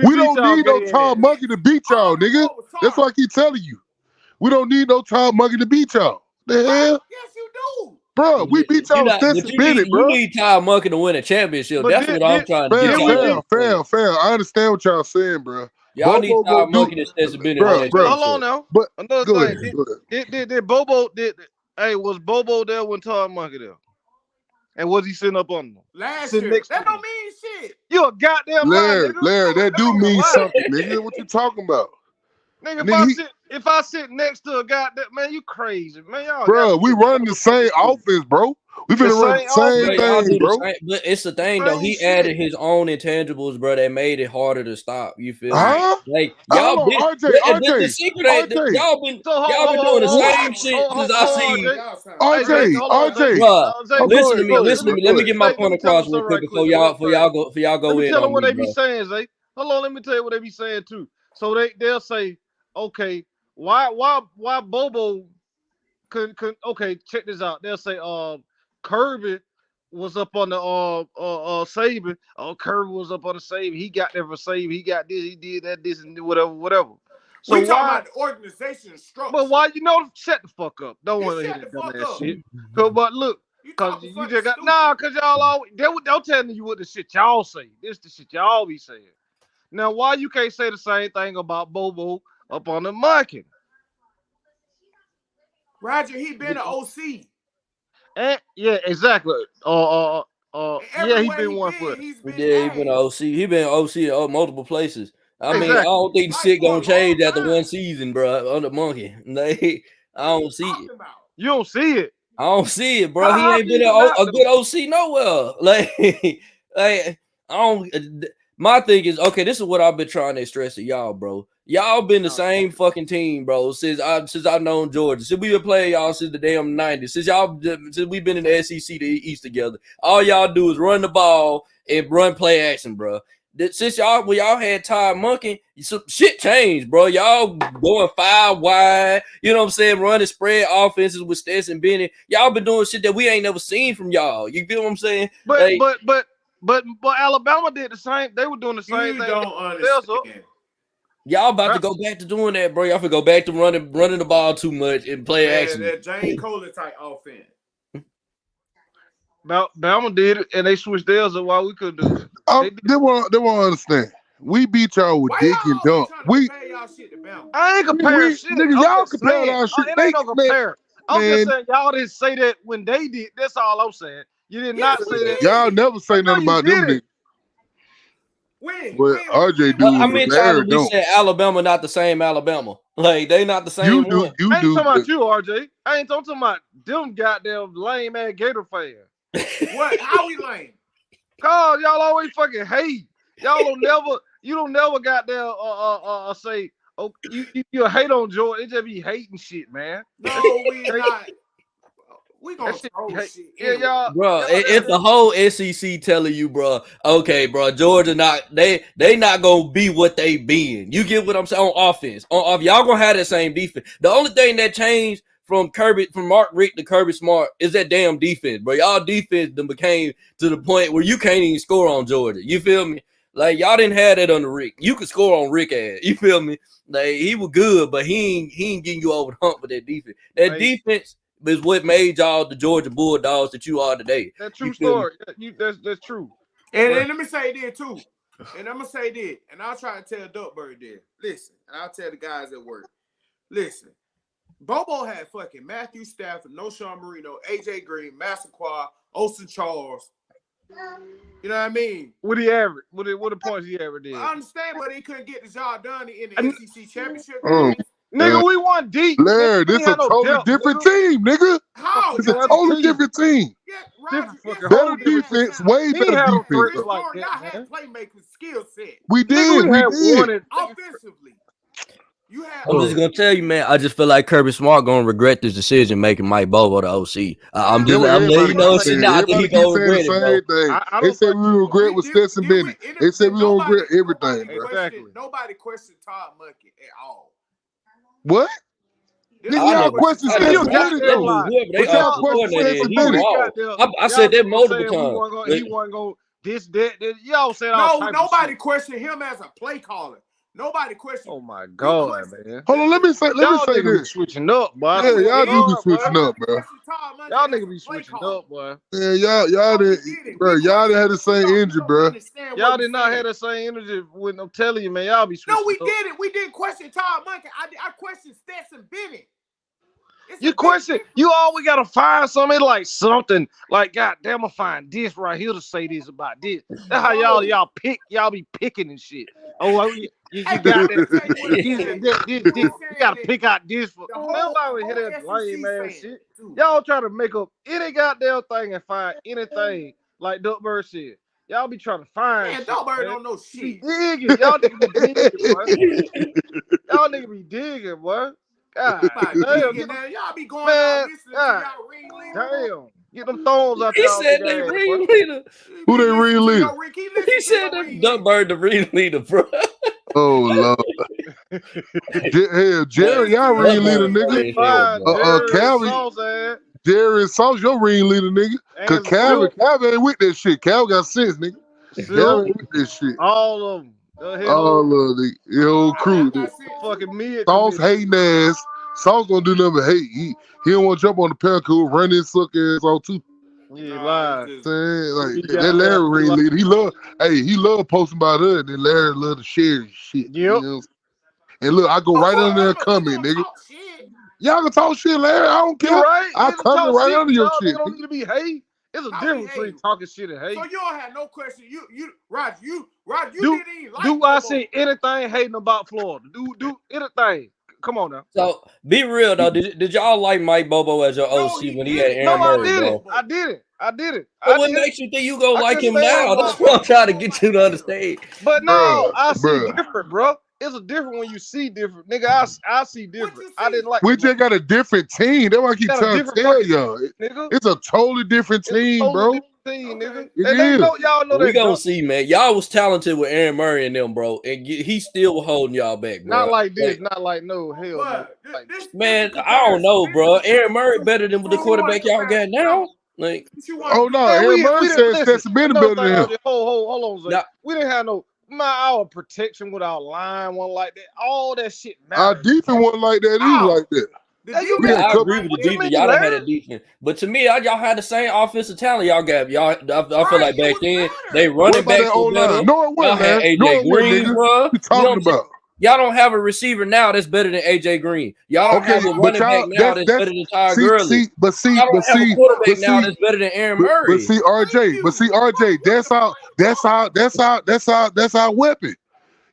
We don't need no Todd Monkey to beat y'all, nigga. That's why I keep telling you. We don't need no Todd Monkey to beat y'all. The hell? Yes, you do. Bro, we beat y'all with Stetson Bennett, bro. You need Todd Monkey to win a championship. That's what I'm trying to get. Fair. I understand what y'all saying, bro. Y'all need Todd Monkey and Stetson Bennett on that championship. Hold on now. But another thing. Did Bobo was Bobo there when Todd Monkey there? And was he sitting up on them? Last year. That don't mean shit. You a goddamn liar, nigga. Larry, that do mean something, nigga. What you talking about? Nigga, if I sit next to a goddamn man, you crazy, man. Y'all bro, we running the same offense, bro. We finna run the same thing, bro. But it's the thing, though. He added his own intangibles, bro, that made it harder to stop. You feel me? Like, y'all been... RJ. The secret ain't... Y'all been doing the same shit since I seen... RJ. Bro, listen to me. Let me get my point across real quick before y'all go in on me, what they bro. be saying, Zay. Hold on, let me tell you what they be saying, too. So they'll say, okay, why Bobo couldn't okay, check this out. They'll say Kirby was up on the Saban. Oh, Kirby was up on the Saban. He got there for Saban. He got this, he did that, this, and whatever. So we talking about the organization structure. But why shut the fuck up. Don't want to hear that dumbass shit. But look, because you just got because y'all always they'll tell you what the shit y'all say. This the shit y'all be saying. Now, why you can't say the same thing about Bobo up on the market? Roger, he been an OC. And yeah, exactly. Yeah, he Everywhere been he one been, foot. he's been Yeah, he been ass. OC. He been OC in multiple places. I mean, I Exactly. don't think the Like, shit for a gonna change long after time. one season, bro. Under Monkey, I don't see it. Talking about. You don't see it. I don't see it, bro. He How ain't can been you not a though? good OC nowhere. Like I don't. My thing is okay. This is what I've been trying to stress to y'all, bro. Y'all been the same fucking team, bro. Since I've known Georgia. Since we been playing y'all since the damn 90s. Since we've been in the SEC to East together. All y'all do is run the ball and run play action, bro. Since when y'all had Todd Monken, some shit changed, bro. Y'all going 5 wide, you know what I'm saying? Running spread offenses with Stetson Bennett. Y'all been doing shit that we ain't never seen from y'all. You feel what I'm saying? But Like, but Alabama did the same. They were doing the same You thing. don't understand. y'all about to go back to doing that, bro. Y'all finna go back to running the ball too much and play Man, action. that Jane Cola type offense. Bama did it, and they switched theirs up while we couldn't do it. They won't understand. We beat y'all with Why dick y'all and always dunk. trying to compare y'all shit to Bama? I ain't comparing shit. Nigga, I'm y'all just compared saying, our shit. it ain't no compare. I'm man, just saying y'all didn't say that when they did. That's all I'm saying. You did Yes, not we say that. y'all did. never say I know nothing you about them did niggas. it. When? Well, RJ do, I but meant y'all Larry when we don't. said Alabama not the same Alabama. Like they not the same You do, one. you I ain't do. talking But about you, RJ. I ain't talking about them goddamn lame ass Gator fans. What? How we lame? Cause y'all always fucking hate. Y'all don't never. You don't never goddamn say. Oh, you hate on Jordan. It just be hating shit, man. No, we That not. We gonna shit be throw hate. shit Yeah, anyway. Bro, y'all. if the whole SEC telling you, bro, okay, bro, Georgia they not gonna be what they been. You get what I'm saying on offense. Y'all gonna have that same defense. The only thing that changed from Mark Richt to Kirby Smart is that damn defense, bro. Y'all defense then became to the point where you can't even score on Georgia. You feel me? Like y'all didn't have that under Rick. You could score on Rick ass. You feel me? Like he was good, but he ain't getting you over the hump with that defense. That defense is what made y'all the Georgia Bulldogs that you are today. That You true feel me? story. That's true. And But let me say this too. And I'm gonna say this. And I'll try to tell Duckbird this. Listen, and I'll tell the guys at work. Listen, Bobo had fucking Matthew Stafford, No Sean Marino, AJ Green, Massaquoi, Olsen Charles. You know what I mean? what he average? What the points he ever did? I understand, but he couldn't get the job done in the And, SEC championship oh, games. nigga, we won deep. Larry, Nigga, we this ain't a had no totally depth, different nigga. team, nigga. How? It's Fucking a Y'all, other totally team. different team. yeah, Different Roger. Yes, fucking Better whole y'all different had team. defense, talent. way He ain't better had no defense. threats Chris like Martin, that, y'all had man. playmaking skill set. We Nigga, did, we we had did. one and Offensively, you had I'm just gonna tell you, man. I just feel like Kirby Smart gonna regret this decision making Mike Bobo the OC. I'm That's what letting everybody you know keeps shit saying. now. I think Everybody he keeps gonna saying the regret it, bro. same thing. I They don't said think we regret with Stetson Bennett. They said we gonna regret everything, bro. Exactly. Nobody questioned Todd Monken at all. What? Did Nigga, I nobody y'all never, question question I Todd And you never. Stetson Monken? I, Bennett that goddamn though. dude, lie. whoever they But Y'all y'all offensive question coordinator is, Stetson he y'all Bennett. be wrong. goddamn I said y'all that keep on multiple saying times. he wasn't going this, that. Y'all saying all No, type of nobody shit. questioned him as a play caller. Nobody questioned. Oh my You god, questioned. man. Hold on, let me Y'all say nigga be this. switching up, boy. I No, Yeah, we swear to y'all do didn't. be God, boy. switching up, Nobody bro. questioned Todd Y'all Monken as nigga a be play switching caller. up, boy. Man, y'all No, we didn't, didn't. bro. We Y'all done questioned had the what you same don't. You injury, don't bro. understand Y'all what we did not saying. have the same energy when I'm telling you, man. Y'all be No, switching we up. didn't. We didn't question Todd Monken. I questioned Stetson Bennett. It's a You big question, difference. you always gotta find something like God damn, I find this right here to say this about this. That's how No. y'all be picking and shit. Oh, well, you Hey, man, got let me that tell you what it this is. and that, this. You You saying gotta it. pick out this for The man. whole, Nobody hear that lame SEC ass saying shit. it too. Y'all try to make up any goddamn thing and find anything like Duck Bird said. Y'all be trying to find Man, shit, Duckbird man. don't know You be shit. digging. Y'all nigga be digging, boy. Y'all nigga be digging, boy. God By damn, digging now, y'all be going out man. listening to God y'all ringleader. damn. Get them thorns out He y'all said nigga they ass, boy. ringleader. You Who be they listening to ringleader? your ring. He He listen to said your that ringleader. Duckbird the ringleader, bro. Oh Lord. Hell, He Jerry, listen to y'all your ringleader, Duckbird nigga. funny as hell, Fine, bro. Jerry and Calvin, Sauce ass Jerry and Sauce, your ringleader, nigga. Cause and Calvin Silk, ain't with that shit. Calvin got sense, nigga. Calvin ain't with that shit. all of them. His All whole of the whole I crew. got sent too. fucking mid Sauce committee. hating ass. Sauce gonna do nothing but hate. He don't want to jump on the parkour, run his suck ass on too. Yeah, No, lie. it's just Saying like He that got Larry there. ringleader. He love posting about her, and then Larry love to share his shit. Yep. You know? And look, I go right under there we comment, gonna nigga. talk shit. Y'all can talk shit, Larry. I don't You care. right. I Nigga comment talk right shit, under but your y'all nigga shit, don't nigga. need to be hate. It's a How difference he between hating? talking shit and hate. So you don't have no question. Roger, you Do didn't even like do I Bobo. see anything hating about Florida? Do anything? Come on now. So be real though. Did y'all like Mike Bobo as your No, OC he when he had didn't. Aaron No, I Murray, didn't. bro? I didn't. I didn't. So I what didn't. makes you think you gonna I like couldn't him stand now? that That's what I'm motherfucker. trying to get you to understand. But no, Bruh, I see bruh. different, bro. It's a different when you see different, nigga. I see different. you I see? didn't like. We that just got a different team. That's why I keep got a trying to different tell fucking y'all. nigga. It's a totally different It's a team, totally bro. different team, Okay. nigga. It And they is. know y'all know We that. gonna Dog. see, man. Y'all was talented with Aaron Murray and them, bro, and he still was holding y'all back, bro. Not like this. Like, Not like no hell no. But Like, this man, the I don't comparison. know, This bro. the Aaron Murray comparison. better than the Since you want quarterback to y'all compare, got now. Like, since you want Oh to no, man, Aaron we Murray didn't said listen. Stetson Bennett Another better thing, than him. RJ, hold on, Zay. now, We didn't have our protection with our line one like that. All that shit Our matters. defense wasn't like that either, Oh, like that. the Hey, you We defense had a I wasn't couple. agree like with the what you that. defense. mean, Y'all done had Larry? a defense, but to me, y'all had the same offensive talent. Y'all got y'all. I feel Right, like it back was then they better. What running about that backs O were better. line? No, it Y'all wasn't, had Larry. No, AJ it wasn't, Green, nigga. bro. What you You know talking what I'm saying? about? Y'all don't have a receiver now that's better than AJ Green. Y'all don't Okay, have a but running back y'all, now that's better than Ty see, Gurley. see, but see, Y'all but don't have a see, quarterback but now see, that's better than Aaron but Murray. see, RJ, but see, RJ, that's our weapon.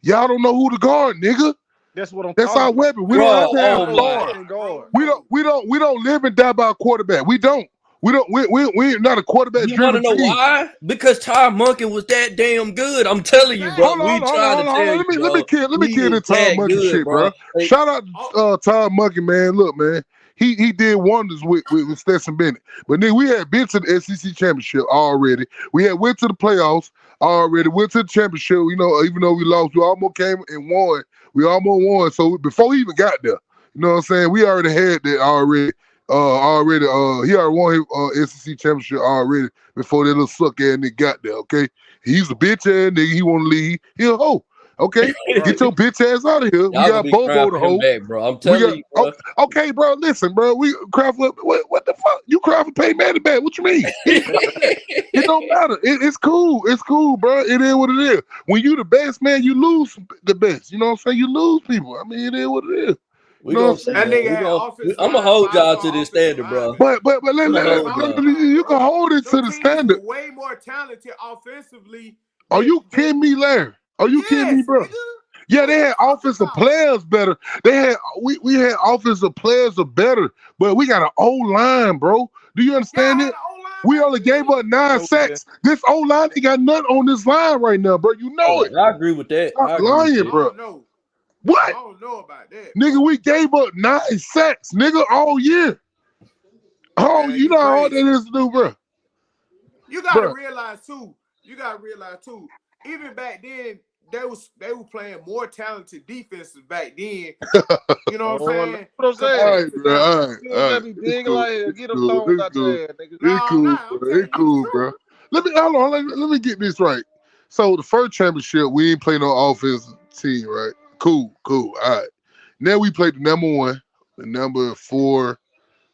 Y'all don't know who to guard, nigga. That's what I'm That's talking our about. weapon. We don't Bro, have to have oh a my. guard. Guard. We don't live and die by a quarterback. We don't. We're not a quarterback You want to driven know team. why? Because Ty Monken was that damn good. I'm telling you, bro. Exactly. We trying to tell you, Let me bro. kill He this is Tom that Monkey good, shit, bro. bro. Like, Shout out Tom Monkey, man. Look, man, he did wonders with Stetson Bennett. But then we had been to the SEC championship already. We had went to the playoffs already. Went to the championship. You know, even though we lost, we almost came and won. We almost won. So before we even got there, you know what I'm saying? We already had that already. He already won his SEC championship already before that little suck ass nigga got there. Okay, he's a bitch ass nigga. He want to leave. He a hoe. Okay, get your bitch ass out of here. We y'all gonna got be crying Bobo for the him hoe. back, bro. I'm We telling got you, bro. okay, bro. Listen, bro. We cry for what the fuck? You cry for Peyton Manning back? What you mean? It don't matter. It's cool. It's cool, bro. It is what it is. When you the best, man, you lose the best. You know what I'm saying? You lose people. I mean, it is what it is. We You know what gonna I'm see, saying? That man. nigga had offensive I'm gonna line, hold y'all to five-star this offensive standard, bro. lineman. But I'm gonna hold Offensive y'all. line, you can bro. hold it to Them the teams standard. were way more talented offensively. Are you kidding me, Larry? Are you kidding me, Yes, bro? nigga. Yeah, What they you had talking offensive about? players better. We had offensive players are better, but we got an O line, bro. Do you Y'all understand had it? an O-line We back only gave then? up 9 No, sacks. This O line ain't got nothing on this line right now, bro. You know it. I agree with that. Stop I agree with lying, that. I bro. don't know. I What? don't know about that, Nigga, bro. we gave up 9 sacks, nigga, all year. Oh, Man, you you know how hard crazy. that is to do, bro. You gotta Bro, realize too. Even back then, they were playing more talented defenses back then. You know what I'm saying? what I'm all saying. Compared right, to bro. now. All right, You all don't right. just be It's digging cool. like It's get them cool. thongs It's out cool. your ass, nigga. It's No, cool, I'm bro. telling It's you the cool, truth. bro. Let me hold on. Let me get this right. So the first championship, we ain't play no offensive team, right? Cool. All right. Now we played the number 1, the number 4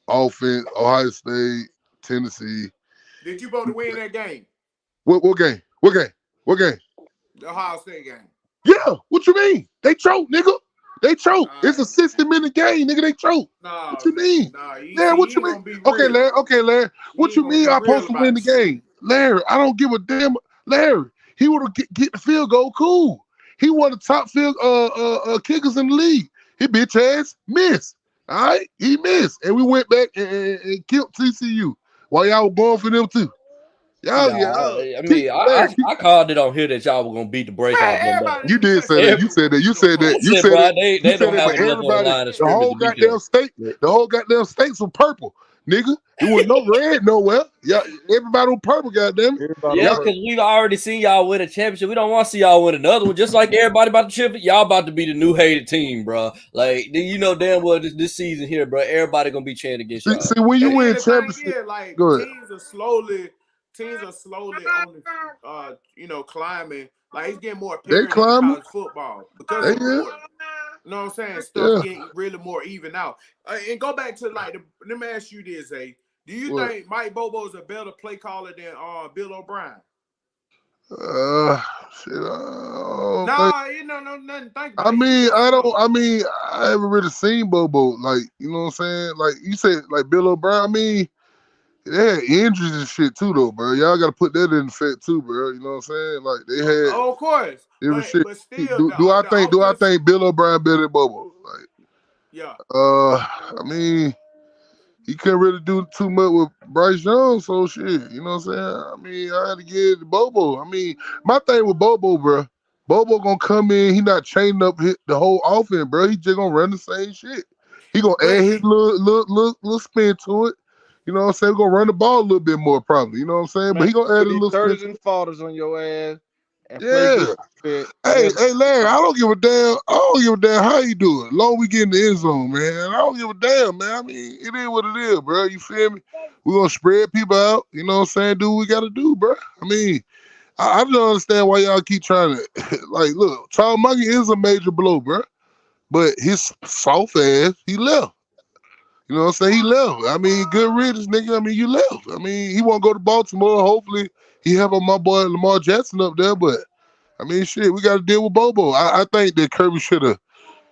offense, Ohio State, Tennessee. Did you vote to win that game? What game? What game? The Ohio State game. Yeah. What you mean? They choked, nigga. They choked. All It's a right, 60-minute game, nigga. They choked. What no, you mean? you Larry, see, what you you ain't mean? gonna be Okay, real. Larry. You What ain't you gonna mean be I'm real supposed to about win the the shit. game? Larry, I don't give a damn. Larry, he would have get the field goal. Cool. He one of the top field kickers in the league. He bitch ass missed. All right, he missed, and we went back and killed TCU while y'all were going for them too. Y'all, Nah, yeah. I mean, I called it on here that y'all were gonna beat the break Man, out of them. But everybody You in the did say Texas that. every, You area said that. You beat them said that. I folks. You said, said bro, that. they You said don't that. have But enough on the everybody, line of the scrimmage whole to beat goddamn them. state, the whole goddamn states were purple, nigga. It was no red nowhere. Yeah, everybody was purple. Goddamn it. Everybody Yeah, Y'all, because we've already seen y'all win a championship. We don't want to see y'all win another one. Just like everybody about to chip it, y'all about to be the new hated team, bro. Like you know damn well this season here, bro. Everybody gonna be chanting against y'all. see when you And then win the thing championship. is, like Go ahead. teams are slowly on the climbing. Like it's getting more They apparent in climbing. college football because They of the yeah. portal. You know what I'm saying? Stuff Yeah. getting really more even out. And go back to let me ask you this, Zay. Do you What? think Mike Bobo is a better play caller than Bill O'Brien? Shit. I don't think. No, nothing to think about. Either yes I or don't. no. I haven't really seen Bobo. Like, you know what I'm saying? Like you said, like Bill O'Brien. I mean, they had injuries and shit too, though, bro. Y'all got to put that in effect too, bro. You know what I'm saying? Like they had Oh, of course, different shit. but still, Do I the think offense, Bill O'Brien better than Bobo? Like, yeah. I mean, he couldn't really do too much with Bryce Young, so shit. You know what I'm saying? I mean, I had to give it to Bobo. I mean, my thing with Bobo, bro. Bobo gonna come in. He not chaining up the whole offense, bro. He just gonna run the same shit. He gonna But add his little spin to it. You know what I'm saying? We're gonna run the ball a little bit more, probably. You know what I'm saying? Man, But he gonna add a put these little spin 30s to and it. 40s on your ass and play Yeah. good defense, and Hey, that's Larry, I don't give a damn. I don't give a damn how you do it. Long we get in the end zone, man. I don't give a damn, man. I mean, it is what it is, bro. You feel me? We're gonna spread people out. You know what I'm saying? Do what we gotta do, bro. I mean, I don't understand why y'all keep trying to like look, Charles Monkey is a major blow, bro. But his soft ass, he left. You know what I'm saying? He left. I mean, good riddance, nigga. I mean, you left. I mean, he won't go to Baltimore. Hopefully, he have on my boy Lamar Jackson up there, but I mean, shit, we got to deal with Bobo. I think that Kirby should have,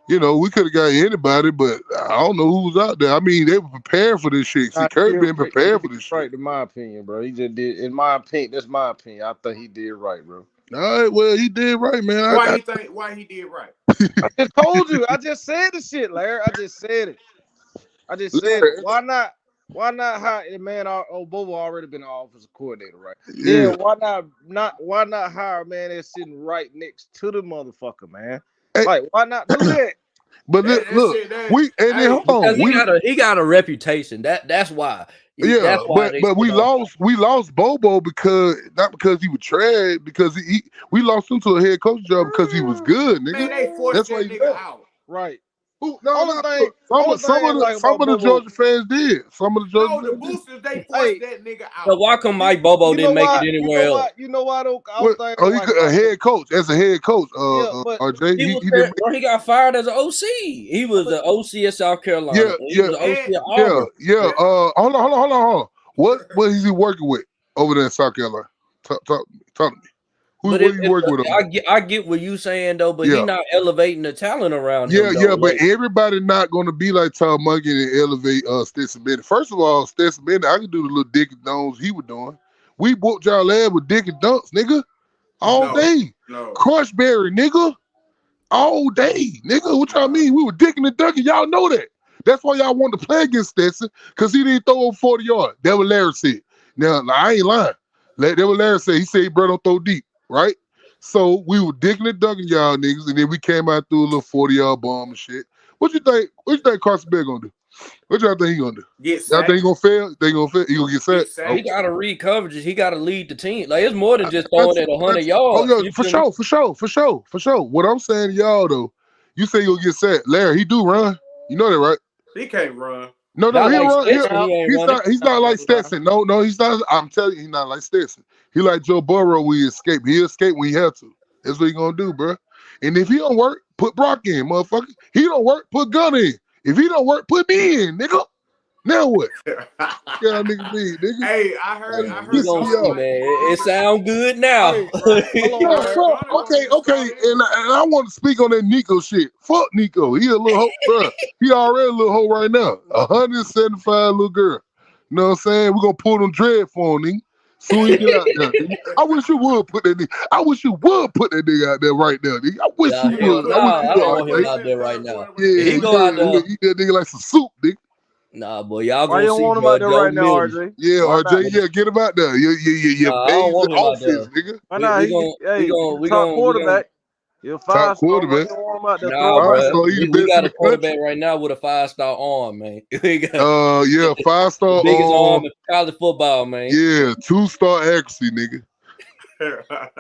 we could have got anybody, but I don't know who was out there. I mean, they were prepared for this shit. See, not Kirby did been right. He prepared for did this shit. right, in my opinion, bro. He just did. In my opinion, that's my opinion. I think he did right, bro. All right, well, he did right, man. why he did right? I just told you. I just said the shit, Larry. I just said it. I just said it. Larry, Why not? Why not hire man? Bobo already been an offensive coordinator, right? yeah, Then why not hire a man that's sitting right next to the motherfucker, man? hey, Like, why not do that? but That look, shit. That we and then hey, hold on, Because he got a reputation. That's why. yeah, That's why they but sit on. we lost Bobo because not because he was trash, because we lost him to a head coach job because he was good, nigga. man, they forced That's why that he nigga left. out. Right. No, Only no. thing, only Some thing I of the like about Bobo. Georgia fans did. Some of the Georgia No, the fans did. boosters they forced Hey, that nigga So out. why come you, Mike Bobo you know didn't make it why? You know anywhere else? why? You know why? I What? don't think I Oh, he like a about Bobo. head coach. As a head coach, Yeah, but RJ, He was he didn't make. bro, he got fired as an OC. He was the OC at South Carolina. He was the OC at Auburn. Yeah. Hold on. What is he working with over there in South Carolina? Talk to me. But What are you working with over there? I get what you saying though, but he Yeah. not elevating the talent around him though. Yeah, but Like, everybody not gonna be like Tom Monkey and elevate Stetson Bennett. First of all, Stetson Bennett, I can do the little dick and don'ts he was doing. We whooped y'all ass with dick and dunks, nigga, all no, day. no. Crushberry, nigga, all day, nigga. What y'all mean? We were dicking and dunking. Y'all know that. That's why y'all wanted to play against Stetson, because he didn't throw over 40 yards. That what Larry said. Now, I ain't lying. That what Larry said. He said he bro don't throw deep, right? So we were dicking and dunking y'all niggas, and then we came out through a little 40-yard bomb and shit. What you think Carson Beck gonna do? What y'all think he gonna do? Get Y'all think sacked. he gonna fail? They gonna fail? He gonna get Get sacked? sacked. he gotta read coverages. He gotta lead the team. Like, it's more than just I throwing t- it I 100 t- oh yards. yeah, You for feel me? sure. What I'm saying to y'all though, you say you'll get sacked. Larry, he do run. You know that, right? He can't run. No, Not he'll like run. Stetson, he ain't running. He's not like Stetson. No, he's not. I'm telling you, he's not like Stetson. He like Joe Burrow when he escape. He escape when he have to. That's what he gonna do, bro. And if he don't work, put Brock in, motherfucker. He don't work, put Gunn in. If he don't work, put me in, nigga. Now what? Yeah, nigga be, nigga. Hey, I Like, heard We piss gonna me see, Gunner off. man. like It Gunner. sound good now. Hey, hold on, I Yeah, Larry. heard bro. Gunner gonna Okay. get started And anyway. I want to speak on that Nico shit. Fuck Nico. He a little hoe, bro. He already a little hoe right now. 175 little girl. You know what I'm saying? We're gonna pull them dread for him, nigga. Soon he get out there, nigga. I wish you would put that nigga. I wish you would put that nigga out there right now, nigga. I wish Nah, you hell would. I wish you nah. I don't would, want him RJ. Put him out in the there right third now. quarter with Yeah, the If he you go out defense. there, gotta eat that nigga like some soup, nigga. nah, boy, y'all Why gonna you don't see, want him bro. out there Joe right now, Milton. RJ? Yeah, Why not? RJ. Yeah, get him out there. You Nah, I don't amazing want him out offense, there. nigga. Why We not? we gonna we He gonna the we top gonna we gonna quarterback. He'll Top 5-star. Why quarterback. you don't want him out there Nah, throwing Five bro. passes? star. He the We best in got a the country. quarterback right now with a 5-star arm, man. We got Yeah, the 5-star. biggest arm in college football, man. Yeah, 2-star accuracy, nigga.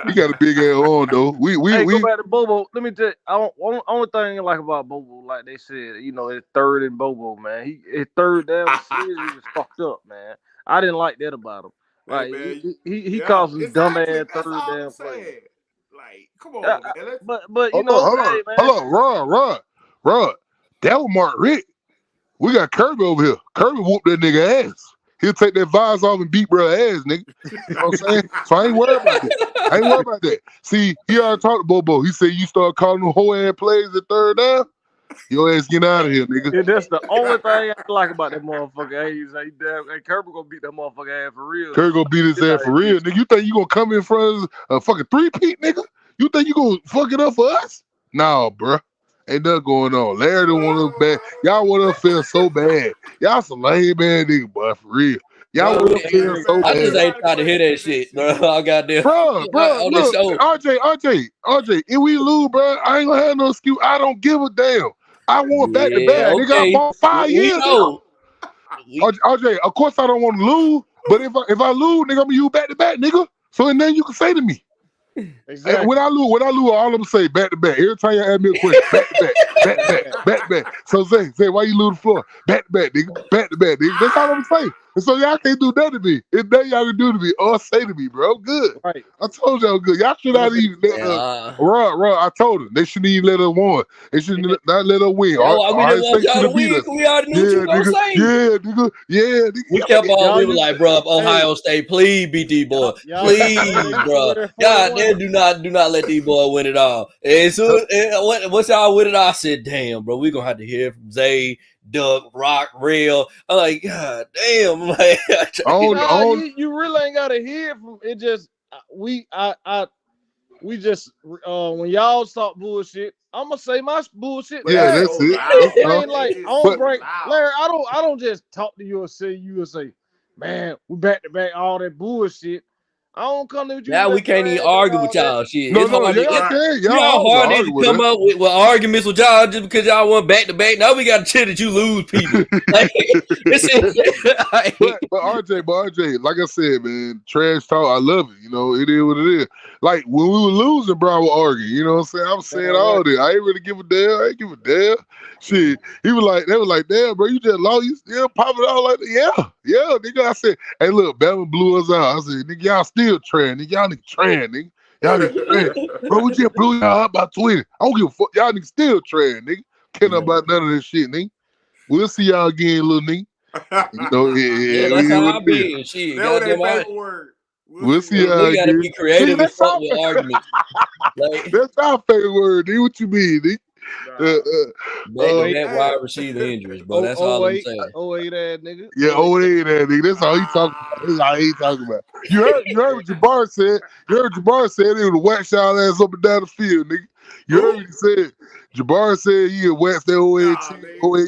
He got a big ass arm though. Hey, go back to Bobo. Let me tell you, only thing I like about Bobo, like they said, his third and Bobo, man. His third down decision, he was fucked up, man. I didn't like that about him. Hey Like man, he yeah, calls some exactly. dumbass That's third all I'm down plays. saying. Like, come on, man. But hey man, Hold on, Rod. That was Mark Rick. We got Kirby over here. Kirby whooped that nigga ass. He'll take that visor off and beat bro ass, nigga. You know what I'm saying? So I ain't worried about that. I ain't worried about that. See, he already talked to Bobo. He said you start calling them whole ass plays at third down. Your ass get out of here, nigga. And that's the only thing I like about that motherfucker. Hey, Kirby gonna beat that motherfucker ass for real. Kirby gonna beat his ass for real, nigga. You think you gonna come in front of a fucking 3-peat, nigga? You think you gonna fuck it up for us? Nah, bruh. Ain't nothing going on. Larry don't want us bad. Y'all want us feel so bad. Y'all some lame man nigga, boy, for real. Y'all want us feel so I just bad. ain't trying to hear that shit, bro. I got there. Bro, on this look, show. RJ, if we lose, bro, I ain't gonna have no excuse. I don't give a damn. I want back to back. Nigga, I bought 5 years. Know. RJ, of course I don't want to lose, but if I lose, nigga, I'm gonna use back to back, nigga. So and then you can say to me. Exactly. Hey, when I lose, all of them say back to back. Every time you ask me a question, back to back. So say, why you lose the floor? Back to back, nigga. Back to back, nigga. That's all I'm saying. And so y'all can't do that to me. It's nothing y'all can do to me or say to me, bro. I'm good. Right. I told y'all good. Y'all should not even let Ron, I told them. They shouldn't even let her win. They should not let her win. We didn't want y'all to win because we already knew what you were going to say. Yeah, nigga. We kept on, we were like, bro, Ohio State, please beat D-boy. Please, bro. God, damn, do not let D-boy win it all. And so, once y'all win it all, I said, damn, bro, we're going to have to hear from Zay, Doug, Rock, Real. I'm like, God damn, man. You really ain't gotta hear from it. Just we just when y'all start bullshit, I'm gonna say my bullshit. Yeah, that's it. It ain't like I don't bring Larry. I don't just talk to you and say, man, we back to back all that bullshit. I don't come to you. Now we can't even argue with y'all. Shit, no, it's hard. Y'all hard to come up with arguments with y'all just because y'all went back to back. Now we got to chill that you lose people. Like, but RJ, like I said, man, trash talk. I love it. You know, it is what it is. Like when we were losing, bro, I would argue. You know what I'm saying? I'm saying all this. I ain't really give a damn. I ain't give a damn. Shit, they was like, damn, bro, you just lost. You still popping out like that? Yeah, nigga. I said, hey, look, Bama blew us out. I said, nigga, y'all still trash, nigga. Y'all nigga trash, nigga. Y'all nigga trash. Bro, we just blew y'all out by 20. I don't give a fuck. Y'all nigga still trash, nigga. Can't know about none of this shit, nigga. We'll see y'all again, little nigga. You know, that's how I be. Shit, that was their favorite word. We'll see y'all we gotta be creative and fuck with arguments. Like, that's our favorite word, nigga. What you mean, nigga? That wide receiver injuries, bro. That's all I'm saying. 08 ass nigga. Yeah, 08 ass nigga. That's all he talking about. That's all he talking about. You heard what Jabari said. You heard Jabari said he would have waxed y'all ass up and down the field, nigga. You heard what he said. Jabari said he had waxed that 08 when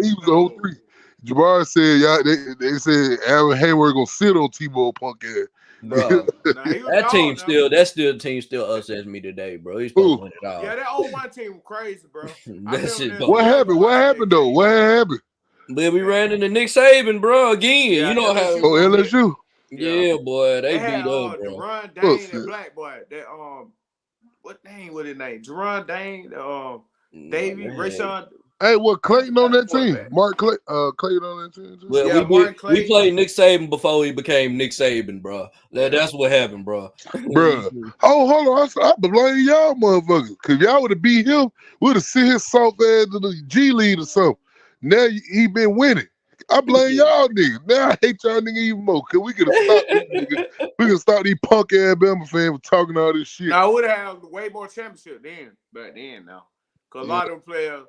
he was 03. Jabari said, y'all, they said Aaron Hayward gonna sit on T-Ball punk ass. Bro, that team still upsets me today, bro. He's supposed to win it all. Yeah, that 01 team was crazy, bro. What happened? What happened though? What happened? But we ran into Nick Saban, bro, again. Yeah, you know how LSU. Yeah, boy, they had, beat up, bro. Jerron Dane and Black Boy. That what name was his name? Jerron Dane, Davey, Rayshon. Hey, what Clayton on that team? Mark Clayton on that team too? Well, yeah, we played Nick Saban before he became Nick Saban, bro. That's what happened, bro. Bro. Oh, hold on. I blame y'all motherfuckers. Cause y'all would have beat him, would have sent his soft ass to the G League or something. Now he been winning. I blame y'all niggas. Now I hate y'all niggas even more. Cause we could have stopped these niggas. We could stop these punk ass Bama fans from talking all this shit. Now I would have way more championship back then now. Cause a lot of them players,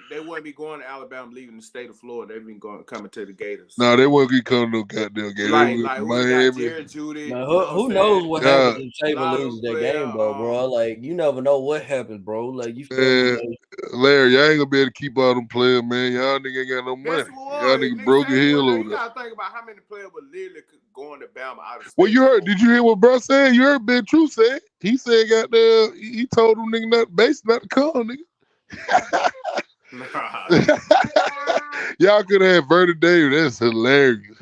they wouldn't be going to Alabama, leaving the state of Florida. They've been coming to the Gators. No, they wouldn't be coming to no goddamn Gators. Like we got Jared Judy. Who knows what happens if Saban loses that game, bro? Like, you never know what happens, bro. Like, you still Larry, y'all ain't gonna be able to keep all them players, man. Y'all niggas ain't got no money. Y'all niggas broke your heel over there. You gotta think about how many players were literally going to Bama out of state. Well, did you hear what bro said? You heard Ben True said? He said he told them niggas not to come, nigga. Y'all could have had Vernon Davis. That's hilarious.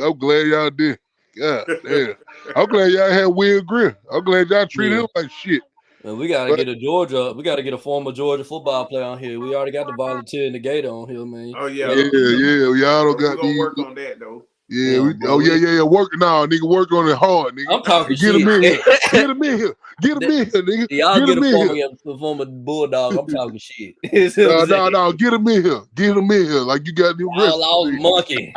I'm glad y'all did. God damn. I'm glad y'all had Will Greer. I'm glad y'all treated him like shit. Man, we gotta get a former Georgia football player on here. We already got the volunteer and the Gator on here, man. Oh yeah. Y'all don't got to work on that though. Yeah, work on it hard, nigga. I'm talking Get him in here. Get him in here, nigga. Y'all get a former Bulldog. I'm talking shit. No, get him in here. Get him in here like you got new rest. Lost monkey.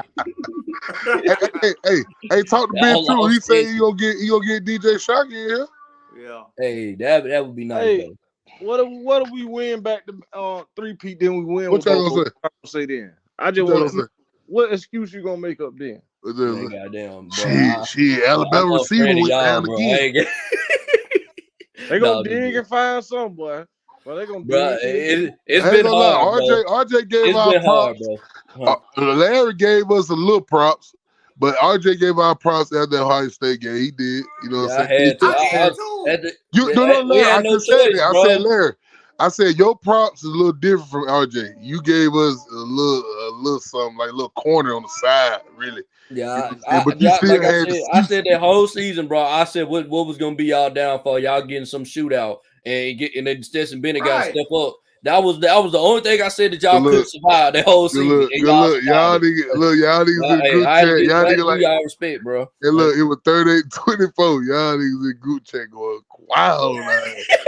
hey, talk to Ben too. He said he gonna get DJ Shock in here. Yeah. Hey, that would be nice. What if we win back to 3-peat, then we win What with y'all Bobo? gonna say? What you say then? I just What y'all want gonna to say? what excuse you gonna make up then? What y'all Man, gonna say? goddamn, bro. Shit, I'm Alabama not receiver afraid of went y'all, down bro. I again. ain't get They gonna no, dig and find some boy. Well, they gonna bro. dig. It's I ain't been gonna lie, hard, bro. RJ gave It's our been hard, props. bro. Huh. Larry gave us a little props, but RJ gave our props at the Ohio State game. He did, you know Yeah, what I I'm saying? had to. I did I too. had to. You no, We Larry. had I no just said choice, that. I said, bro. Larry. I said your props is a little different from RJ. You gave us a little something like a little corner on the side, really. You know Yeah, what I'm saying? But you still like I had said, I said that excuses. whole season, bro. I said what was gonna be y'all downfall, y'all getting some shootout and then Stetson Bennett got to Right. step up. That was the only thing I said that Good y'all look, couldn't survive that whole good season, look, and good y'all look. survived it. Y'all niggas in the Hey, group I had to chat. give, Y'all I had to niggas give like, y'all respect, bro. and Like, look, it was 38-24. Y'all niggas in group chat going wild.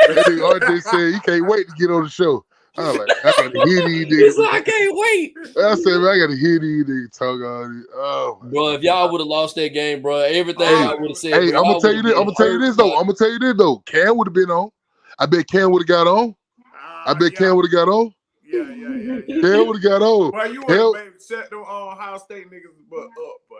That nigga RJ said he can't wait to get on the show. I was like, I gotta hear these he said, niggas. I can't wait. I said, man, I gotta hear these niggas talk all this. Oh my Bro, if y'all would have lost that game, bro, everything Hey, y'all would have said, hey, bro, I'm gonna y'all tell would you have this. I'm been gonna tell you hurt. this though. I'm gonna tell you this though. Cam would have been on. I bet Cam would have got on. I bet Yeah. Cam would have got on. Yeah. Cam would have got on. Well, you would Cam, have shut them Ohio State niggas but up, boy.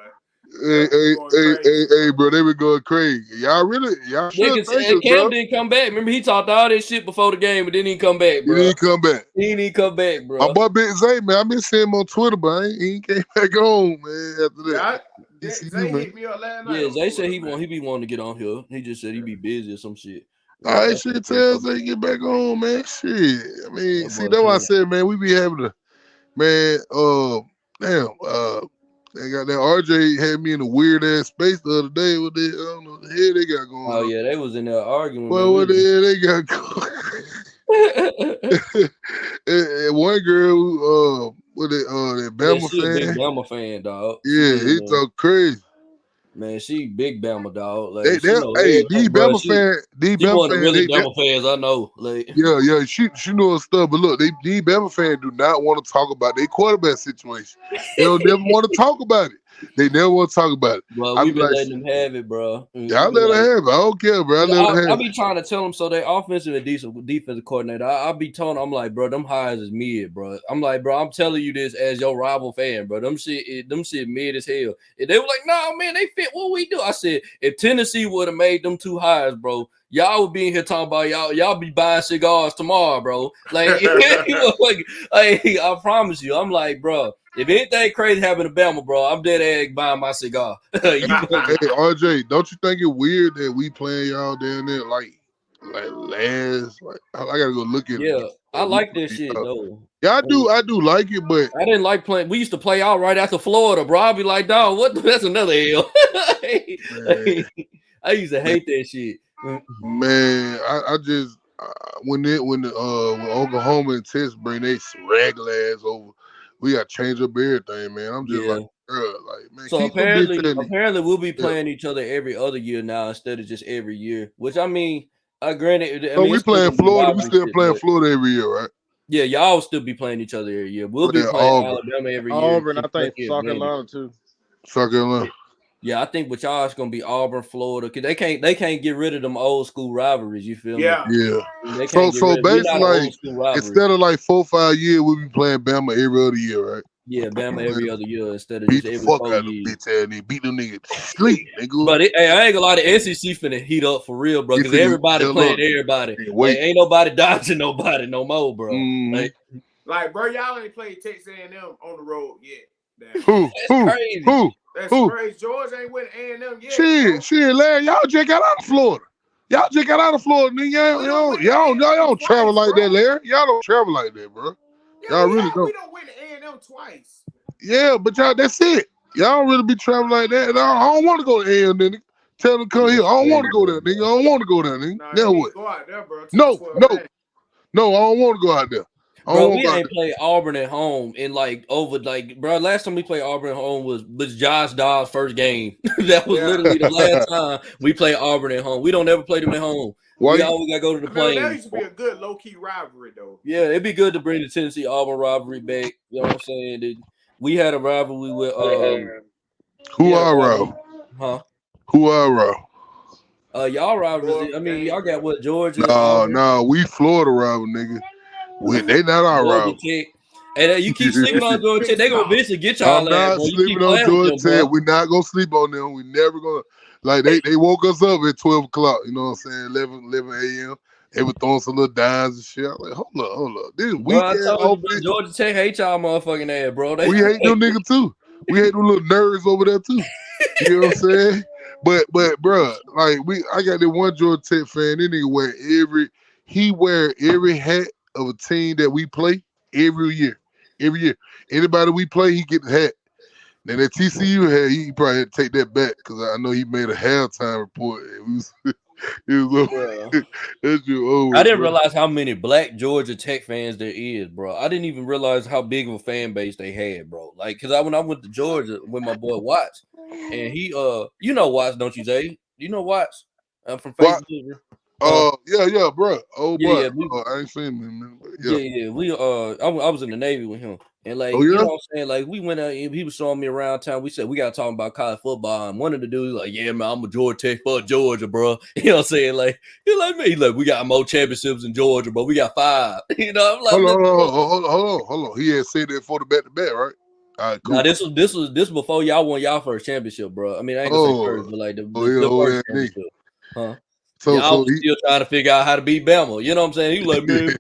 hey, They going crazy, bro, they were going crazy. Y'all Yeah, should because thank us, Cam bro. didn't come back. Remember, he talked all this shit before the game, but then he come back, He bro. didn't come back. He didn't come back, My bro. boy Big Zay, man, I been seeing him on Twitter, but he ain't came back on, man. After that, Yeah, ECU, Zay man. hit me up last night Yeah, on they said Twitter, he man. be wanting to get on here. He just said he be busy or some shit. I That ain't shit tell Zay get back on, man. Shit. I mean, see, boy that's why I said, said, man, we be having to, man, damn, they got that RJ had me in a weird ass space the other day. What they, I don't know what the hell they got going oh on. yeah, they was in there arguing. Well, what the hell they got going? And one girl, what that Yeah, Bama she a big fan, Bama fan, dog. She yeah, be in he there. talk crazy. Man, she big Bama, dog. They, Like, she they, know hey, these everything, bro. Bama fan, She one of the really they, Bama fans I know. Like, yeah, she know her stuff. But look, these Bama fans do not want to talk about their quarterback situation. They don't never want to talk about it. They never want to talk about it. but I we be been like, letting them have it, bro. We y'all been let like, her have it. I don't care, bro. I let her I have be it. trying to tell them so they offensive and defensive coordinator. I be telling them, I'm like, bro, them hires is mid, bro. I'm like, bro, I'm telling you this as your rival fan, bro. Them shit mid as hell. And they were like, nah, man, they fit what we do. I said, if Tennessee would have made them two hires, bro, y'all would be in here talking about y'all be buying cigars tomorrow, bro. Like, I promise you, I'm like, bro, if anything crazy happened to Bama, bro, I'm dead ass buying my cigar. Hey, RJ, don't you think it weird that we playing y'all down there like last? Like, I gotta go look at it Yeah, again. I But we like that play shit y'all. though. Yeah, I do like it, but I didn't like playing. We used to play out right after Florida, bro. I'd be like, dog, what? That's another L. man, I used to hate that shit. man, I just when Oklahoma and Texas bring they regular ass over, we got to change up everything, man. I'm just Yeah. like, bro, like, man, So keep them bitch ass niggas. apparently we'll be Yeah. playing each other every other year now instead of just every year. Which I mean, I granted, I So mean we it's still playing gonna be Florida. We rivalry still shit, playing but Florida every year, right? yeah, y'all will still be playing each other every year. We'll be Yeah, playing Auburn, Alabama every year. Auburn, I think Kentucky, South Vandy. Carolina too. South Carolina. Yeah, I think with y'all it's gonna be Auburn, Florida, because they can't get rid of them old school rivalries. You feel me? Yeah. Yeah. They So can't get rid of. We're not basically, an like old school rivalry. instead of like 4-5 years, we be playing Bama every other year, right? Yeah, Bama every other year instead of Beat just the every fuck 4 out of them years. bitch ass niggas. Beat them niggas to sleep, nigga. But hey, I ain't gonna lie, the SEC finna heat up for real, bro. He Because finna everybody hell playing up. everybody. Can't Like, wait. ain't nobody dodging nobody no more, bro. Like, Like, bro, y'all ain't played Texas A&M on the road yet. Damn. that's crazy. That's crazy. George ain't with A&M yet. Shit, Larry, y'all just got out of Florida. Y'all just got out of Florida, nigga. Y'all don't travel like that, Larry. Y'all don't travel like that, bro. Y'all really don't. We don't win A&M twice. Yeah, but y'all, that's it. Y'all don't really be traveling like that. And I don't want to go to A&M, nigga. Tell them to come here. I don't want to go there, nigga. I don't want to go there, nigga. Nah, Now what? go out there, bro. No, I don't want to go out there. I don't Bro, want we to go out ain't played Auburn at home in like over like bro. Last time we played Auburn at home was Josh Dobbs' first game. That was literally the last time we played Auburn at home. We don't ever play them at home. We always gotta go to the plane. That used to be a good low key rivalry though. Yeah, it'd be good to bring the Tennessee Auburn rivalry back. You know what I'm saying? We had a rivalry with Who are Rob? huh? Who are Rob? Y'all rivals. I mean, y'all got what Georgia, Auburn, No, we Florida rival, nigga. They not our Georgia rival. Tech. And you keep sleeping on Georgia Tech, they gonna eventually get y'all I'm ass, not bro. You keep sleeping on playing with Georgia them, bro. Tech. We're not gonna sleep on them. We never gonna like they woke us up at 12 o'clock, you know what I'm saying? 11 a.m. They were throwing some little dimes and shit. I'm like, hold up. This Bro, I weekend told you, bro, offense. Georgia Tech hate y'all motherfucking ass, bro. We hate them niggas too. We hate them little nerds over there too. You know what I'm saying? But bro, like I got that one Georgia Tech fan. That nigga wear every hat of a team that we play every year. Every year. Anybody we play, he get the hat. Then that TCU hat, he probably had to take that back because I know he made a halftime report. It was Bro. over. That's just over, I didn't bro. realize how many black Georgia Tech fans there is, bro. I didn't even realize how big of a fan base they had, bro. Like, cause when I went to Georgia with my boy Watts, and he you know Watts, don't you, Jay? You know Watts? I'm from What? Facebook. Yeah, bro. Oh, Yeah, boy. I ain't seen him in a minute, but yeah. yeah. We I was in the Navy with him, and like Oh, you yeah? know what I'm saying, like we went out. He was showing me around town. We said we got to talk about college football, and one of the dudes like, yeah, man, I'm a Georgia Tech for Georgia, bro. You know what I'm saying? Like he like me, like we got more championships in Georgia, bro. We got 5. You know, I'm like, Hold on. He had said that for the back-to-back, right? All right, now cool. this before y'all won y'all first championship, bro. I mean, I ain't gonna say first, Oh, but like yeah, the old first ass nigga. championship, huh? Y'all So was he still trying to figure out how to beat Bama. You know what I'm saying? He like, man,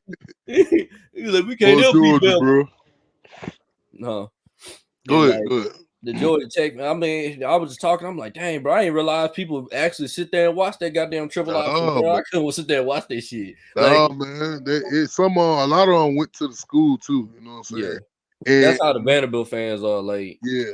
he like, we can't for ever beat Georgia, Bama. bro. No. And Go like ahead. the Georgia Tech, I mean, I was just talking. I'm like, dang, bro, I didn't realize people actually sit there and watch that goddamn triple option, Nah, bro. I but couldn't sit there and watch that shit. Like, nah, man. A lot of them went to the school too. You know what I'm yeah, saying? that's how the And Vanderbilt fans are. Like, yeah,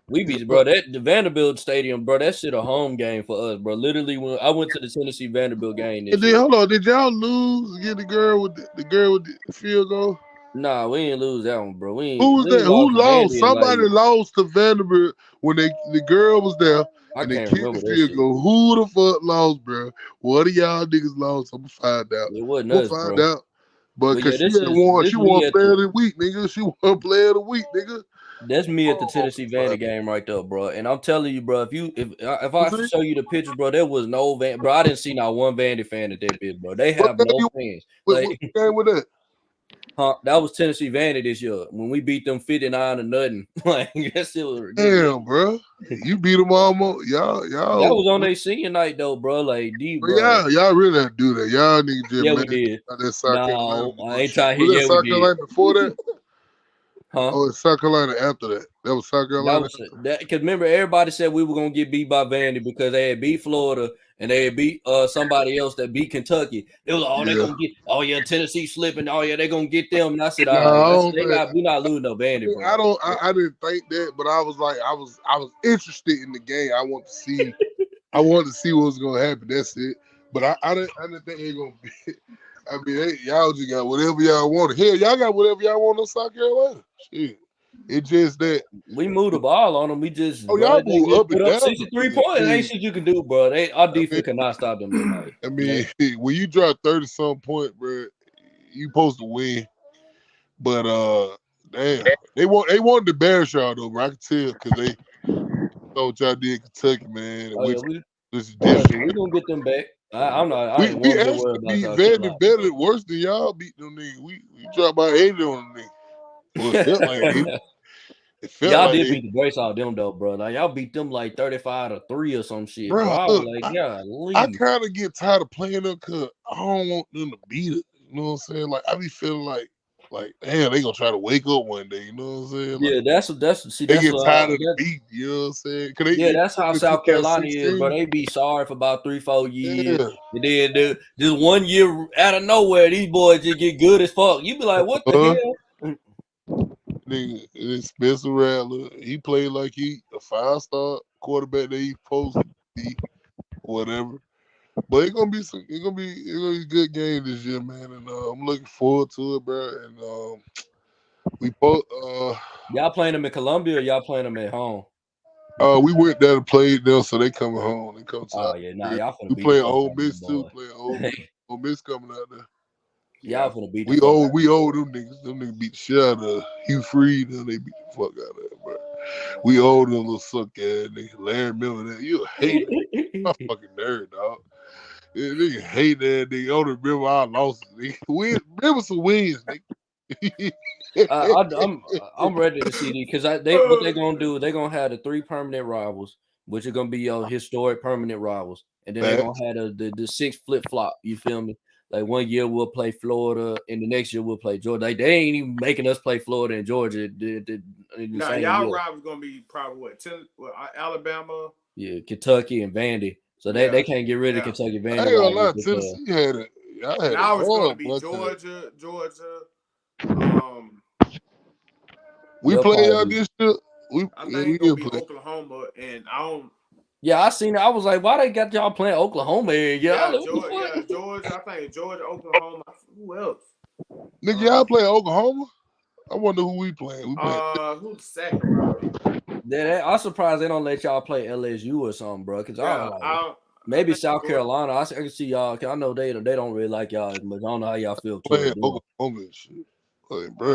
we be, bro. That the Vanderbilt Stadium, bro. That shit a home game for us, bro. Literally, when I went to the Tennessee Vanderbilt game and this then year, hold on, did y'all lose against the girl with the field goal? nah, we didn't lose that one, bro. Who was We that? ain't lost Who to lost? Vandy in Somebody like lost to Vanderbilt when the girl was there I and they can't kicked the remember that field shit. goal. Who the fuck lost, bro? What of y'all niggas lost? I'm gonna find out. It wasn't I'm us, gonna find bro. out. But But yeah, cause she this won me at player the of the week, nigga. She won player of the week, nigga. That's me at the Oh, I'm Tennessee gonna Vandy find game right there, bro. And I'm telling you, bro, if I out. See? show you the pictures, bro, there was no Van, bro. I didn't see not one Vandy fan at that bitch, bro. They What have game no you fans. what Like, game with that? that was Tennessee Vandy this year when we beat them 59 to nothing. Like that shit was ridiculous. Damn, bro. You beat them almost. That Y'all, was on their senior night though, bro. Like, deep, but bro. y'all really have to do that. Y'all need to just Yeah, we man did. that South Carolina No, I ain't bullshit. trying to Was hear. that Yeah, we South did. Carolina before that? Huh? Oh, it's South Carolina after that. That was South That Carolina. was that because remember everybody said we were gonna get beat by Vandy because they had beat Florida and they had beat somebody else that beat Kentucky. It was they Yeah. gonna get Tennessee slipping, they gonna get them. And I said, No, all right, I I said, don't think. we're not losing no Vandy, bro. I didn't think that, but I was like, I was interested in the game. I want to see. I wanted to see what was gonna happen. That's it. But I didn't think they gonna be. I mean, y'all just got whatever y'all want. Hell, y'all got whatever y'all want in South Carolina. Shit. It's just that. We moved the ball on them. We just, Oh, bro, y'all they move just up and put up down the 63 field. points. Ain't shit you can do, bro. Our I mean, defense cannot stop them that night. I mean, when you drop 30-some point, bro, you supposed to win. But damn, they wanted to embarrass y'all though, bro. I can tell because they know what y'all did in Kentucky, man, Oh yeah, which is trust different. me, we gonna get them back. I ain't We one bit actually worried about beat South Vandy Carolina, better, worse than y'all beat them niggas. We dropped by 80 on them niggas. Well, it felt like 80. bro. It felt Y'all like did 80. beat the brakes off them though, bro. Like y'all beat them like 35-3 or some shit, bro. Bro, I was look, like, yeah, I leave. kind of get tired of playing them because I don't want them to beat it. You know what I'm saying? Like, I be feeling like, damn, they gonna try to wake up one day. You know what I'm saying? Like, Yeah, they get tired of the beat. You know what I'm saying? Cause yeah, they that's how in South Carolina is, bro. 2016. They be sorry for about 3-4 years, Yeah. and then just 1 year out of nowhere, these boys just get good as fuck. You be like, what the Uh, hell? nigga, Spencer Rattler, he played like he a 5-star quarterback that he supposed to be, whatever. But it's gonna be a good game this year, man. And I'm looking forward to it, bro. And we both Y'all playing them in Columbia or y'all playing them at home? we went there and played them, so they coming home. They come to Oh our yeah, nah, crib. y'all finna We beat the playing fuck Ole out of them Miss too. boys. Playing Ole Miss. Ole Miss coming out there. Y'all finna beat the We fuck owe out of them. them niggas. Them niggas beat the shit out of Hugh Freed, and they beat the fuck out of it, bro. We old and little suck ass nigga. Larry, remember that? You hate that. My fucking nerd, dog. Yeah, nigga hate that nigga. I don't remember our losses, nigga. Remember some wins, nigga. I'm ready to see these because what they gonna do? They gonna have the 3 permanent rivals, which are gonna be your historic permanent rivals, and then they're gonna have the 6 flip flop. You feel me? Like 1 year we'll play Florida, and the next year we'll play Georgia. They ain't even making us play Florida and Georgia in the Now, same y'all year. rivals gonna be probably Alabama. Yeah, Kentucky and Vandy. So Yeah. they can't get rid of Kentucky I Vandy ain't gonna lie, rivals. Tennessee had it. Y'all had a Now it's gonna hard be blood time. Georgia. We They'll play probably y'all be. this year. I We think it's gonna did be play. Oklahoma, and I don't. Yeah, I seen it. I was like, why they got y'all playing Oklahoma? Yeah, What the Georgia. fuck? Yeah, Georgia. I think Georgia, Oklahoma. Who else? Nigga, y'all play Oklahoma? I wonder who we playing. We playing. Who's the second rival? I'm surprised they don't let y'all play LSU or something, bro. Because I Yeah, was like, I maybe think South Georgia. Carolina. I can see y'all. Cause I know they don't really like y'all as much. I don't know how y'all feel Playing towards them. Oklahoma and shit. Like, bro,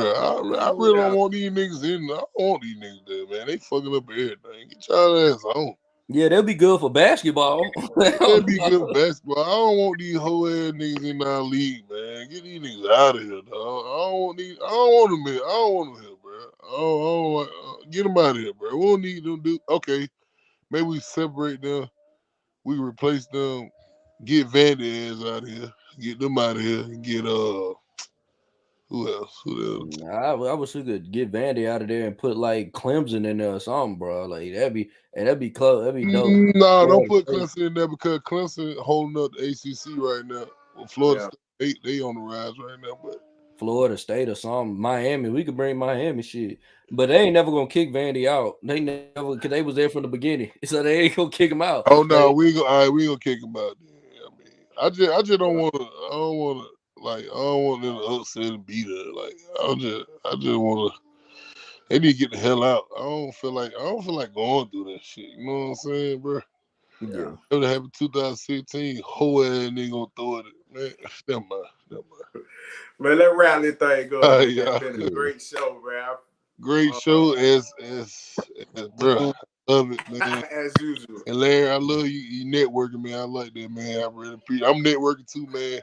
I really don't want these niggas in. I don't want these niggas there, man. They fucking up everything. Get y'all ass on. Yeah, they'll be good for basketball. They'll be good at basketball. I don't want these whole ass niggas in our league, man. Get these niggas out of here, dog. I don't want them here. I don't want them here, bro. Get them out of here, bro. We don't need them do. Okay, maybe we separate them. We replace them. Get Vandy ass out of here. Get them out of here. And get who else? I wish we could get Vandy out of there and put like Clemson in there or something, bro. Like that'd be close. That'd be dope. No, don't Florida put State. Clemson in there because Clemson holding up the ACC right now. Well, Florida State, they on the rise right now, but Florida State or something. Miami, we could bring Miami shit. But they ain't never gonna kick Vandy out. They never because they was there from the beginning. So they ain't gonna kick him out. oh no, we gonna kick him out. I mean, I just don't want to. I don't want them to upset and beat her. Like I just want to. They need to get the hell out. I don't feel like going through that shit. You know what I'm saying, bro? Yeah. That would happen 2016. Whole ass nigga gonna throw it. Man, never mind. Man, let rally thing go. Man. Yeah. It's been a great show, bro. Great show as bro. Love it, man. As usual. And Larry, I love you. You networking, man. I like that, man. I really appreciate. I'm networking too, man.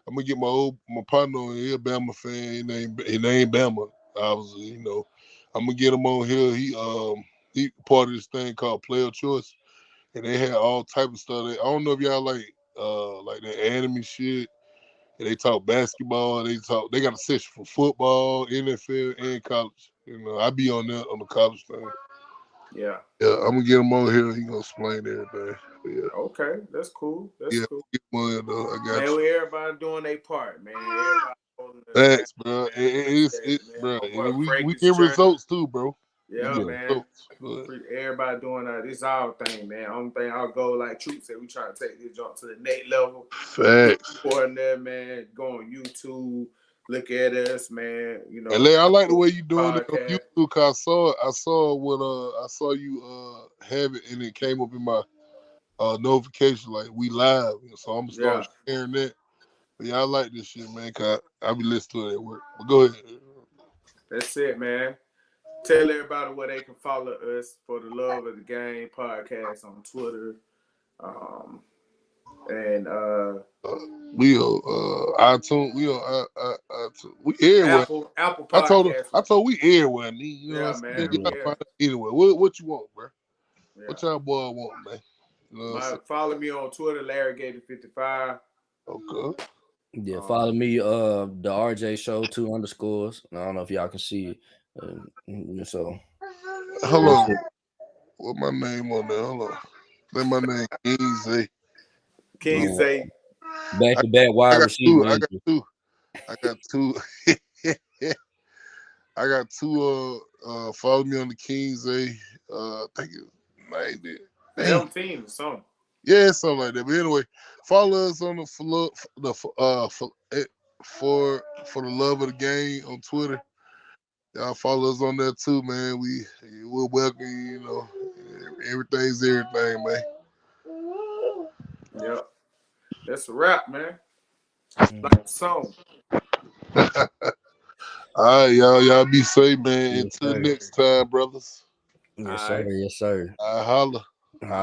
I'm gonna get my partner on here, Bama fan. His name Bama. Obviously, you know. I'm gonna get him on here. He part of this thing called Player Choice, and they had all type of stuff. I don't know if y'all like that anime shit. And they talk basketball. They got a section for football, NFL, and college. You know, I be on that on the college thing. Yeah. Yeah, I'm gonna get him on here. He gonna explain everything. Yeah. Okay, that's cool. That's cool. Get him on here, though. I got Man, you. everybody doing their part, man. Everybody holding Thanks, bro. It's bro. And we get results too, bro. Yeah, man. Everybody doing that. This our thing, man. Only thing I'll go like Troop said, we trying to take this jump to the next level. Facts. Supporting that, man. Go on YouTube. Look at us, man. You know. And I like the way you doing it on YouTube. Cause I saw you have it, and it came up in my notification like we live. So I'm gonna start sharing that. But yeah, I like this shit, man. Cause I be listening to it at work. But go ahead. That's it, man. Tell everybody where they can follow us for the Love of the Game podcast on Twitter. We on iTunes. We on iTunes. We everywhere. Apple Podcast. I told we everywhere. You know what I'm saying? Anyway, what you want, bro? Yeah. What y'all boy want, man? You know follow me on Twitter, Larry Gator 55. Okay. Yeah, follow me, the RJ Show 2 underscores. I don't know if y'all can see it. So hold on. What my name on there? Hold on. Say my name, King Zay. King Zay. Back to back wide receiver. I got two. I got two. Follow me on the King Zay. I think it's like that. 17 or something. Yeah, something like that. But anyway, follow us on for the Love of the Game on Twitter. Y'all follow us on there too, man. We'll welcome you. You know, everything's everything, man. Yep, that's a wrap, man. Like the song. All right, y'all be safe, man. Until next time, brothers. Yes, All sir. right. Yes, sir. I holla. Holla.